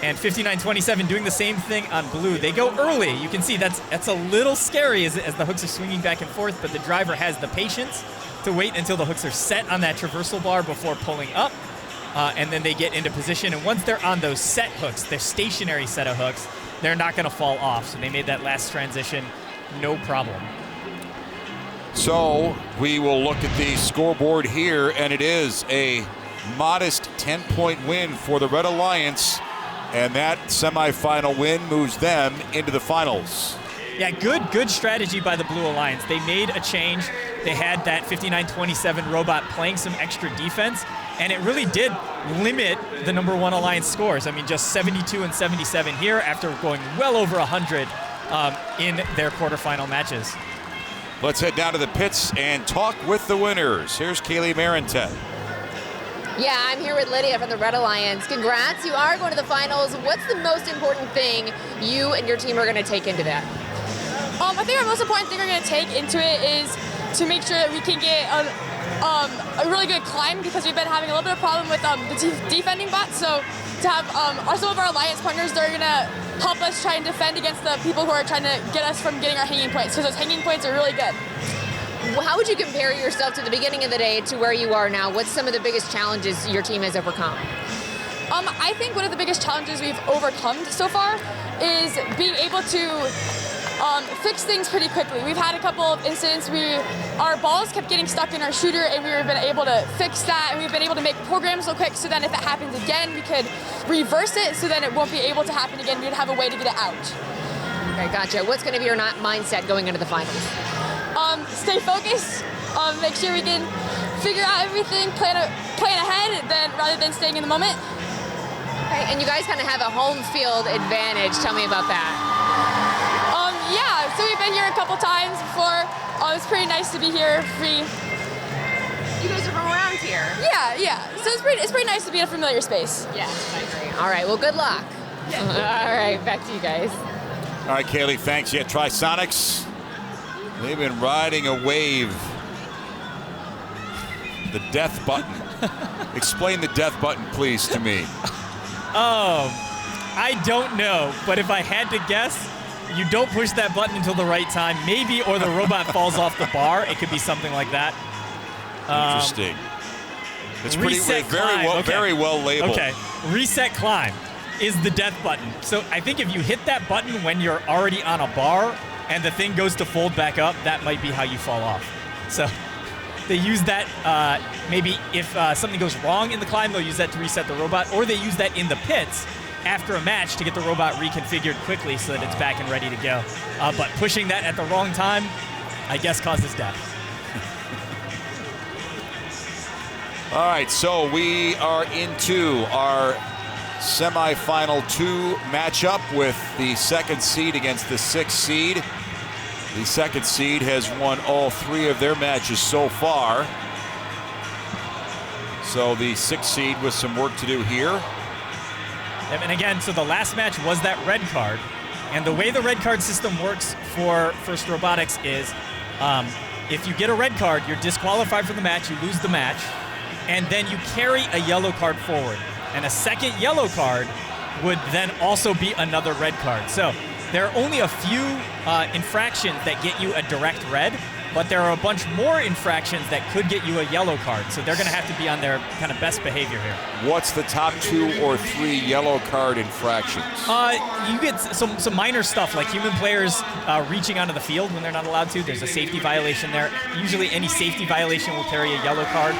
And 59-27 doing the same thing on blue. They go early. You can see that's a little scary as the hooks are swinging back and forth, but the driver has the patience to wait until the hooks are set on that traversal bar before pulling up. And then they get into position. And once they're on those set hooks, their stationary set of hooks, they're not going to fall off. So they made that last transition no problem. So we will look at the scoreboard here, and it is a modest 10-point win for the Red Alliance. And that semifinal win moves them into the finals. Yeah, good strategy by the Blue Alliance. They made a change. They had that 59-27 robot playing some extra defense, and it really did limit the number 1 Alliance scores. I mean, just 72 and 77 here after going well over 100 in their quarterfinal matches. Let's head down to the pits and talk with the winners. Here's Kaylee Marentet. Yeah, I'm here with Lydia from the Red Alliance. Congrats, you are going to the finals. What's the most important thing you and your team are going to take into that? I think our most important thing we're going to take into it is to make sure that we can get a really good climb, because we've been having a little bit of problem with the defending bots. So to have some of our alliance partners that are going to help us try and defend against the people who are trying to get us from getting our hanging points, because those hanging points are really good. How would you compare yourself to the beginning of the day to where you are now? What's some of the biggest challenges your team has overcome? I think one of the biggest challenges we've overcome so far is being able to fix things pretty quickly. We've had a couple of incidents our balls kept getting stuck in our shooter, and we've been able to fix that, and we've been able to make programs so quick so then if it happens again, we could reverse it so then it won't be able to happen again. We'd have a way to get it out. Okay, gotcha. What's going to be your mindset going into the finals? Stay focused, make sure we can figure out everything, plan ahead rather than staying in the moment. Okay, and you guys kind of have a home field advantage. Tell me about that. Yeah, so we've been here a couple times before. It's pretty nice to be here. You guys are from around here. Yeah. So it's pretty nice to be in a familiar space. Yes, I agree. All right, well, good luck. Yeah. All right, back to you guys. All right, Kaylee, thanks. Yeah, Trisonics, they've been riding a wave. The death button. Explain the death button, please, to me. I don't know, but if I had to guess, you don't push that button until the right time, maybe, or the robot falls off the bar. It could be something like that. Interesting. It's very well labeled. Okay, reset climb is the death button. So I think if you hit that button when you're already on a bar and the thing goes to fold back up, that might be how you fall off. So they use that, maybe if something goes wrong in the climb, they'll use that to reset the robot, or they use that in the pits after a match to get the robot reconfigured quickly so that it's back and ready to go. But pushing that at the wrong time, I guess, causes death. All right, so we are into our semifinal 2 matchup with the 2nd seed against the 6th seed. The 2nd seed has won all 3 of their matches so far. So the 6th seed with some work to do here. And again, so the last match was that red card. And the way the red card system works for First Robotics is if you get a red card, you're disqualified from the match, you lose the match, and then you carry a yellow card forward. And a second yellow card would then also be another red card. So there are only a few infractions that get you a direct red, but there are a bunch more infractions that could get you a yellow card. So they're going to have to be on their kind of best behavior here. What's the top 2 or 3 yellow card infractions? You get some minor stuff like human players reaching onto the field when they're not allowed to. There's a safety violation there. Usually any safety violation will carry a yellow card.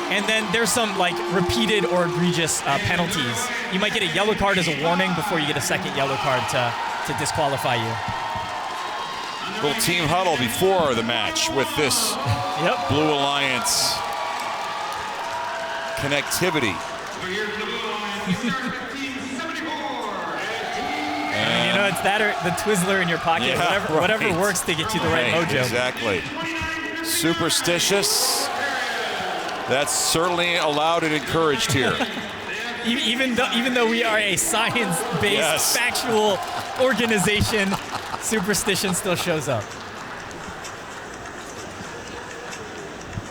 And then there's some like repeated or egregious penalties. You might get a yellow card as a warning before you get a second yellow card to disqualify you. Little team huddle before the match with this Blue Alliance connectivity. And, you know, it's that or the Twizzler in your pocket. Yeah, whatever works to get you the right mojo. Exactly. Superstitious. That's certainly allowed and encouraged here. Even though we are a science-based, factual organization, superstition still shows up.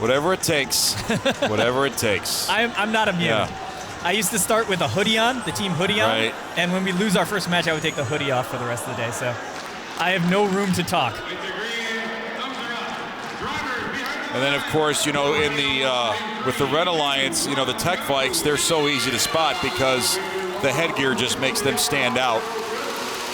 Whatever it takes. Whatever it takes. I'm not immune. Yeah. I used to start with a hoodie on, the team hoodie on, Right. and when we lose our first match, I would take the hoodie off for the rest of the day. So I have no room to talk. And then, of course, you know, in the with the Red Alliance, you know, the Tech Vikes, they're so easy to spot because the headgear just makes them stand out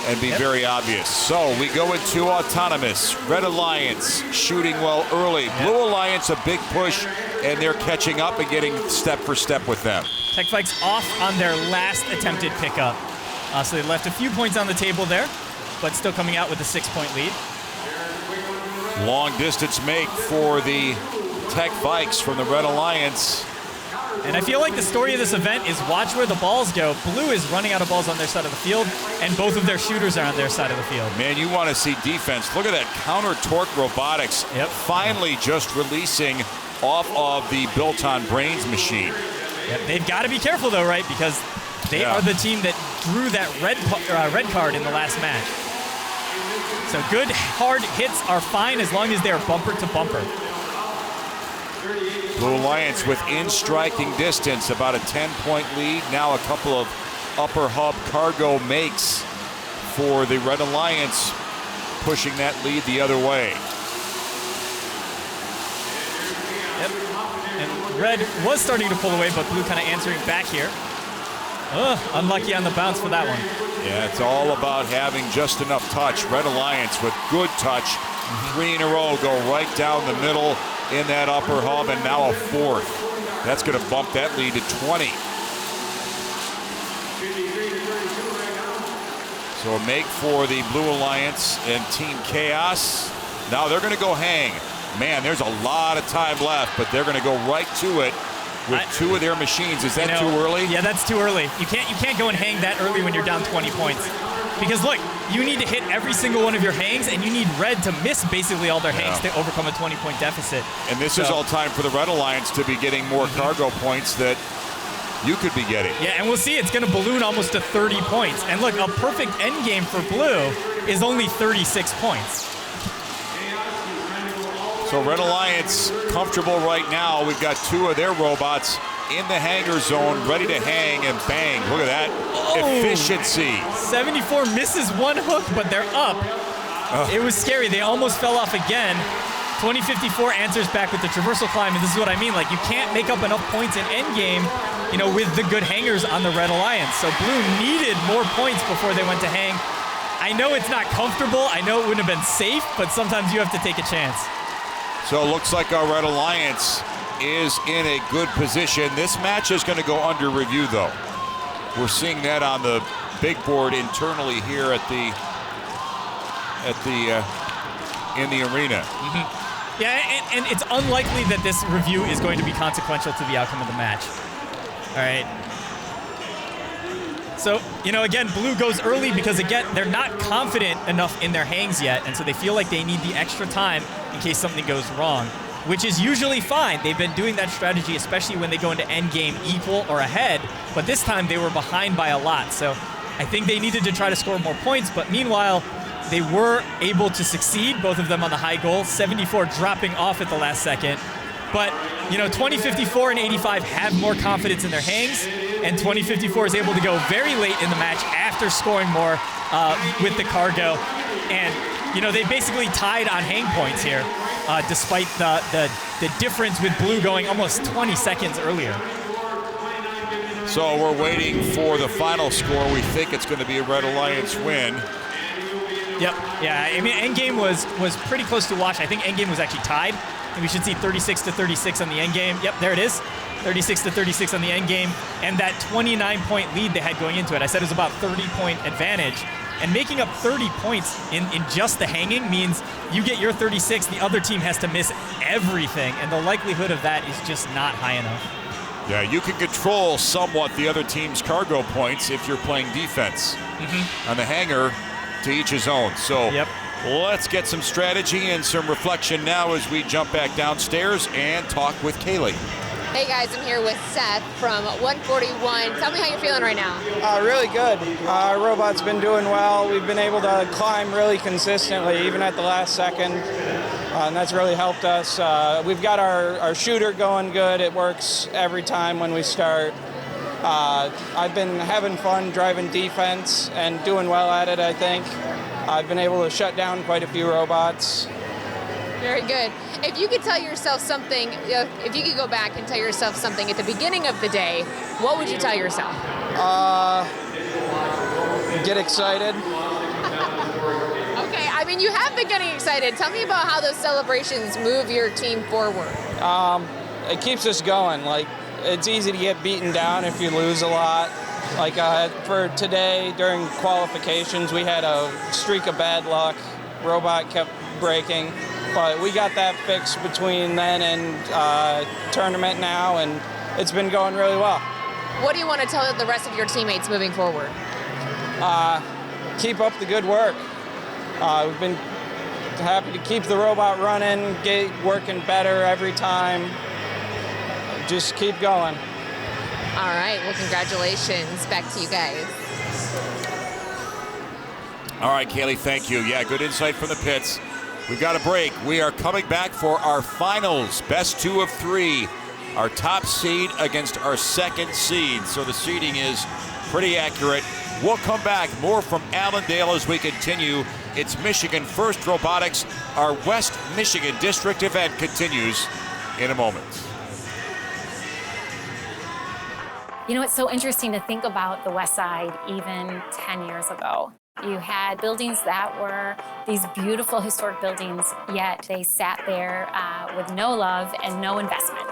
and be very obvious. So we go into autonomous. Red Alliance shooting well early. Blue Alliance a big push, and they're catching up and getting step for step with them. Tech Vikes off on their last attempted pickup. So they left a few points on the table there, but still coming out with a 6-point lead. Long distance make for the Tech Vikes from the Red Alliance. And I feel like the story of this event is watch where the balls go. Blue is running out of balls on their side of the field, and both of their shooters are on their side of the field. Man, you want to see defense. Look at that counter torque robotics. Finally just releasing off of the built-on brains machine. They've got to be careful though, right? Because they are the team that drew that red card in the last match. So good hard hits are fine as long as they are bumper to bumper. Blue Alliance within striking distance, about a 10-point lead. Now a couple of upper hub cargo makes for the Red Alliance, pushing that lead the other way. And Red was starting to pull away, but Blue kind of answering back here. Unlucky on the bounce for that one. Yeah, it's all about having just enough touch. Red Alliance with good touch. 3 in a row go right down the middle in that upper hub, and now a 4th. That's going to bump that lead to 20. So a make for the Blue Alliance and Team Chaos. Now they're going to go hang. Man, there's a lot of time left, but they're going to go right to it with 2 of their machines. Is that too early? Yeah, that's too early. You can't go and hang that early when you're down 20 points. Because look, you need to hit every single one of your hangs, and you need Red to miss basically all their hangs to overcome a 20-point deficit. And this is all time for the Red Alliance to be getting more cargo points that you could be getting. Yeah, and we'll see. It's going to balloon almost to 30 points. And look, a perfect end game for Blue is only 36 points. So Red Alliance comfortable right now. We've got 2 of their robots in the hanger zone, ready to hang, and bang. Look at that efficiency. 74 misses one hook, but they're up. It was scary. They almost fell off again. 2054 answers back with the traversal climb, and this is what I mean. Like, you can't make up enough points in endgame, you know, with the good hangers on the Red Alliance. So Blue needed more points before they went to hang. I know it's not comfortable. I know it wouldn't have been safe, but sometimes you have to take a chance. So it looks like our Red Alliance is in a good position. This match is going to go under review, though. We're seeing that on the big board internally here at the in the arena. Yeah, and it's unlikely that this review is going to be consequential to the outcome of the match. All right. So, you know, again, Blue goes early because, again, they're not confident enough in their hangs yet, and so they feel like they need the extra time in case something goes wrong, which is usually fine. They've been doing that strategy, especially when they go into endgame equal or ahead, but this time they were behind by a lot, so I think they needed to try to score more points, but meanwhile, they were able to succeed, both of them on the high goal, 74 dropping off at the last second. But, you know, 2054 and 85 have more confidence in their hangs, and 2054 is able to go very late in the match after scoring more with the cargo. And, you know, they basically tied on hang points here, despite the difference with Blue going almost 20 seconds earlier. So we're waiting for the final score. We think it's going to be a Red Alliance win. Yep. Yeah, I mean, endgame was pretty close to watch. I think endgame was actually tied. And we should see 36-36 on the end game. Yep, there it is. 36-36 on the end game. And that 29-point lead they had going into it. I said it was about 30-point advantage. And making up 30 points in just the hanging means you get your 36, the other team has to miss everything. And the likelihood of that is just not high enough. Yeah, you can control somewhat the other team's cargo points if you're playing defense. On the hanger, to each his own. So let's get some strategy and some reflection now as we jump back downstairs and talk with Kaylee. Hey guys, I'm here with Seth from 141. Tell me how you're feeling right now. Really good. Our robot's been doing well. We've been able to climb really consistently, even at the last second, and that's really helped us. We've got our shooter going good. It works every time when we start. I've been having fun driving defense and doing well at it, I think. I've been able to shut down quite a few robots. Very good. If you could tell yourself something, if you could go back and tell yourself something at the beginning of the day, what would you tell yourself? Get excited. Okay, I mean, you have been getting excited. Tell me about how those celebrations move your team forward. It keeps us going. Like, it's easy to get beaten down if you lose a lot. Like for today, during qualifications, we had a streak of bad luck. Robot kept breaking. But we got that fixed between then and tournament now, and it's been going really well. What do you want to tell the rest of your teammates moving forward? Keep up the good work. We've been happy to keep the robot running, working better every time. Just keep going. All right, well, congratulations. Back to you guys. All right, Kaylee, thank you. Yeah, good insight from the pits. We've got a break. We are coming back for our finals, best 2 of 3. Our top seed against our second seed. So the seeding is pretty accurate. We'll come back. More from Allendale as we continue. It's Michigan First Robotics. Our West Michigan District event continues in a moment. You know, it's so interesting to think about the West Side even 10 years ago. You had buildings that were these beautiful historic buildings, yet they sat there with no love and no investment.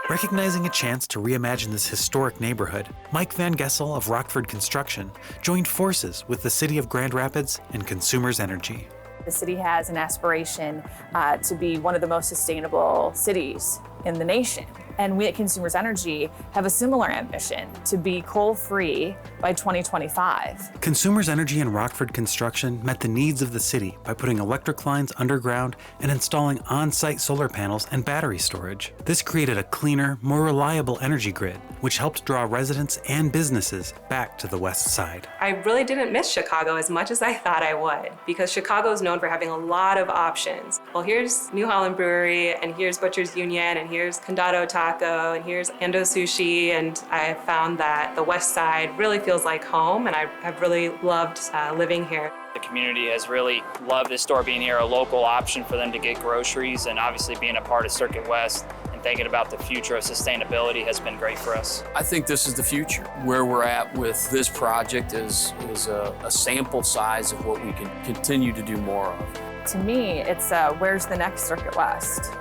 Recognizing a chance to reimagine this historic neighborhood, Mike Van Gessel of Rockford Construction joined forces with the City of Grand Rapids and Consumers Energy. The city has an aspiration to be one of the most sustainable cities in the nation. And we at Consumers Energy have a similar ambition to be coal-free by 2025. Consumers Energy and Rockford Construction met the needs of the city by putting electric lines underground and installing on-site solar panels and battery storage. This created a cleaner, more reliable energy grid, which helped draw residents and businesses back to the West Side. I really didn't miss Chicago as much as I thought I would, because Chicago is known for having a lot of options. Well, here's New Holland Brewery, and here's Butcher's Union, and here's Condado Taco, and here's Ando Sushi, and I found that the West Side really feels like home, and I've really loved living here. The community has really loved this store being here, a local option for them to get groceries, and obviously being a part of Circuit West and thinking about the future of sustainability has been great for us. I think this is the future. Where we're at with this project is a sample size of what we can continue to do more of. To me, it's where's the next Circuit West?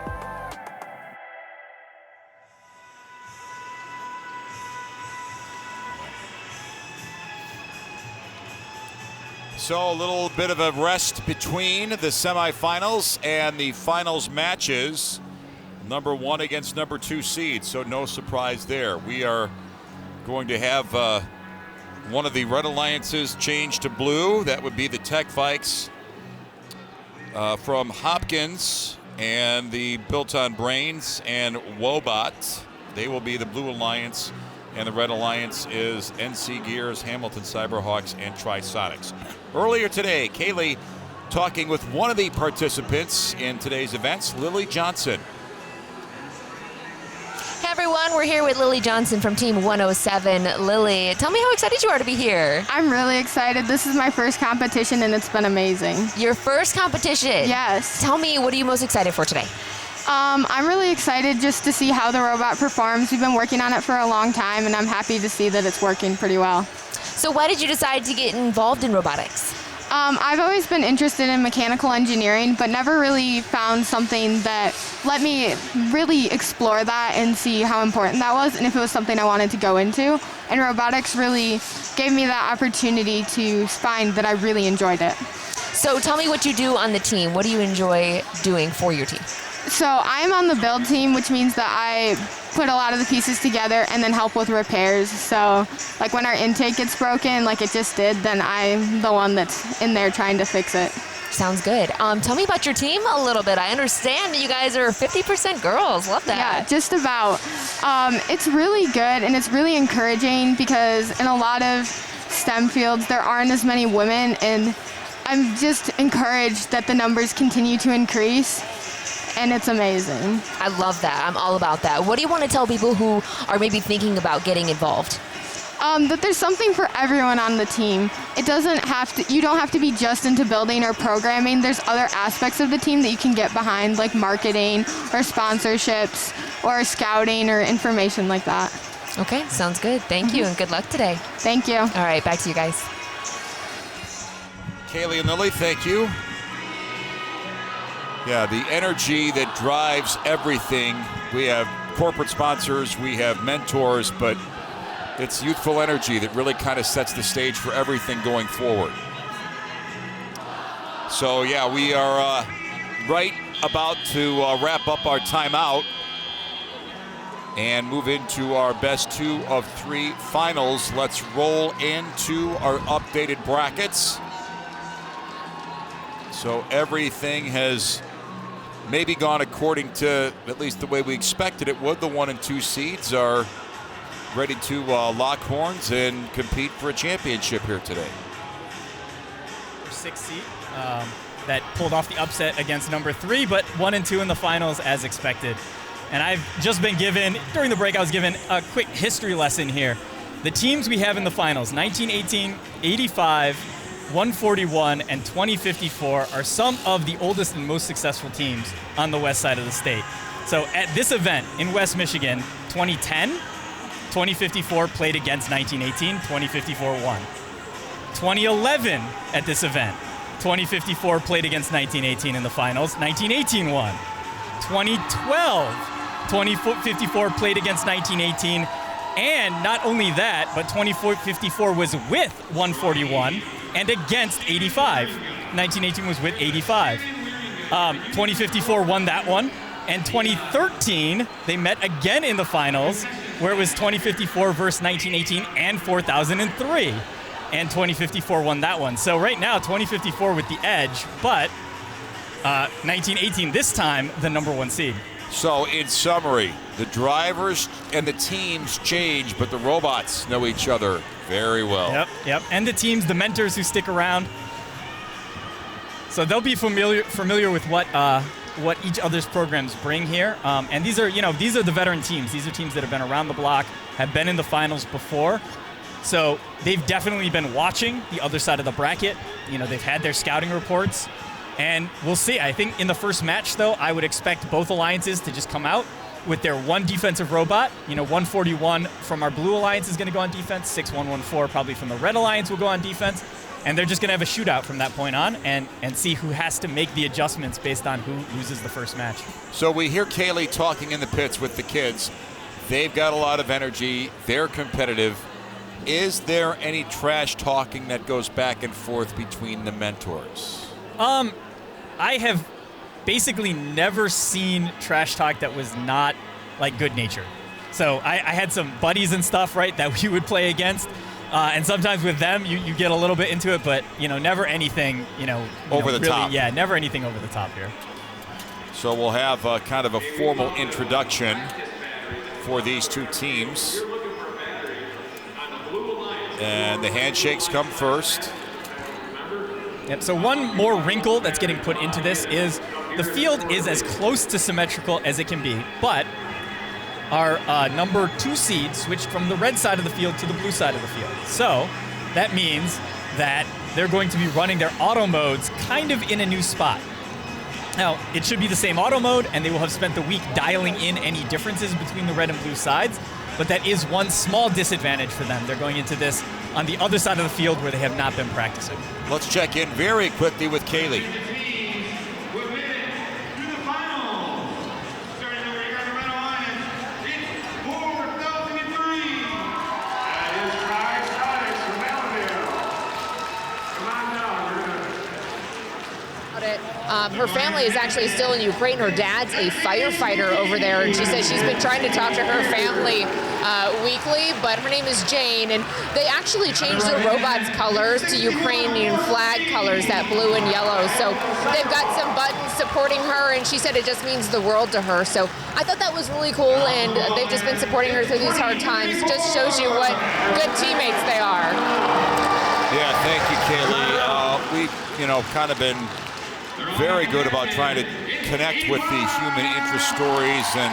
So a little bit of a rest between the semifinals and the finals matches. Number 1 against number 2 seed, so no surprise there. We are going to have one of the Red Alliances change to blue. That would be the Tech Vikes from Hopkins and the Built on Brains and Wobot. They will be the Blue Alliance, and the Red Alliance is NC Gears, Hamilton Cyberhawks, and Trisonics. Earlier today, Kaylee talking with one of the participants in today's events, Lily Johnson. Hey everyone, we're here with Lily Johnson from Team 107. Lily, tell me how excited you are to be here. I'm really excited. This is my first competition and it's been amazing. Your first competition? Yes. Tell me, what are you most excited for today? I'm really excited just to see how the robot performs. We've been working on it for a long time and I'm happy to see that it's working pretty well. So why did you decide to get involved in robotics? I've always been interested in mechanical engineering, but never really found something that let me really explore that and see how important that was and if it was something I wanted to go into. And robotics really gave me that opportunity to find that I really enjoyed it. So tell me what you do on the team. What do you enjoy doing for your team? So I'm on the build team, which means that I put a lot of the pieces together and then help with repairs. So like when our intake gets broken, like it just did, then I'm the one that's in there trying to fix it. Sounds good. Tell me about your team a little bit. I understand that you guys are 50% girls. Love that. Yeah, just about. It's really good and it's really encouraging because in a lot of STEM fields, there aren't as many women, and I'm just encouraged that the numbers continue to increase. And it's amazing. I love that. I'm all about that. What do you want to tell people who are maybe thinking about getting involved? That there's something for everyone on the team. It doesn't have to, you don't have to be just into building or programming. There's other aspects of the team that you can get behind, like marketing or sponsorships or scouting or information like that. Okay, sounds good. Thank you and good luck today. Thank you. All right, back to you guys. Kaylee and Lily, thank you. Yeah, the energy that drives everything. We have corporate sponsors, we have mentors, but it's youthful energy that really kind of sets the stage for everything going forward. So yeah, we are right about to wrap up our timeout and move into our best 2 of 3 finals. Let's roll into our updated brackets. So everything has maybe gone according to at least the way we expected it would. The 1 and 2 seeds are ready to lock horns and compete for a championship here today. 6 seed that pulled off the upset against number 3, but 1 and 2 in the finals as expected. And I've just been given, during the break, I was given a quick history lesson here. The teams we have in the finals, 1918, 85, 141, and 2054 are some of the oldest and most successful teams on the west side of the state. So at this event in West Michigan, 2010, 2054 played against 1918, 2054 won. 2011 at this event, 2054 played against 1918 in the finals, 1918 won. 2012, 2054 played against 1918, and not only that, but 2054 was with 141 and against 85. 1918 was with 85. 2054 won that one. And 2013, they met again in the finals, where it was 2054 versus 1918 and 4003. And 2054 won that one. So right now, 2054 with the edge, but 1918 this time, the number 1 seed. So in summary, the drivers and the teams change, but the robots know each other very well. Yep. And the teams, the mentors who stick around. So they'll be familiar with what each other's programs bring here. And these are the veteran teams. These are teams that have been around the block, have been in the finals before. So they've definitely been watching the other side of the bracket. They've had their scouting reports. And we'll see. I think in the first match, though, I would expect both alliances to just come out with their 1 defensive robot. 141 from our blue alliance is going to go on defense. 6114 probably from the red alliance will go on defense. And they're just going to have a shootout from that point on and see who has to make the adjustments based on who loses the first match. So we hear Kaylee talking in the pits with the kids. They've got a lot of energy. They're competitive. Is there any trash talking that goes back and forth between the mentors? I have basically never seen trash talk that was not like good natured. So I had some buddies and stuff, right, that we would play against. And sometimes with them, you get a little bit into it, but, never anything, over the really, top. Yeah, never anything over the top here. So we'll have kind of a formal introduction for these 2 teams. And the handshakes come first. Yep, so one more wrinkle that's getting put into this is the field is as close to symmetrical as it can be, but our number 2 seed switched from the red side of the field to the blue side of the field. So that means that they're going to be running their auto modes kind of in a new spot. Now, it should be the same auto mode, and they will have spent the week dialing in any differences between the red and blue sides, but that is one small disadvantage for them. They're going into this on the other side of the field where they have not been practicing. Let's check in very quickly with Kaylee. Her family is actually still in Ukraine. Her dad's a firefighter over there, and she says she's been trying to talk to her family weekly, but her name is Jane, and they actually changed the robots' colors to Ukrainian flag colors, that blue and yellow. So they've got some buttons supporting her, and she said it just means the world to her. So I thought that was really cool, and they've just been supporting her through these hard times. Just shows you what good teammates they are. Yeah, thank you, Kaylee. We've, kind of been very good about trying to connect with the human interest stories, and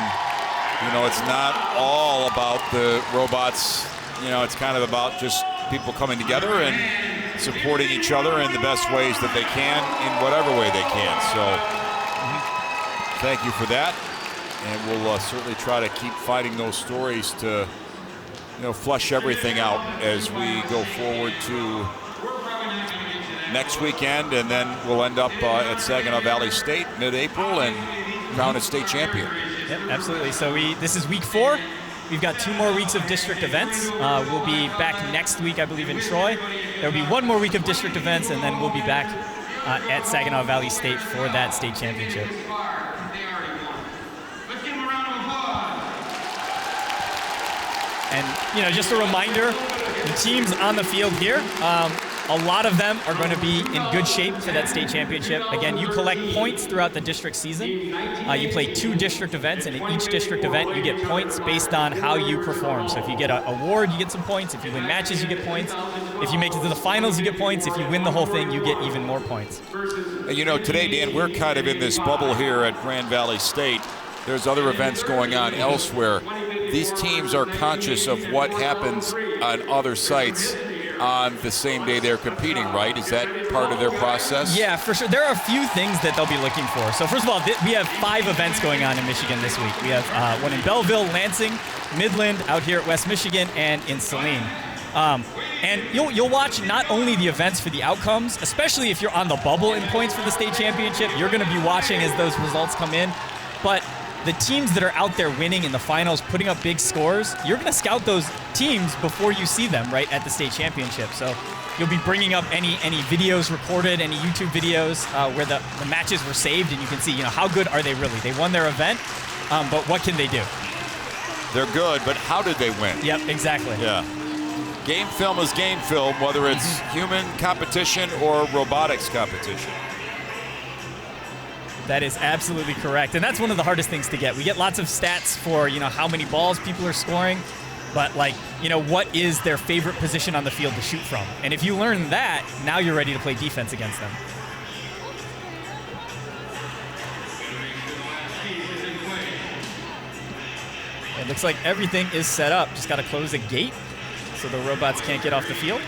it's not all about the robots. It's kind of about just people coming together and supporting each other in the best ways that they can in whatever way they can. So thank you for that, and we'll certainly try to keep finding those stories to flesh everything out as we go forward to next weekend, and then we'll end up at Saginaw Valley State mid-April and crown a state champion. Yep, absolutely. So this is week 4. We've got 2 more weeks of district events. We'll be back next week, I believe, in Troy. There'll be 1 more week of district events, and then we'll be back at Saginaw Valley State for that state championship. And, just a reminder, the teams on the field here, a lot of them are going to be in good shape for that state championship. Again, you collect points throughout the district season. You play 2 district events, and in each district event, you get points based on how you perform. So if you get an award, you get some points. If you win matches, you get points. If you make it to the finals, you get points. If you win the whole thing, you get even more points. Today, Dan, we're kind of in this bubble here at Grand Valley State. There's other events going on elsewhere. These teams are conscious of what happens on other sites on the same day they're competing, right? Is that part of their process? Yeah, for sure. There are a few things that they'll be looking for. So first of all, we have 5 events going on in Michigan this week. We have one in Belleville, Lansing, Midland, out here at West Michigan, and in Saline. And you'll watch not only the events for the outcomes, especially if you're on the bubble in points for the state championship, you're going to be watching as those results come in. But the teams that are out there winning in the finals, putting up big scores, you're going to scout those teams before you see them right at the state championship. So you'll be bringing up any videos recorded, any YouTube videos where the matches were saved, and you can see, how good are they really? They won their event, but what can they do? They're good, but how did they win? Yep, exactly. Yeah. Game film is game film, whether it's human competition or robotics competition. That is absolutely correct. And that's one of the hardest things to get. We get lots of stats for, how many balls people are scoring, but what is their favorite position on the field to shoot from? And if you learn that, now you're ready to play defense against them. It looks like everything is set up. Just got to close a gate so the robots can't get off the field.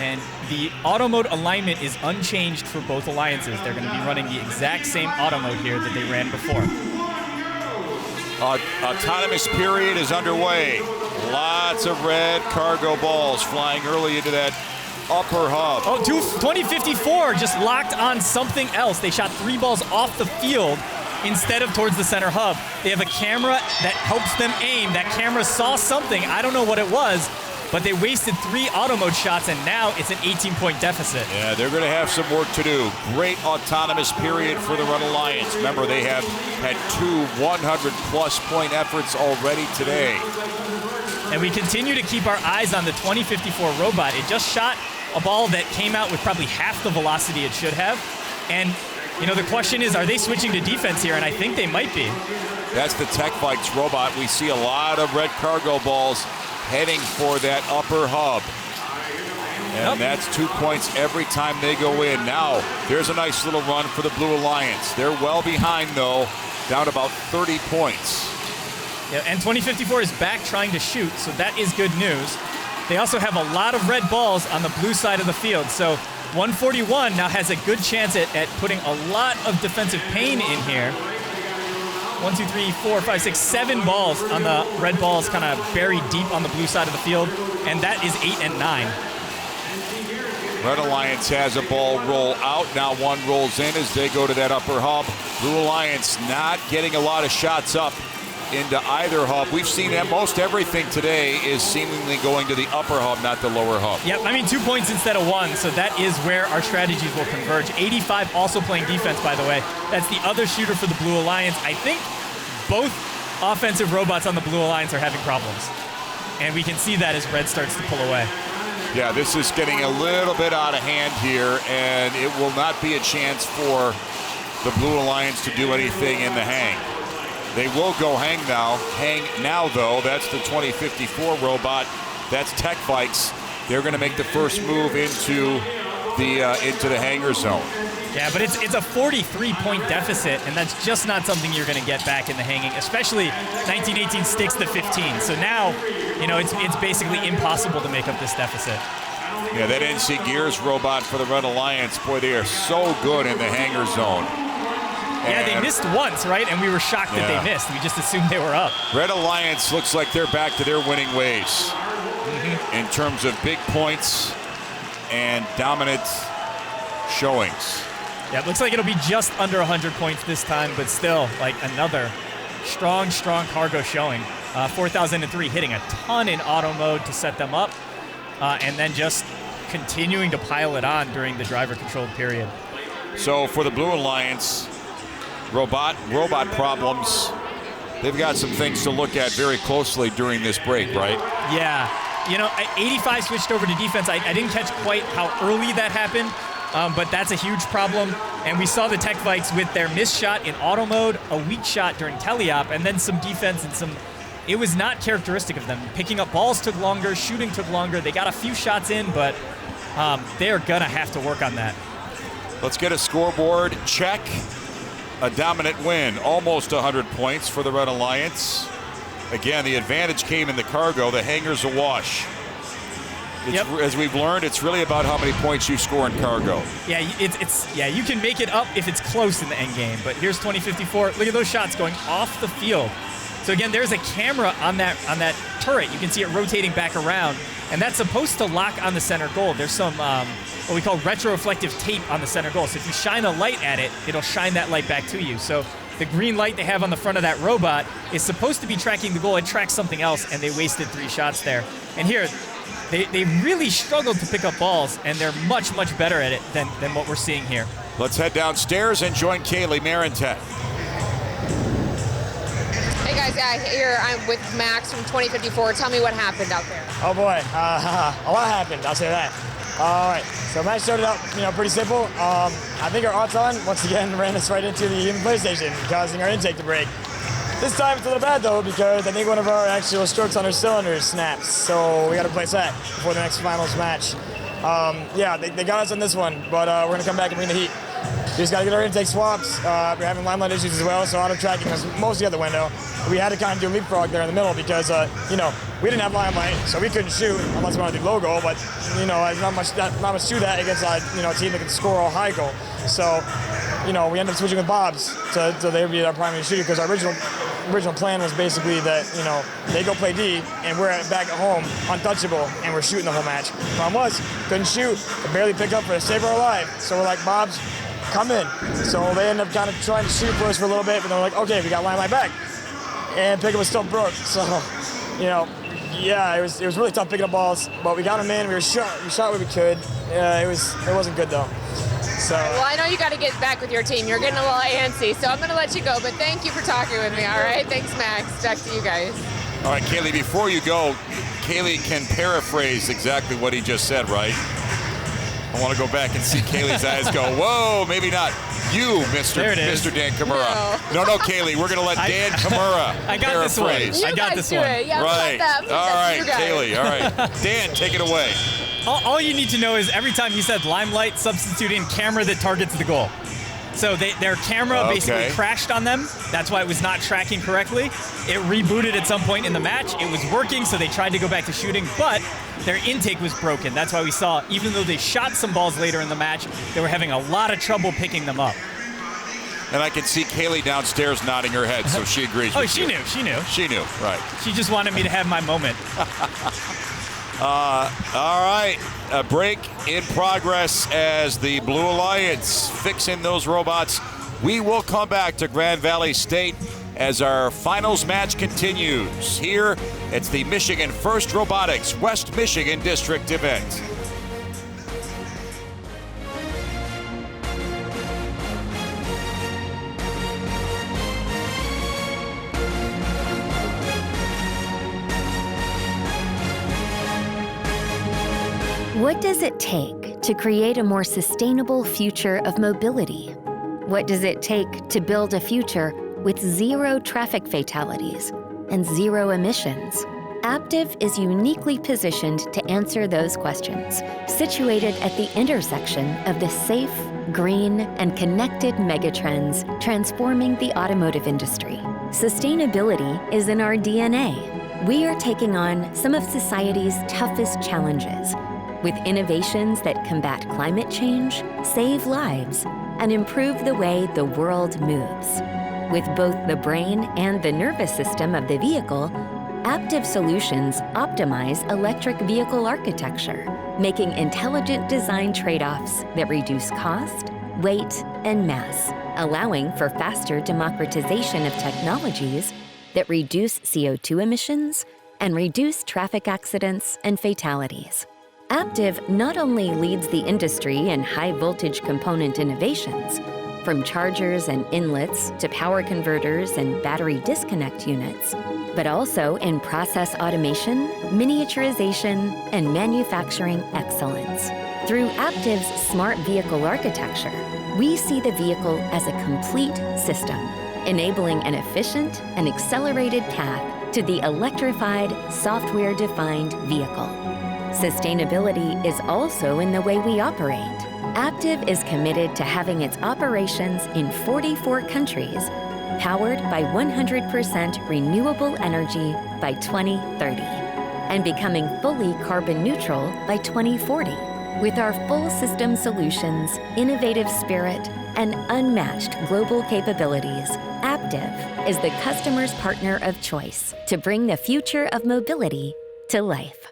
And the auto mode alignment is unchanged for both alliances. They're going to be running the exact same auto mode here that they ran before. Autonomous period is underway. Lots of red cargo balls flying early into that upper hub. Oh, 2054 just locked on something else. They shot 3 balls off the field instead of towards the center hub. They have a camera that helps them aim. That camera saw something. I don't know what it was, but they wasted 3 auto mode shots, and now it's an 18-point deficit. Yeah, they're going to have some work to do. Great autonomous period for the Run Alliance. Remember, they have had 2 100-plus point efforts already today. And we continue to keep our eyes on the 2054 robot. It just shot a ball that came out with probably half the velocity it should have. And, the question is, are they switching to defense here? And I think they might be. That's the Tech Bikes robot. We see a lot of red cargo balls heading for that upper hub. And that's 2 points every time they go in. Now, there's a nice little run for the Blue Alliance. They're well behind, though, down about 30 points. Yeah, and 2054 is back trying to shoot, so that is good news. They also have a lot of red balls on the blue side of the field, so 141 now has a good chance at putting a lot of defensive pain in here. 1, 2, 3, 4, 5, 6, 7 balls on the red balls kind of buried deep on the blue side of the field, and that is 8 and 9. Red Alliance has a ball roll out. Now one rolls in as they go to that upper hub. Blue Alliance not getting a lot of shots up into either hub. We've seen that most everything today is seemingly going to the upper hub, not the lower hub. Yep, I mean 2 points instead of 1, so that is where our strategies will converge. 85 also playing defense, by the way. That's the other shooter for the Blue Alliance. I think both offensive robots on the Blue Alliance are having problems. And we can see that as Red starts to pull away. Yeah, this is getting a little bit out of hand here, and it will not be a chance for the Blue Alliance to do anything in the hang. They will go hang now, though. That's the 2054 robot. That's Tech Bikes. They're going to make the first move into the hangar zone. Yeah, but it's a 43-point deficit, and that's just not something you're going to get back in the hanging, especially 1918 sticks to 15. So now, you know, it's basically impossible to make up this deficit. Yeah, that NC Gears robot for the Red Alliance, boy, they are so good in the hangar zone. Yeah, they missed once, right? And we were shocked that they missed. We just assumed they were up. Red Alliance looks like they're back to their winning ways in terms of big points and dominant showings. Yeah, it looks like it'll be just under 100 points this time, but still, like another strong cargo showing. 4,003 hitting a ton in auto mode to set them up, and then just continuing to pile it on during the driver-controlled period. So for the Blue Alliance, robot problems, they've got some things to look at very closely during this break, right? Yeah. You know, 85 switched over to defense. I didn't catch quite how early that happened, but that's a huge problem. And we saw the Tech Bikes with their missed shot in auto mode, a weak shot during teleop, and then some defense and some... It was not characteristic of them. Picking up balls took longer, shooting took longer. They got a few shots in, but they're going to have to work on that. Let's get a scoreboard check. A dominant win, almost 100 points for the Red Alliance. Again, the advantage came in the cargo. The hangar's a wash. As we've learned, it's really about how many points you score in cargo. Yeah, you can make it up if it's close in the end game. But here's 2054. Look at those shots going off the field. So again, there's a camera on that turret. You can see it rotating back around, and that's supposed to lock on the center goal. There's some what we call retroreflective tape on the center goal. So if you shine a light at it, it'll shine that light back to you. So the green light they have on the front of that robot is supposed to be tracking the goal. It tracks something else, and they wasted 3 shots there. And here, they really struggled to pick up balls, and they're much better at it than what we're seeing here. Let's head downstairs and join Kaylee Marentet. Hey guys, here I'm with Max from 2054. Tell me what happened out there. Oh boy, a lot happened, I'll say that. All right, so match started out, pretty simple. I think our Auton, once again, ran us right into the human PlayStation, causing our intake to break. This time it's a little bad though, because I think one of our actual strokes on our cylinders snaps, so we got to replace that before the next finals match. Yeah, they got us on this one, but we're going to come back and bring the heat. We just got to get our intake swaps. We're having limelight issues as well, so auto tracking was mostly out the window. We had to kind of do a leapfrog there in the middle because, we didn't have limelight, so we couldn't shoot unless we wanted to do low goal. But there's not much to that against a team that can score a high goal. So, we ended up switching with Bob's to they would be our primary shooter because our original plan was basically that they go play D and we're back at home untouchable and we're shooting the whole match. Problem was couldn't shoot, could barely pick up for the save our life. So we're like, Bob's, come in. So they ended up kind of trying to shoot for us for a little bit, but then we're like, okay, we got limelight back, and pickup was still broke. So yeah, it was really tough picking up balls, but we got them in. We shot where we could. It wasn't good though. So. Well, I know you got to get back with your team. You're getting a little antsy, so I'm going to let you go. But thank you for talking with me, all right? Thanks, Max. Back to you guys. All right, Kaylee, before you go, Kaylee can paraphrase exactly what he just said, right? I want to go back and see Kaylee's eyes go, whoa, maybe not. You, Mr. Dan Kimura. No, Kaylee, we're going to let Dan Kimura paraphrase. I got this one. Yeah, right. All right, Kaylee. All right. Dan, take it away. All you need to know is every time he said limelight, substitute in camera that targets the goal. So their camera basically crashed on them. That's why it was not tracking correctly. It rebooted at some point in the match. It was working, so they tried to go back to shooting, but their intake was broken. That's why we saw, even though they shot some balls later in the match, they were having a lot of trouble picking them up. And I can see Kaylee downstairs nodding her head, so she agrees with you. She knew. She knew, right. She just wanted me to have my moment. All right, a break in progress as the Blue Alliance fixing those robots. We will come back to Grand Valley State as our finals match continues. Here, it's the Michigan First Robotics West Michigan District event. What does it take to create a more sustainable future of mobility? What does it take to build a future with 0 traffic fatalities and 0 emissions? Aptiv is uniquely positioned to answer those questions, situated at the intersection of the safe, green, and connected megatrends transforming the automotive industry. Sustainability is in our DNA. We are taking on some of society's toughest challenges with innovations that combat climate change, save lives, and improve the way the world moves. With both the brain and the nervous system of the vehicle, Aptiv Solutions optimize electric vehicle architecture, making intelligent design trade-offs that reduce cost, weight, and mass, allowing for faster democratization of technologies that reduce CO2 emissions and reduce traffic accidents and fatalities. Aptiv not only leads the industry in high-voltage component innovations, from chargers and inlets to power converters and battery disconnect units, but also in process automation, miniaturization, and manufacturing excellence. Through Aptiv's smart vehicle architecture, we see the vehicle as a complete system, enabling an efficient and accelerated path to the electrified, software-defined vehicle. Sustainability is also in the way we operate. Aptiv is committed to having its operations in 44 countries, powered by 100% renewable energy by 2030, and becoming fully carbon neutral by 2040. With our full system solutions, innovative spirit, and unmatched global capabilities, Aptiv is the customer's partner of choice to bring the future of mobility to life.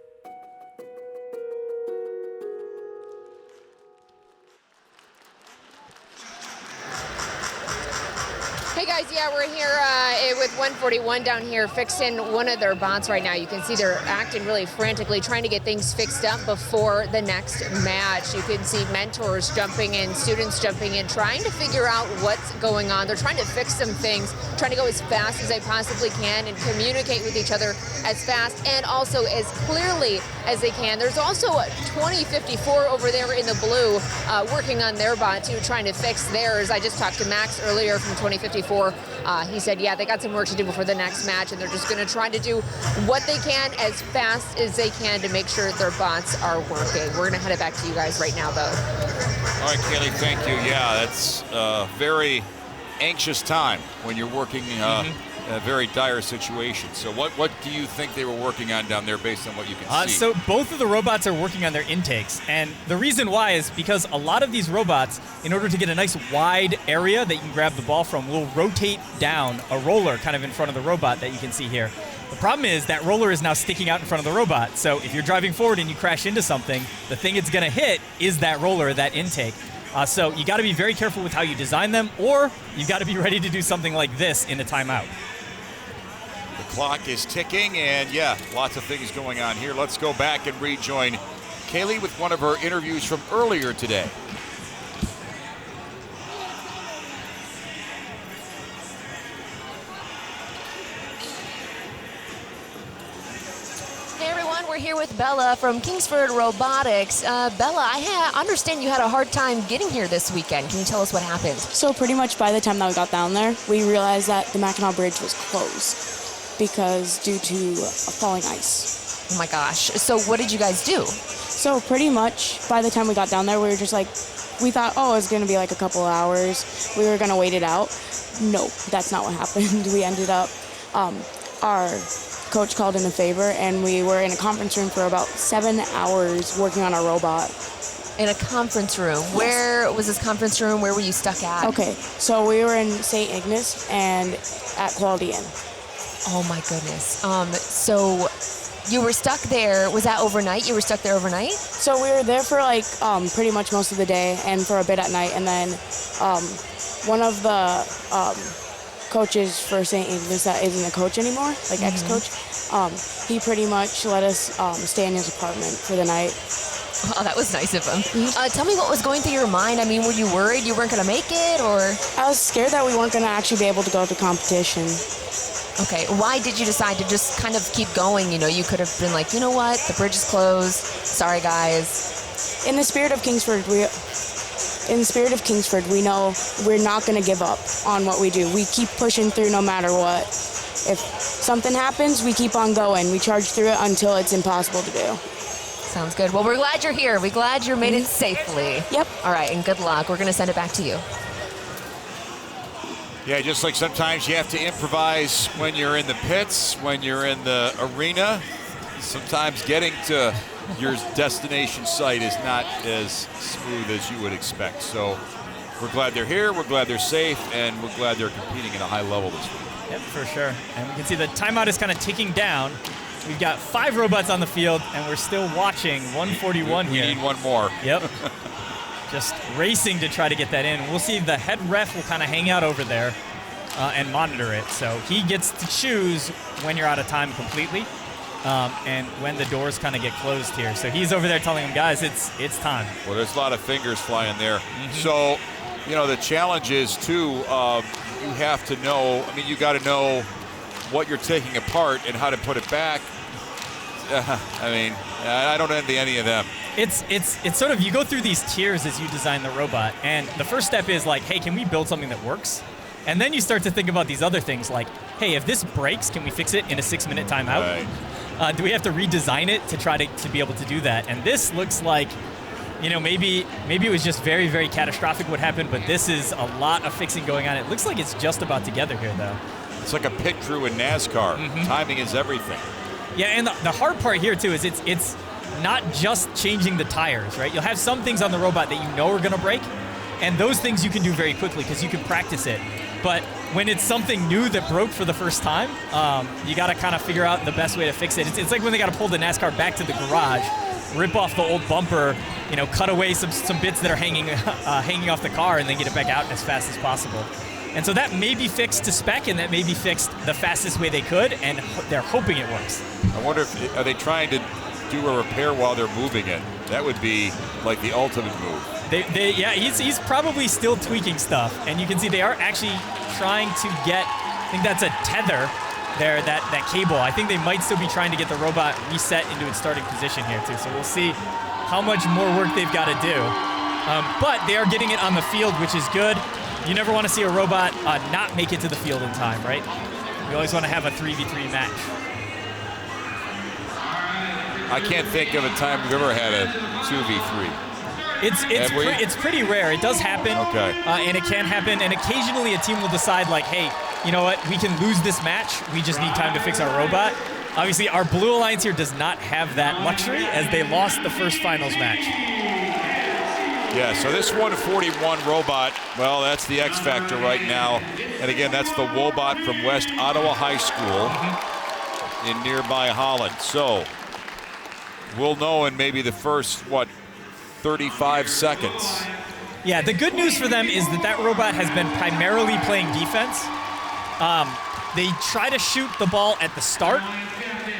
Hey guys, yeah, we're here with 141 down here fixing one of their bots right now. You can see they're acting really frantically, trying to get things fixed up before the next match. You can see mentors jumping in, students jumping in, trying to figure out what's going on. They're trying to fix some things, trying to go as fast as they possibly can and communicate with each other as fast and also as clearly as they can. There's also a 2054 over there in the blue working on their bot too, trying to fix theirs. I just talked to Max earlier from 2054. He said, yeah, they got some work to do before the next match, and they're just going to try to do what they can as fast as they can to make sure their bots are working. We're going to head it back to you guys right now, though. All right, Kaylee, thank you. Yeah, that's a very anxious time when you're working in a very dire situation. So what do you think they were working on down there based on what you can see? So both of the robots are working on their intakes. And the reason why is because a lot of these robots, in order to get a nice wide area that you can grab the ball from, will rotate down a roller kind of in front of the robot that you can see here. The problem is that roller is now sticking out in front of the robot. So if you're driving forward and you crash into something, the thing it's going to hit is that roller, that intake. So you got to be very careful with how you design them, or you've got to be ready to do something like this in a timeout. The clock is ticking, and yeah, lots of things going on here. Let's go back and rejoin Kaylee with one of her interviews from earlier today. Hey everyone, we're here with Bella from Kingsford Robotics. Bella, I understand you had a hard time getting here this weekend. Can you tell us what happened? So pretty much by the time that we got down there, we realized that the Mackinac Bridge was closed because due to falling ice. Oh my gosh. So what did you guys do? So pretty much by the time we got down there, we were just like, we thought, oh, it's going to be like a couple of hours. We were going to wait it out. No, that's not what happened. We ended up, our coach called in a favor, and we were in a conference room for about 7 hours working on our robot. In a conference room. Where was this conference room? Where were you stuck at? Okay, so we were in St. Ignace and at Quality Inn. Oh my goodness. So you were stuck there. Was that overnight? You were stuck there overnight? So we were there for like pretty much most of the day and for a bit at night. And then one of the coaches for St. Ignace that isn't a coach anymore, like ex-coach, he pretty much let us stay in his apartment for the night. Oh, that was nice of him. Tell me what was going through your mind. I mean, were you worried you weren't going to make it, or? I was scared that we weren't going to actually be able to go to competition. Okay, why did you decide to just kind of keep going? You know, you could have been like, you know what, the bridge is closed. Sorry, guys. In the spirit of Kingsford, we know we're not going to give up on what we do. We keep pushing through no matter what. If something happens, we keep on going. We charge through it until it's impossible to do. Sounds good. Well, we're glad you're here. We're glad you made it safely. Yep. All right, and good luck. We're going to send it back to you. Yeah, just like sometimes you have to improvise when you're in the pits, when you're in the arena. Sometimes getting to your destination site is not as smooth as you would expect. So we're glad they're here, we're glad they're safe, and we're glad they're competing at a high level this week. Yep, for sure. And we can see the timeout is kind of ticking down. We've got 5 robots on the field, and we're still watching 141 here. We need one more. Yep. Just racing to try to get that in. We'll see the head ref will kind of hang out over there and monitor it. So he gets to choose when you're out of time completely and when the doors kind of get closed here. So he's over there telling them, guys, it's time. Well, there's a lot of fingers flying there. So, you know, the challenge is, too, you have to know, I mean, you got to know what you're taking apart and how to put it back. I mean, I don't envy any of them. It's sort of, you go through these tiers as you design the robot, and the first step is like, hey, can we build something that works? And then you start to think about these other things like, hey, if this breaks, can we fix it in a 6-minute timeout? Right. Do we have to redesign it to try to be able to do that? And this looks like, you know, maybe it was just very, very catastrophic what happened, but this is a lot of fixing going on. It looks like it's just about together here, though. It's like a pit crew in NASCAR. Timing is everything. Yeah, and the hard part here, too, is it's not just changing the tires, right? You'll have some things on the robot that you know are going to break, and those things you can do very quickly because you can practice it. But when it's something new that broke for the first time, you got to kind of figure out the best way to fix it. It's like when they got to pull the NASCAR back to the garage, rip off the old bumper, you know, cut away some bits that are hanging off the car, and then get it back out as fast as possible. And so that may be fixed to spec, and that may be fixed the fastest way they could, and they're hoping it works. I wonder if, are they trying to do a repair while they're moving it? That would be like the ultimate move. Yeah, he's probably still tweaking stuff, and you can see they are actually trying to get, I think that's a tether there, that cable. I think they might still be trying to get the robot reset into its starting position here too, so we'll see how much more work they've got to do. But they are getting it on the field, which is good. You never want to see a robot not make it to the field in time, right? You always want to have a 3v3 match. I can't think of a time we've ever had a 2v3. It's pretty rare. It does happen, and it can happen. And occasionally a team will decide, like, hey, you know what? We can lose this match. We just need time to fix our robot. Obviously, our Blue Alliance here does not have that luxury, as they lost the first finals match. Yeah, so this 141 robot, well, that's the X factor right now. And again, that's the Wobot from West Ottawa High School in nearby Holland. So we'll know in maybe the first, 35 seconds. Yeah, the good news for them is that robot has been primarily playing defense. They try to shoot the ball at the start,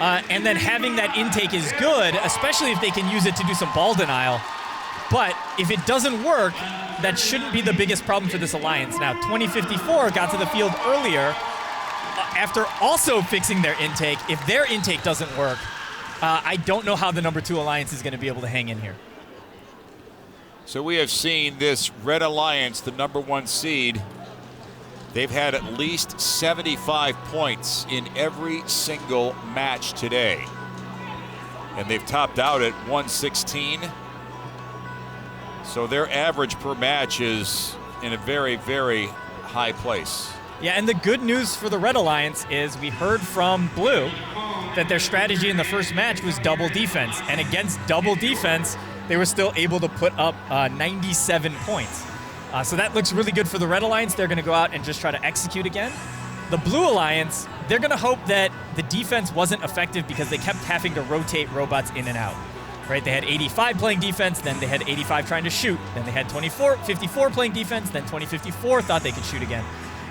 and then having that intake is good, especially if they can use it to do some ball denial. But if it doesn't work, that shouldn't be the biggest problem for this alliance. Now, 2054 got to the field earlier after also fixing their intake. If their intake doesn't work, I don't know how the number 2 alliance is going to be able to hang in here. So we have seen this Red Alliance, the number 1 seed. They've had at least 75 points in every single match today. And they've topped out at 116. So their average per match is in a very, very high place. Yeah, and the good news for the Red Alliance is we heard from Blue that their strategy in the first match was double defense. And against double defense, they were still able to put up 97 points. So that looks really good for the Red Alliance. They're going to go out and just try to execute again. The Blue Alliance, they're going to hope that the defense wasn't effective because they kept having to rotate robots in and out. Right? They had 85 playing defense, then they had 85 trying to shoot. Then they had 54 playing defense, then 54 thought they could shoot again.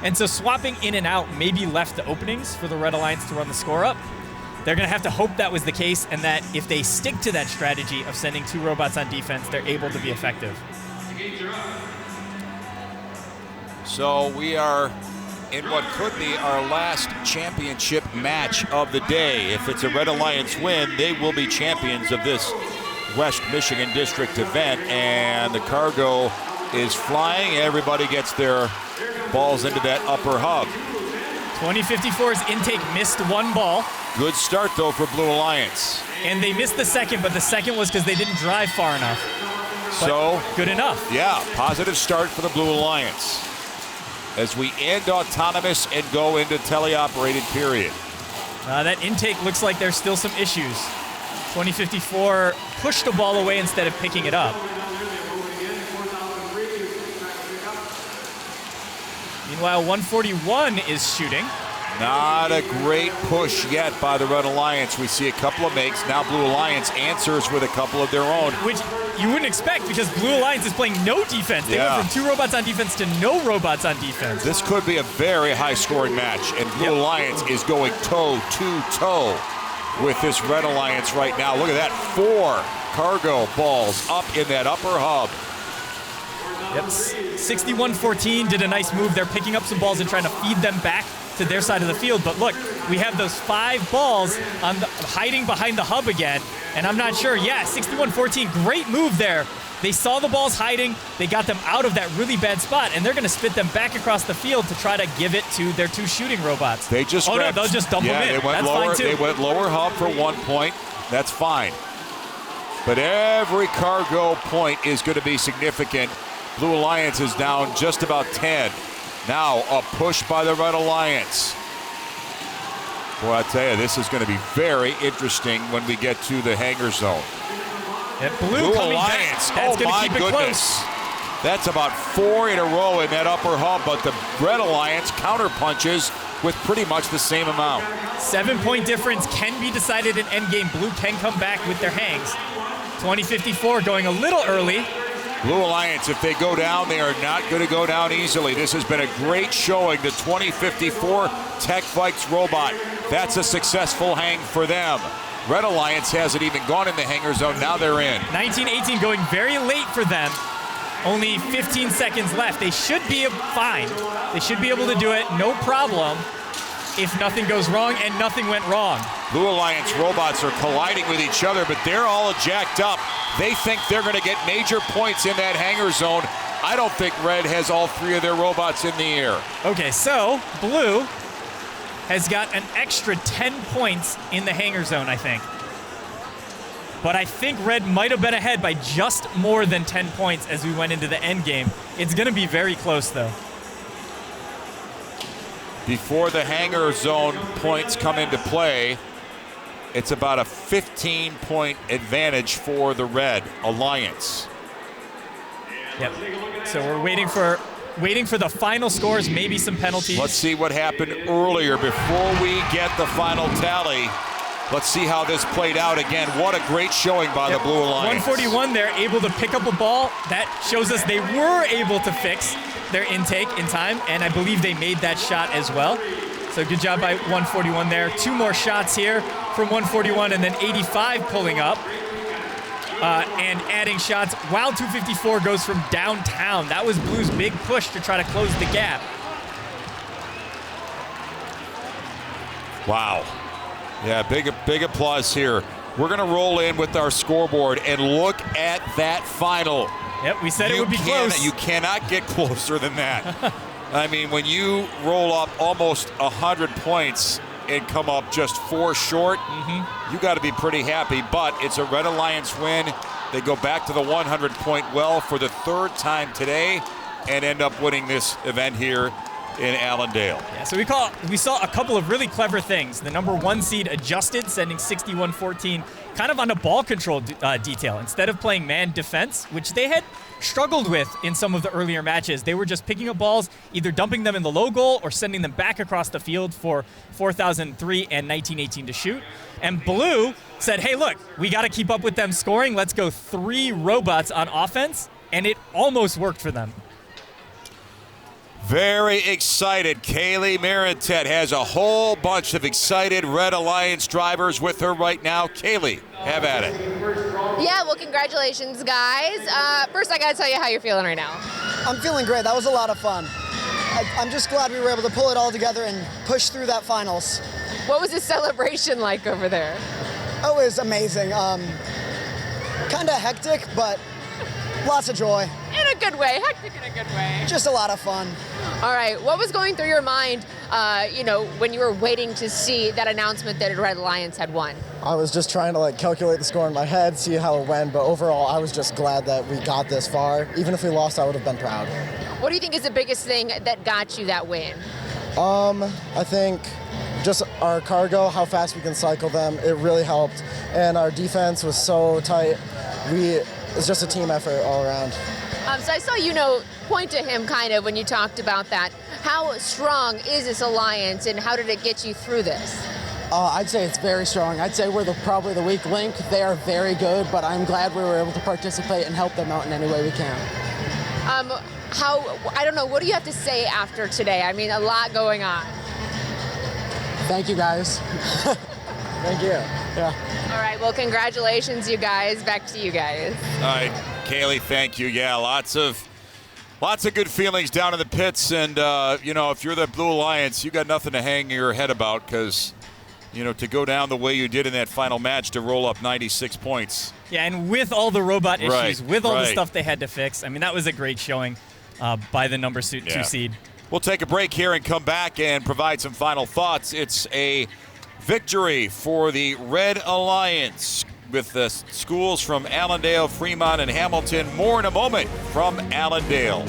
And so swapping in and out maybe left the openings for the Red Alliance to run the score up. They're going to have to hope that was the case and that if they stick to that strategy of sending 2 robots on defense, they're able to be effective. So we are in what could be our last championship match of the day. If it's a Red Alliance win, they will be champions of this West Michigan District event. And the cargo is flying. Everybody gets their balls into that upper hub. 2054's intake missed 1 ball. Good start, though, for Blue Alliance. And they missed the second, but the second was because they didn't drive far enough. But so good enough. Yeah, positive start for the Blue Alliance as we end autonomous and go into teleoperated period. That intake looks like there's still some issues. 2054 pushed the ball away instead of picking it up. Meanwhile, 141 is shooting. Not a great push yet by the Red Alliance. We see a couple of makes. Now Blue Alliance answers with a couple of their own. Which you wouldn't expect because Blue Alliance is playing no defense. They went from 2 robots on defense to no robots on defense. This could be a very high-scoring match, and Blue Alliance is going toe-to-toe with this Red Alliance right now. Look at that, 4 cargo balls up in that upper hub. Yep, 61-14 did a nice move. They're picking up some balls and trying to feed them back to their side of the field. But look, we have those 5 balls on hiding behind the hub again. And I'm not sure. Yeah, 61-14, great move there. They saw the balls hiding. They got them out of that really bad spot. And they're going to spit them back across the field to try to give it to their 2 shooting robots. They just no, they'll just dump them in. They went That's lower, fine too. They went lower hub for 1 point. That's fine. But every cargo point is going to be significant. Blue Alliance is down just about 10. Now a push by the Red Alliance. Boy, I tell you, this is going to be very interesting when we get to the hangar zone. And Blue coming Alliance, back. That's oh my keep it goodness. Close. That's about 4 in a row in that upper hub, but the Red Alliance counter punches with pretty much the same amount. 7-point difference can be decided in endgame. Blue can come back with their hangs. 2054 going a little early. Blue Alliance, if they go down, they are not going to go down easily. This has been a great showing. The 2054 Tech Vikes robot. That's a successful hang for them. Red Alliance hasn't even gone in the hangar zone. Now they're in. 1918 going very late for them. Only 15 seconds left. They should be fine. They should be able to do it, no problem, if nothing goes wrong, and nothing went wrong. Blue Alliance robots are colliding with each other, but they're all jacked up. They think they're going to get major points in that hangar zone. I don't think Red has all 3 of their robots in the air. Okay, so Blue has got an extra 10 points in the hangar zone, I think. But I think Red might have been ahead by just more than 10 points as we went into the end game. It's going to be very close, though. Before the hangar zone points come into play, it's about a 15-point advantage for the Red Alliance. Yep. So we're waiting for the final scores, maybe some penalties. Let's see what happened earlier before we get the final tally. Let's see how this played out again. What a great showing by the Blue Alliance. 141, they're able to pick up a ball. That shows us they were able to fix their intake in time, and I believe they made that shot as well. So good job by 141 there. 2 more shots here from 141, and then 85 pulling up and adding shots while 254 goes from downtown. That was Blue's big push to try to close the gap. Wow. Yeah, big applause here. We're going to roll in with our scoreboard and look at that final. Yep, we said it would be close. You cannot get closer than that. I mean, when you roll up almost 100 points and come up just 4 short, you got to be pretty happy. But it's a Red Alliance win. They go back to the 100-point well for the 3rd time today and end up winning this event here in Allendale. Yeah, so we saw a couple of really clever things. The number 1 seed adjusted, sending 61-14 kind of on a ball control detail. Instead of playing man defense, which they had struggled with in some of the earlier matches, they were just picking up balls, either dumping them in the low goal or sending them back across the field for 4003 and 1918 to shoot. And Blue said, hey, look, we got to keep up with them scoring. Let's go 3 robots on offense. And it almost worked for them. Very excited. Kaylee Marentet has a whole bunch of excited Red Alliance drivers with her right now. Kaylee, have at it. Yeah, well, congratulations, guys. First, I got to tell you how you're feeling right now. I'm feeling great. That was a lot of fun. I'm just glad we were able to pull it all together and push through that finals. What was the celebration like over there? Oh, it was amazing. Kind of hectic, but lots of joy. In a good way, hectic in a good way. Just a lot of fun. All right, what was going through your mind, when you were waiting to see that announcement that Red Alliance had won? I was just trying to calculate the score in my head, see how it went, but overall I was just glad that we got this far. Even if we lost, I would have been proud. What do you think is the biggest thing that got you that win? I think just our cargo, how fast we can cycle them, it really helped. And our defense was so tight. It's just a team effort all around. So I saw point to him kind of when you talked about that. How strong is this alliance and how did it get you through this? I'd say it's very strong. I'd say we're probably the weak link. They are very good, but I'm glad we were able to participate and help them out in any way we can. I don't know, what do you have to say after today? I mean, a lot going on. Thank you, guys. Thank you. Yeah. All right, well, congratulations, you guys. Back to you guys. All right, Kaylee, thank you. Yeah, lots of good feelings down in the pits, and if you're the Blue Alliance, you got nothing to hang your head about because, to go down the way you did in that final match to roll up 96 points. Yeah, and with all the robot issues, with all the right. stuff they had to fix, I mean, that was a great showing by the number 2 seed. We'll take a break here and come back and provide some final thoughts. It's a victory for the Red Alliance with the schools from Allendale, Fremont, and Hamilton. More in a moment from Allendale.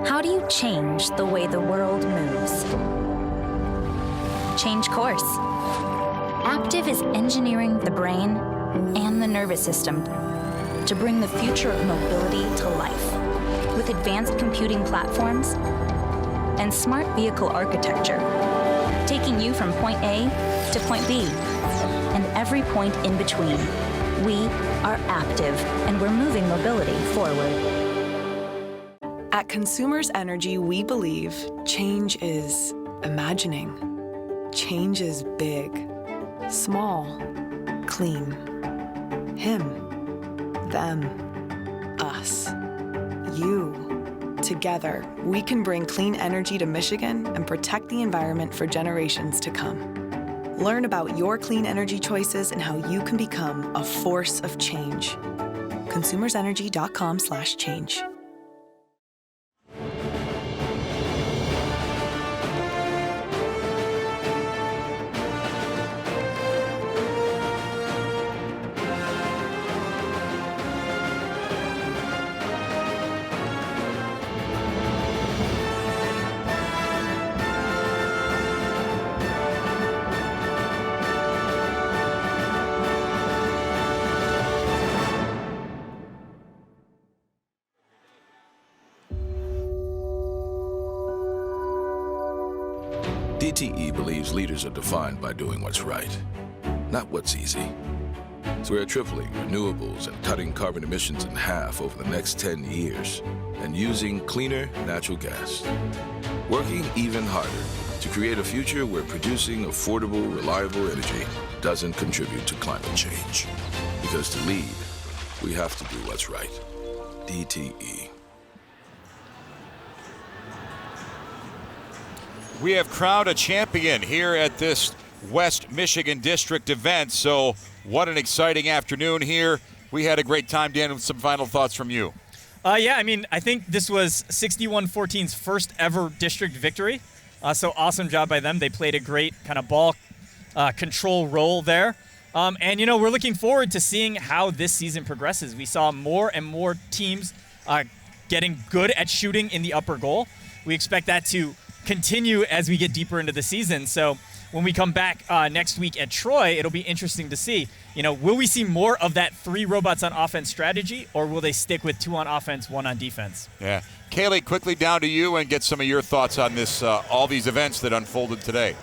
How do you change the way the world moves? Change course. Aptiv is engineering the brain and the nervous system to bring the future of mobility to life with advanced computing platforms and smart vehicle architecture, taking you from point A to point B and every point in between. We are Aptiv, and we're moving mobility forward. At Consumers Energy, we believe change is imagining. Change is big, small, clean. Him, them, us, you. Together, we can bring clean energy to Michigan and protect the environment for generations to come. Learn about your clean energy choices and how you can become a force of change. consumersenergy.com/change. DTE believes leaders are defined by doing what's right, not what's easy. So we're tripling renewables and cutting carbon emissions in half over the next 10 years and using cleaner natural gas. Working even harder to create a future where producing affordable, reliable energy doesn't contribute to climate change. Because to lead, we have to do what's right. DTE. We have crowned a champion here at this West Michigan District event. So what an exciting afternoon here. We had a great time. Dan, with some final thoughts from you. Yeah, I mean, I think this was 61-14's first ever district victory. So awesome job by them. They played a great kind of ball control role there. And, you know, we're looking forward to seeing how this season progresses. We saw more and more teams getting good at shooting in the upper goal. We expect that to continue as we get deeper into the season. So when we come back next week at Troy, it'll be interesting to see, you know, will we see more of that 3 robots on offense strategy, or will they stick with 2 on offense, 1 on defense? Yeah. Kaylee, quickly down to you and get some of your thoughts on this, all these events that unfolded today.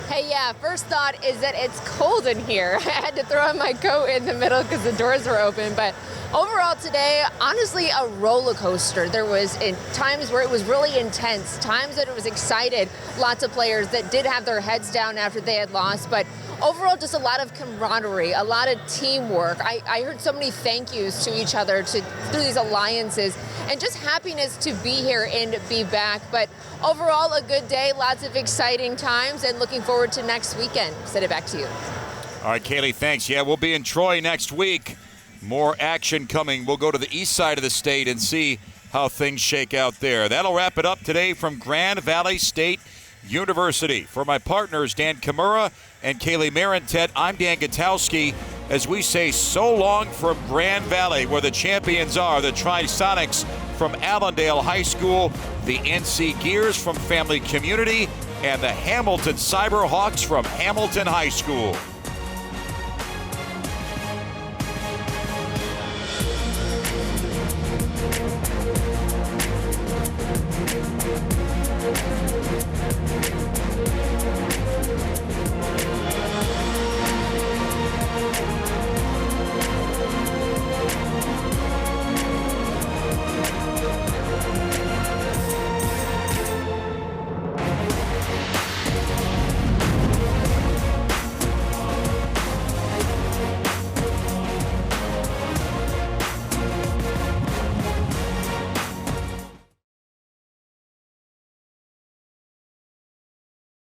Hey, yeah, first thought is that it's cold in here. I had to throw on my coat in the middle because the doors were open. But overall today, honestly, a roller coaster. There was times where it was really intense, times that it was excited. Lots of players that did have their heads down after they had lost. But overall, just a lot of camaraderie, a lot of teamwork. I heard so many thank yous to each other through these alliances, and just happiness to be here and be back. But overall, a good day, lots of exciting times, and looking forward to next weekend. Send it back to you. All right, Kaylee, thanks. Yeah, we'll be in Troy next week. More action coming. We'll go to the east side of the state and see how things shake out there. That'll wrap it up today from Grand Valley State University. For my partners, Dan Kimura and Kaylee Marentet, I'm Dan Gutowski, as we say so long from Grand Valley, where the champions are the Tri-Sonics from Allendale High School, the NC Gears from Family Community, and the Hamilton Cyberhawks from Hamilton High School.